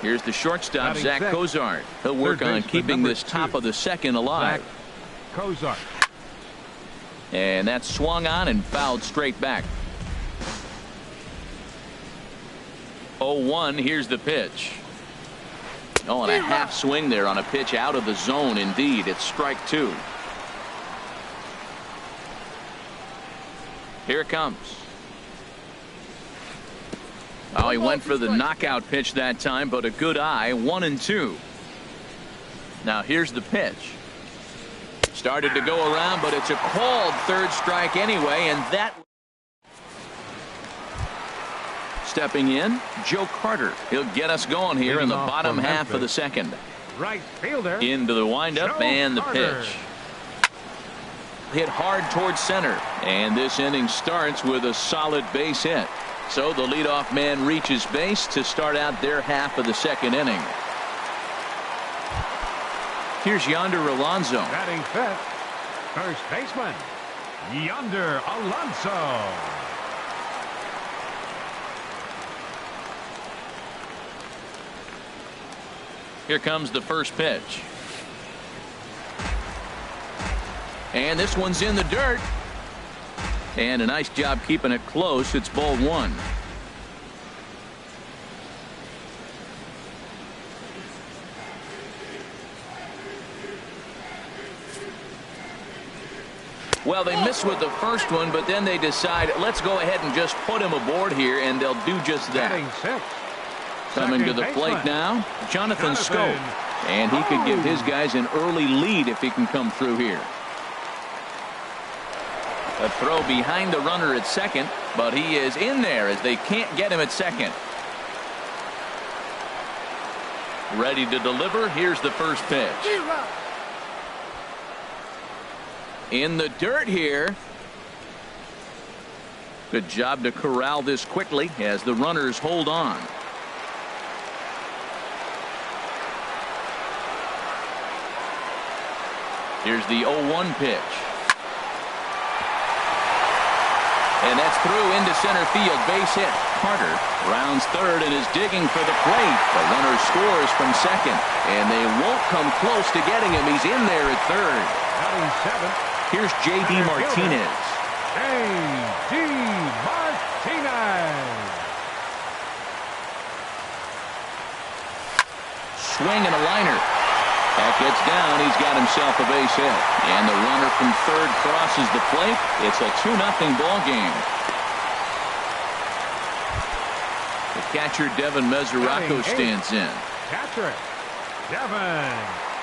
Here's the shortstop, Zach Cozart. He'll work on keeping this top of the second alive. Cozart. And that's swung on and fouled straight back. 0-1. Here's the pitch. Oh, and a half swing there on a pitch out of the zone. Indeed, it's strike 2. Here it comes. Oh, he went for the knockout pitch that time, but a good eye. 1-2. Now here's the pitch. Started to go around, but it's a called third strike anyway, and that. Stepping in, Joe Carter. He'll get us going here in the bottom half of the second. Right fielder. Into the windup and the pitch. Hit hard towards center, and this inning starts with a solid base hit. So the leadoff man reaches base to start out their half of the second inning. Here's Yonder Alonso. Batting fifth, first baseman, Yonder Alonso. Here comes the first pitch. And this one's in the dirt. And a nice job keeping it close. It's ball one. Well, they miss with the first one, but then they decide, let's go ahead and just put him aboard here, and they'll do just that. Coming to the plate now, Jonathan Schoop. And he could give his guys an early lead if he can come through here. A throw behind the runner at second, but he is in there as they can't get him at second. Ready to deliver. Here's the first pitch. In the dirt here. Good job to corral this quickly as the runners hold on. Here's the 0-1 pitch. And that's through into center field. Base hit. Carter rounds third and is digging for the plate. The runner scores from second, and they won't come close to getting him. He's in there at third. Here's J.D. Martinez. J.D. Martinez. Swing and a liner. That gets down. He's got himself a base hit. And the runner from third crosses the plate. It's a 2-0 ball game. The catcher, Devin Mesoraco, stands in. Catcher, Devin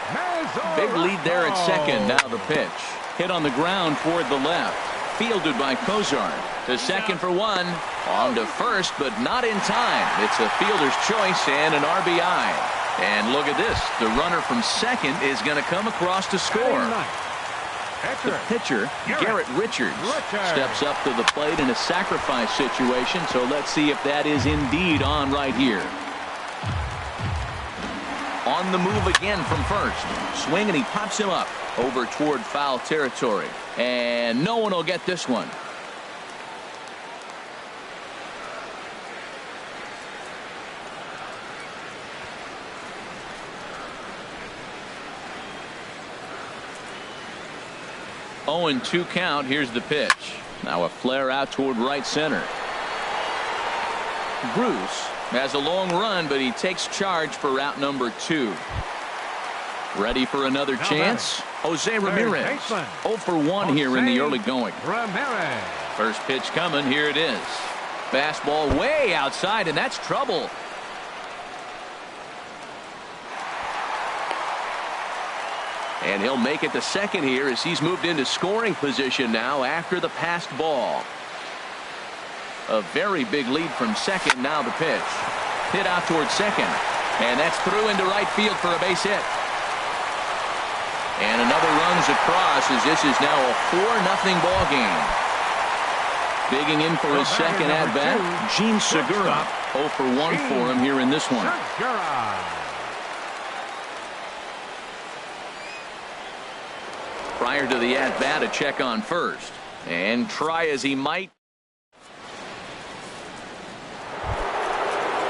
Mesoraco. Big lead there at second. Now the pitch. Hit on the ground toward the left. Fielded by Kozar. To second for one. On to first, but not in time. It's a fielder's choice and an RBI. And look at this. The runner from second is going to come across to score. The pitcher, Garrett Richards, steps up to the plate in a sacrifice situation. So let's see if that is indeed on right here. On the move again from first. Swing, and he pops him up over toward foul territory. And no one will get this one. Oh, and 2 count. Here's the pitch. Now a flare out toward right center. Bruce has a long run, but he takes charge for route number 2. Ready for another chance? Jose Ramirez. 0 for 1 here in the early going. Ramirez. First pitch coming. Here it is. Fastball way outside, and that's trouble. And he'll make it to second here as he's moved into scoring position now after the passed ball. A very big lead from second. Now the pitch. Hit out towards second. And that's through into right field for a base hit. And another runs across as this is now a 4-0 ball game. Digging in for his second at-bat, Gene Segura. 0 for 1 for him here in this one. Prior to the at-bat, a check on first. And try as he might.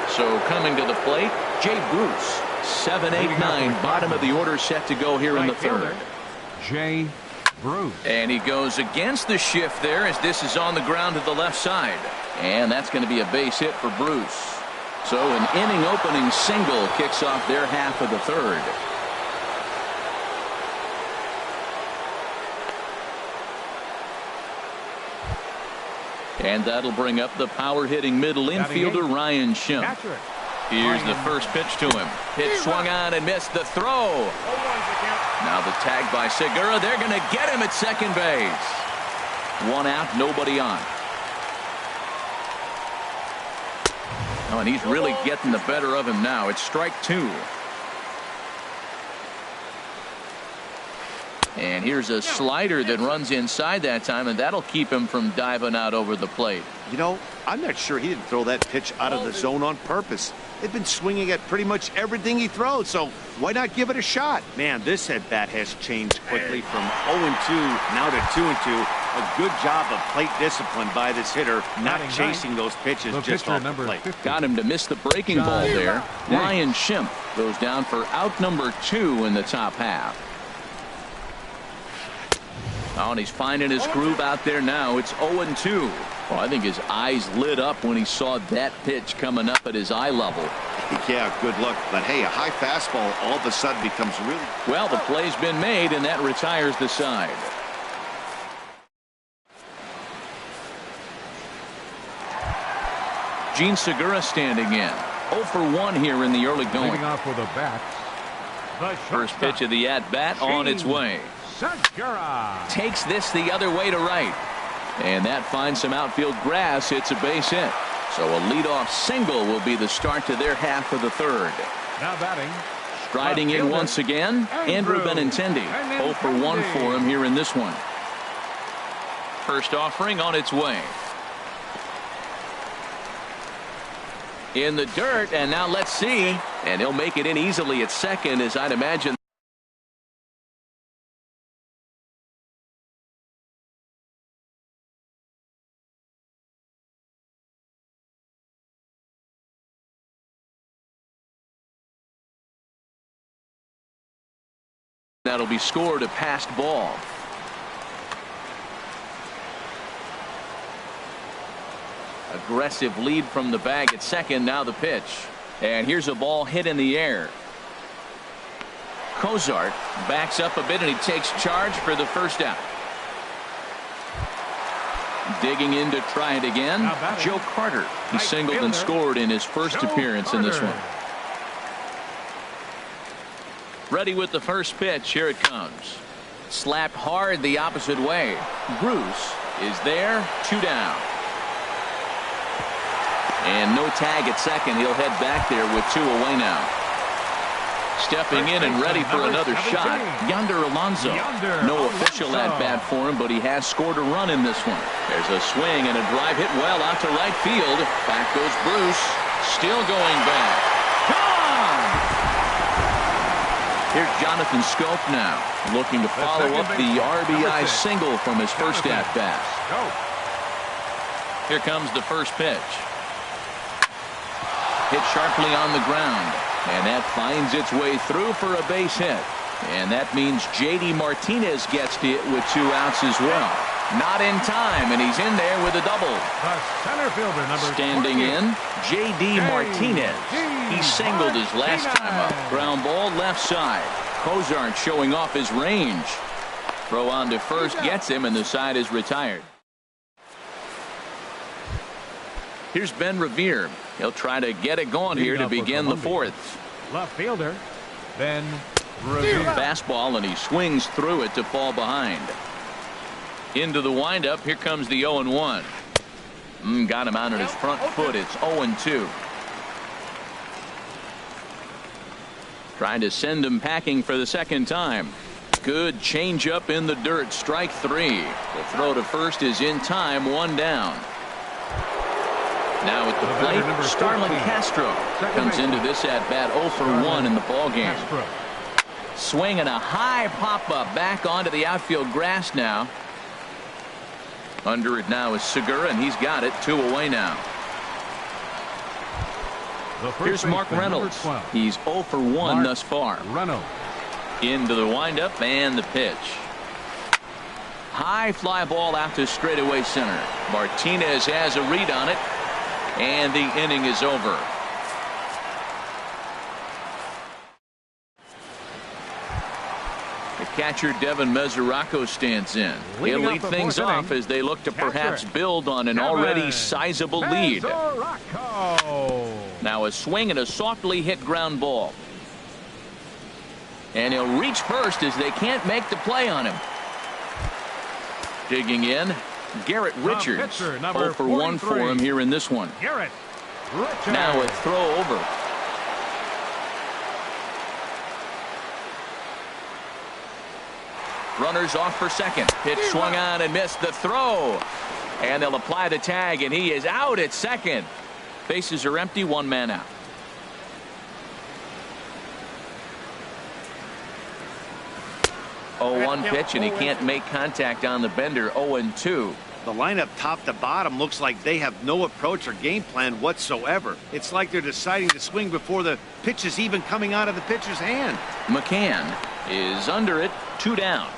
So coming to the plate, Jay Bruce. 7, 8, 9, bottom of the order set to go here in the third. Jay Bruce. And he goes against the shift there as this is on the ground to the left side. And that's going to be a base hit for Bruce. So an inning opening single kicks off their half of the third. And that'll bring up the power-hitting middle infielder, Ryan Schimpf. Here's the first pitch to him. Pitch swung on and missed the throw. Now the tag by Segura. They're going to get him at second base. One out, nobody on. Oh, and he's really getting the better of him now. It's strike two. And here's a slider that runs inside that time, and that'll keep him from diving out over the plate. You know, I'm not sure he didn't throw that pitch out of the zone on purpose. They've been swinging at pretty much everything he throws, so why not give it a shot? Man, this at-bat has changed quickly from 0-2 now to 2-2. A good job of plate discipline by this hitter, not chasing those pitches just off the plate. Got him to miss the breaking ball there. Ryan Schimpf goes down for out number 2 in the top half. Oh, and he's finding his groove out there now. It's 0-2. Well, I think his eyes lit up when he saw that pitch coming up at his eye level. Yeah, good look. But, hey, a high fastball all of a sudden becomes really... Well, the play's been made, and that retires the side. Gene Segura standing in. 0 for 1 here in the early going. Leading off with a bat. First pitch of the at-bat on its way. Segura takes this the other way to right. And that finds some outfield grass. It's a base hit. So a leadoff single will be the start to their half of the third. Now batting. Striding in once again, Andrew Benintendi. 0 for 1 for him here in this one. First offering on its way. In the dirt, and now let's see. And he'll make it in easily at second, as I'd imagine. That'll be scored, a passed ball. Aggressive lead from the bag at second. Now the pitch. And here's a ball hit in the air. Cozart backs up a bit and he takes charge for the first out. Digging in to try it again. Joe Carter. He singled and scored in his first appearance in this one. Ready with the first pitch. Here it comes. Slapped hard the opposite way. Bruce is there. 2 down. And no tag at second. He'll head back there with 2 away now. Stepping in and ready for another shot. Yonder Alonso. No official at bat for him, but he has scored a run in this one. There's a swing and a drive hit well out to right field. Back goes Bruce. Still going back. Here's Jonathan Scope now, looking to follow up the RBI single from his first at-bat. Here comes the first pitch. Hit sharply on the ground, and that finds its way through for a base hit. And that means J.D. Martinez gets to it with 2 outs as well. Not in time, and he's in there with a double. Center fielder number standing in, J.D. Martinez. He singled his last time up. Ground ball left side. Cozart showing off his range. Throw on to first gets him, and the side is retired. Here's Ben Revere. He'll try to get it going here to begin the fourth. Left fielder Ben Revere. Fastball, and he swings through it to fall behind. Into the windup. Here comes the 0-1. Got him out on his front foot. It's 0-2. Trying to send him packing for the second time. Good changeup in the dirt. Strike 3. The throw to first is in time. 1 down. Now at the plate, Starlin Castro comes into this at bat 0 for 1 in the ball game. Swing and a high pop up back onto the outfield grass now. Under it now is Segura, and he's got it. 2 away now. Here's Mark Reynolds. He's 0 for 1 thus far. Into the windup and the pitch. High fly ball out to straightaway center. Martinez has a read on it, and the inning is over. The catcher, Devin Mesoraco, stands in. He'll lead things off as they look to perhaps build on an already sizable lead. Now a swing and a softly hit ground ball. And he'll reach first as they can't make the play on him. Digging in, Garrett Richards. 0 for 1 for him here in this one. Now a throw over. Runners off for second. Pitch swung on and missed the throw. And they'll apply the tag, and he is out at second. Bases are empty, 1 man out. Oh, 1 pitch, and he can't make contact on the bender. 0-2. The lineup top to bottom looks like they have no approach or game plan whatsoever. It's like they're deciding to swing before the pitch is even coming out of the pitcher's hand. McCann is under it, 2 down.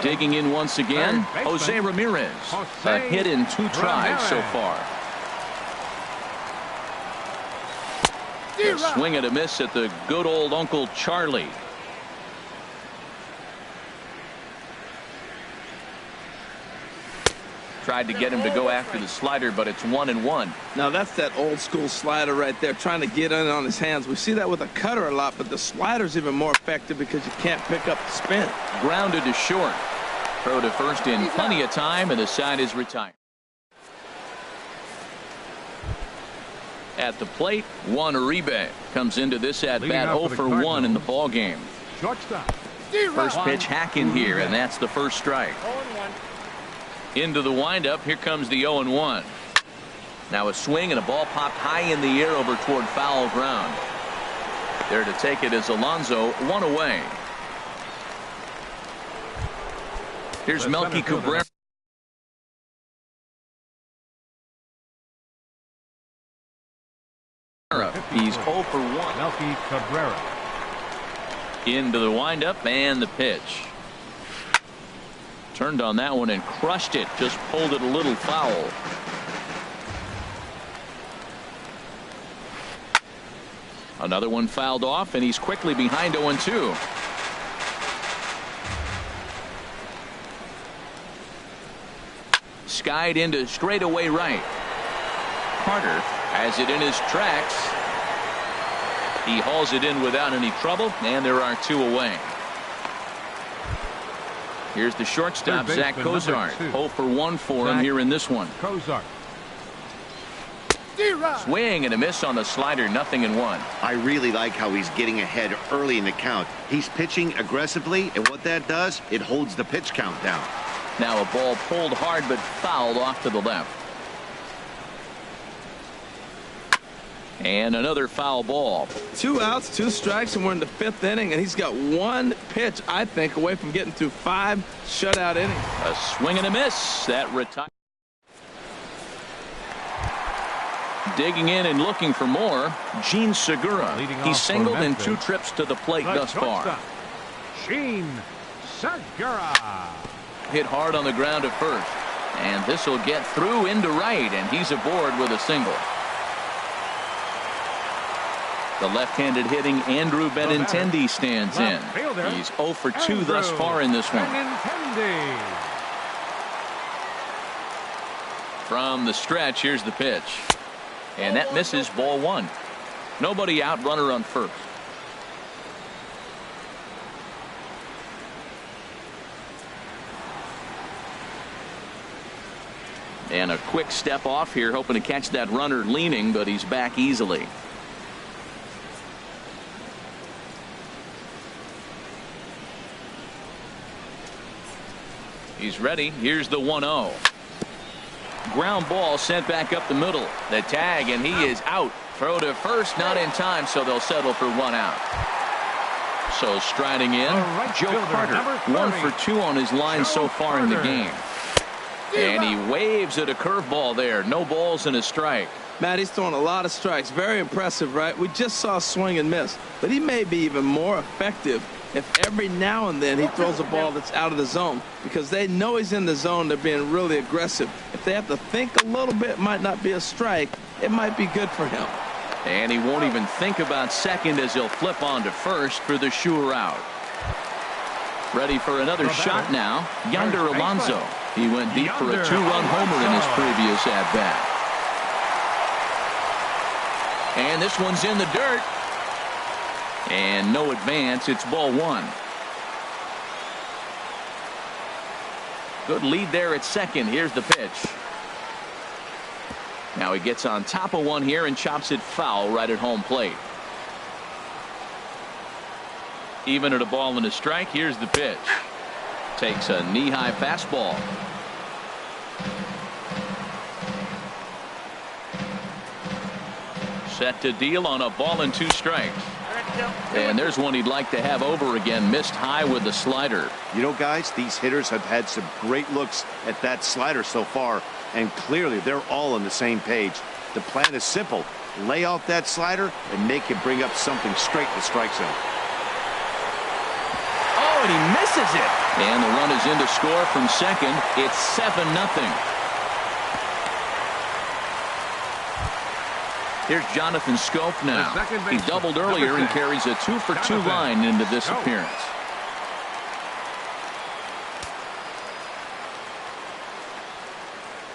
Digging in once again, Jose Ramirez. A hit in 2 tries so far. A swing and a miss at the good old Uncle Charlie. Tried to get him to go after the slider, but it's 1-1. Now that's that old school slider right there, trying to get in on his hands. We see that with a cutter a lot, but the slider's even more effective because you can't pick up the spin. Grounded to short. Throw to first in plenty of time, and the side is retired. At the plate, Juan Uribe comes into this at bat 0 for 1 in the ball game. First pitch hack in here, and that's the first strike. Into the windup, here comes the 0-1. Now a swing and a ball popped high in the air over toward foul ground. There to take it is Alonso, 1 away. Here's Melky Cabrera. He's 0 for 1. Melky Cabrera. Into the windup and the pitch. Turned on that one and crushed it. Just pulled it a little foul. Another one fouled off, and he's quickly behind 0-2. Skied into straightaway right. Carter has it in his tracks. He hauls it in without any trouble, and there are 2 away. Here's the shortstop, Zach Cozart. 0 for 1 for him here in this one. Cozart. Swing and a miss on the slider, 0-1. I really like how he's getting ahead early in the count. He's pitching aggressively, and what that does, it holds the pitch count down. Now a ball pulled hard but fouled off to the left. And another foul ball. 2 outs, 2 strikes, and we're in the 5th inning, and he's got 1 pitch, I think, away from getting through 5 shutout innings. A swing and a miss. That retired. Digging in and looking for more, Gene Segura. He's singled in 2 trips to the plate thus far. Gene Segura. Hit hard on the ground at first. And this will get through into right, and he's aboard with a single. The left-handed hitting Andrew Benintendi stands in. He's 0 for 2 thus far in this one. From the stretch, here's the pitch. And that misses, ball 1. Nobody out, runner on first. And a quick step off here, hoping to catch that runner leaning, but he's back easily. He's ready. Here's the 1-0. Ground ball sent back up the middle. The tag, and he is out. Throw to first, not in time, so they'll settle for 1 out. So striding in, Joe Carter, 1 for 2 on his line so far in the game. And he waves at a curveball there. No balls and a strike. Matt, he's throwing a lot of strikes. Very impressive, right? We just saw swing and miss, but he may be even more effective if every now and then he throws a ball that's out of the zone, because they know he's in the zone. They're being really aggressive. If they have to think a little bit, it might not be a strike. It might be good for him. And he won't even think about second as he'll flip on to first for the sure out. Ready for another shot now. Yonder Alonso. He went deep for a 2-run homer in his previous at-bat. And this one's in the dirt. And no advance. It's ball one. Good lead there at second. Here's the pitch. Now he gets on top of one here and chops it foul right at home plate. Even at a ball and a strike. Here's the pitch. Takes a knee-high fastball. Set to deal on a ball and 2 strikes. And there's one he'd like to have over again. Missed high with the slider. You know, guys, these hitters have had some great looks at that slider so far, and clearly they're all on the same page. The plan is simple. Lay off that slider and make him bring up something straight to the strike zone. Oh, and he misses it. And the run is in to score from second. It's 7-0. Here's Jonathan Scope now. He doubled earlier and carries a 2-for-2 line into this appearance.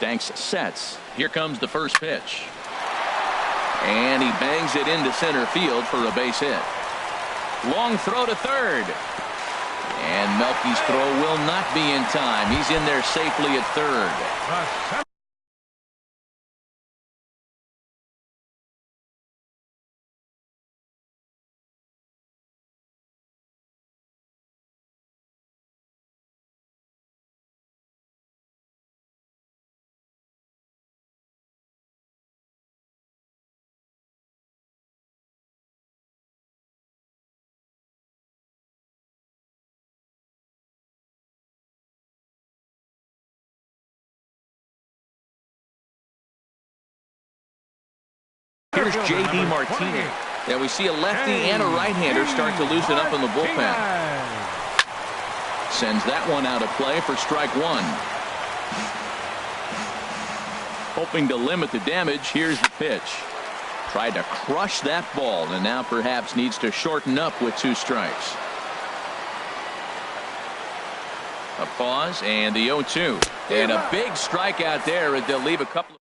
Danks sets. Here comes the first pitch. And he bangs it into center field for a base hit. Long throw to third. And Melky's throw will not be in time. He's in there safely at third. Here's J.D. Martinez. Yeah, we see a lefty and a right-hander start to loosen up in the bullpen. Sends that one out of play for strike one. Hoping to limit the damage. Here's the pitch. Tried to crush that ball and now perhaps needs to shorten up with 2 strikes. A pause and the 0-2. And a big strikeout there as they'll leave a couple of.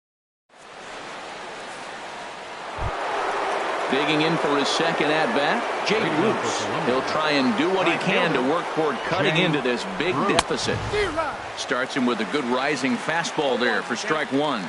Digging in for his second at-bat, Jay Bruce. He'll try and do what he can to work toward cutting into this big deficit. Starts him with a good rising fastball there for strike one.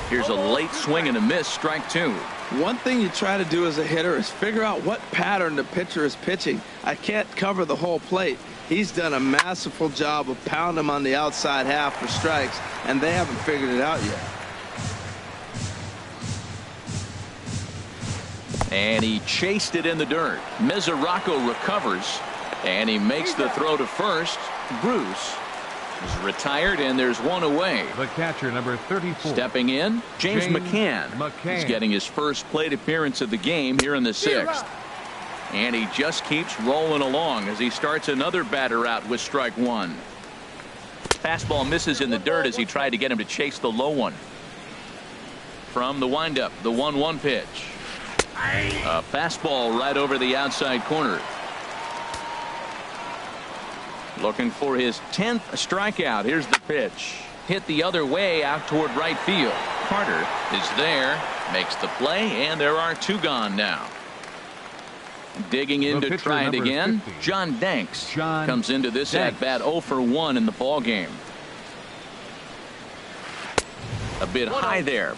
Here's a late swing and a miss, strike two. One thing you try to do as a hitter is figure out what pattern the pitcher is pitching. I can't cover the whole plate. He's done a masterful job of pounding him on the outside half for strikes, and they haven't figured it out yet. And he chased it in the dirt. Mesoraco recovers, and he makes the throw to first. Bruce is retired, and there's one away. The catcher, number 34. Stepping in, James McCann. He's getting his first plate appearance of the game here in the 6th. And he just keeps rolling along as he starts another batter out with strike one. Fastball misses in the dirt as he tried to get him to chase the low one. From the windup, the 1-1 pitch. A fastball right over the outside corner. Looking for his 10th strikeout. Here's the pitch. Hit the other way out toward right field. Carter is there, makes the play, and there are 2 gone now. Digging in to try it again. 50. John Danks comes into this at bat 0 for 1 in the ball game. A bit high there.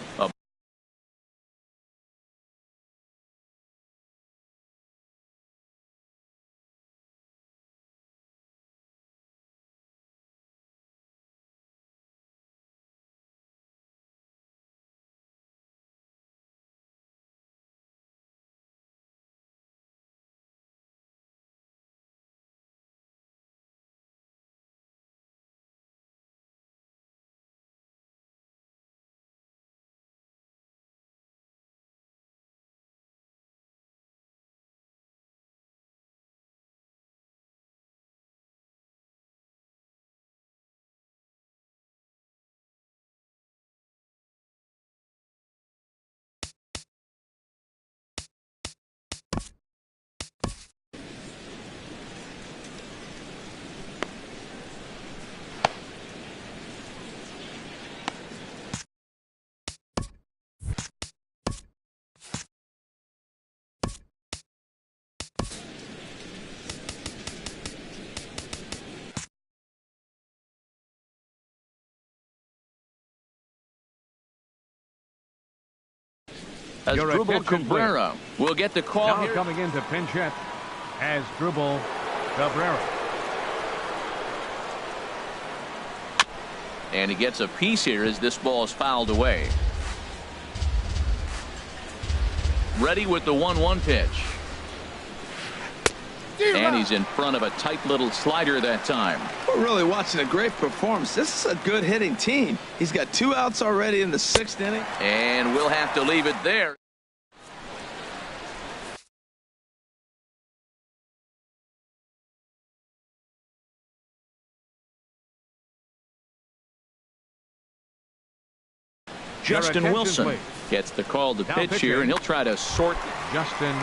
Asdrubal Cabrera will get the call Now here. coming in to pinch hit, Asdrubal Cabrera. And he gets a piece here as this ball is fouled away. Ready with the 1-1 pitch. And he's in front of a tight little slider that time. We're really watching a great performance. This is a good hitting team. He's got 2 outs already in the 6th inning. And we'll have to leave it there. Justin Wilson gets the call to pitch here, and he'll try to sort. Justin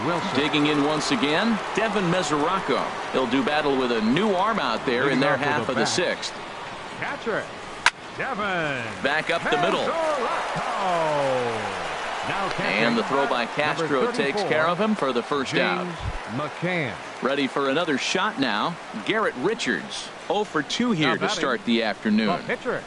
Wilson. Digging in once again, Devin Mesoraco. He'll do battle with a new arm out there in their half of the 6th. Catcher, Devin. Back up the middle. And the throw by Castro takes care of him for the first out. McCann. Ready for another shot now. Garrett Richards. 0 for 2 here to start the afternoon. Pitcher.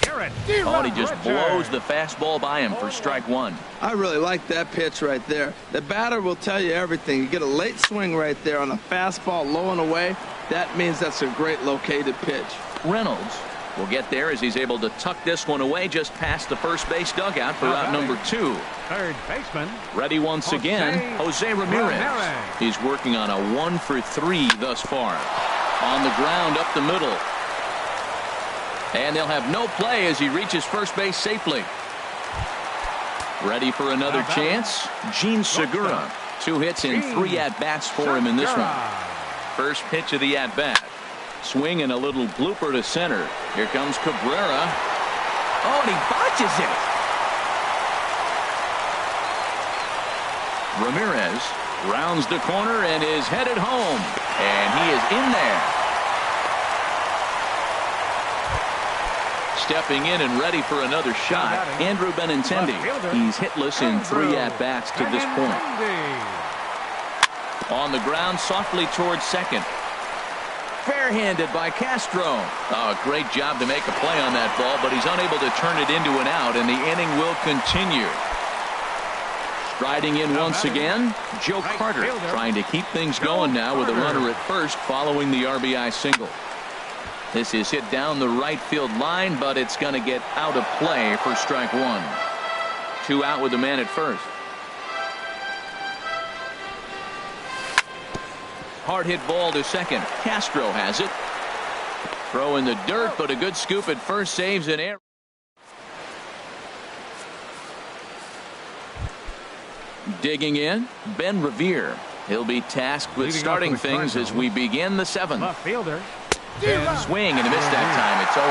Oh, and he just blows the fastball by him for strike 1. I really like that pitch right there. The batter will tell you everything. You get a late swing right there on a fastball low and away. That means that's a great located pitch. Reynolds will get there as he's able to tuck this one away just past the first base dugout for out number 2. Third baseman. Ready once again, Jose Ramirez. He's working on a 1 for 3 thus far. On the ground up the middle. And they'll have no play as he reaches first base safely. Ready for another chance? Gene Segura. 2 hits and 3 at-bats for him in this one. First pitch of the at-bat. Swing and a little blooper to center. Here comes Cabrera. Oh, and he botches it. Ramirez rounds the corner and is headed home. And he is in there. Stepping in and ready for another shot, Andrew Benintendi. He's hitless in 3 at-bats to this point. On the ground, softly towards second. Fair-handed by Castro. Oh, great job to make a play on that ball, but he's unable to turn it into an out, and the inning will continue. Striding in once again, Joe Carter, trying to keep things going now with a runner at first following the RBI single. This is hit down the right field line, but it's going to get out of play for strike 1. 2 out with the man at first. Hard hit ball to second. Castro has it. Throw in the dirt, but a good scoop at first saves an error. Digging in, Ben Revere. He'll be tasked with starting things as we begin the 7th. Left fielder. Swing and a miss that time. It's 0-1.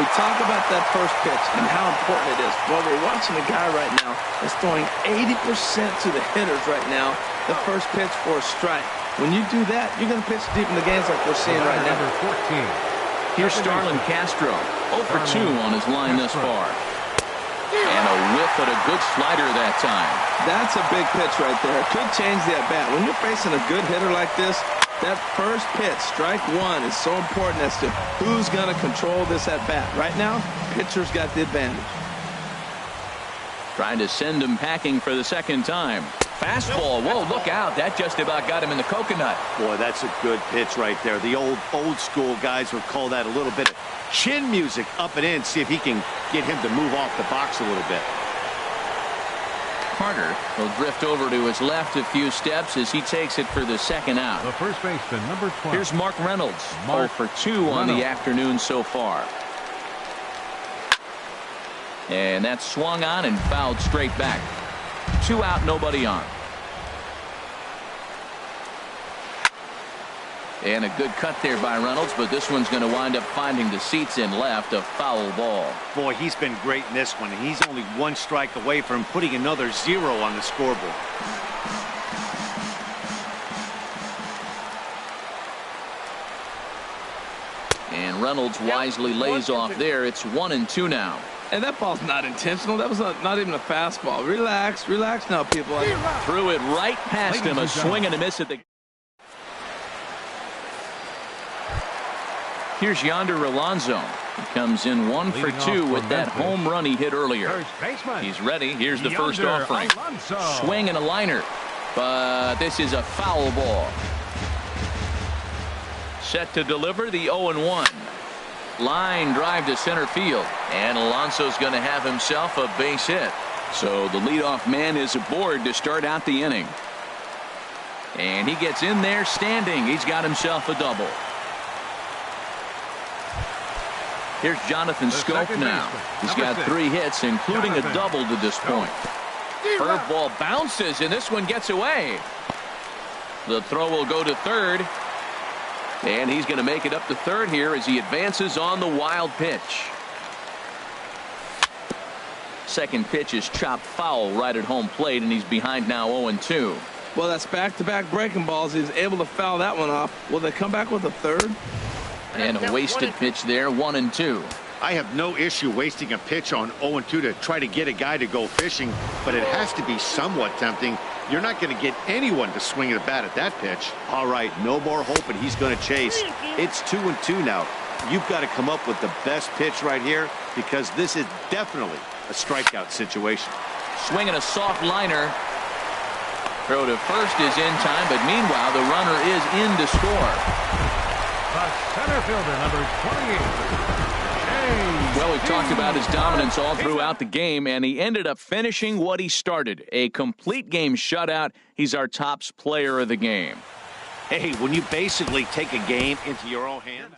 We talk about that first pitch and how important it is. Well, we're watching a guy right now that's throwing 80% to the hitters right now. The first pitch for a strike. When you do that, you're going to pitch deep in the games like we're seeing right now. Number 14. Here's Starlin Castro. 0 for 2 on his line thus far. And a whiff at a good slider that time. That's a big pitch right there. It could change the at-bat. When you're facing a good hitter like this, that first pitch, strike 1, is so important as to who's going to control this at-bat. Right now, pitcher's got the advantage. Trying to send him packing for the second time. Fastball. Whoa, look out. That just about got him in the coconut. Boy, that's a good pitch right there. The old school guys would call that a little bit of chin music up and in. See if he can get him to move off the box a little bit. Carter will drift over to his left a few steps as he takes it for the second out. The first baseman, number 12. Here's Mark Reynolds. 0 for 2 on the afternoon so far. And that's swung on and fouled straight back. 2 out, nobody on. And a good cut there by Reynolds, but this one's going to wind up finding the seats in left. A foul ball. Boy, he's been great in this one, and he's only 1 strike away from putting another 0 on the scoreboard. And Reynolds wisely lays off there. It's 1-2 now. And that ball's not intentional. That was not even a fastball. Relax now, people. Threw it right past him. A swing and a miss at the. Here's Yonder Alonso. He comes in 1 for Leading 2 off with for that Memphis. home run he hit earlier. First baseman. He's ready. Here's the first Yonder offering. Alonso. Swing and a liner. But this is a foul ball. Set to deliver the 0-1. Line drive to center field. And Alonso's going to have himself a base hit. So the leadoff man is aboard to start out the inning. And he gets in there standing. He's got himself a double. Here's Jonathan Scope now. He's got 3 hits, including a double to this point. Curveball bounces, and this one gets away. The throw will go to third. And he's going to make it up to third here as he advances on the wild pitch. Second pitch is chopped foul right at home plate, and he's behind now 0-2. Well, that's back-to-back breaking balls. He's able to foul that one off. Will they come back with a third? And a wasted pitch there, 1-2. I have no issue wasting a pitch on 0-2 to try to get a guy to go fishing, but it has to be somewhat tempting. You're not going to get anyone to swing a bat at that pitch. All right, no more hoping he's going to chase. It's 2-2 now. You've got to come up with the best pitch right here because this is definitely a strikeout situation. Swinging a soft liner. Throw to first is in time, but meanwhile the runner is in to score. The center fielder, number 28. Well, we've talked about his dominance all throughout the game, and he ended up finishing what he started. A complete game shutout. He's our tops player of the game. Hey, when you basically take a game into your own hands.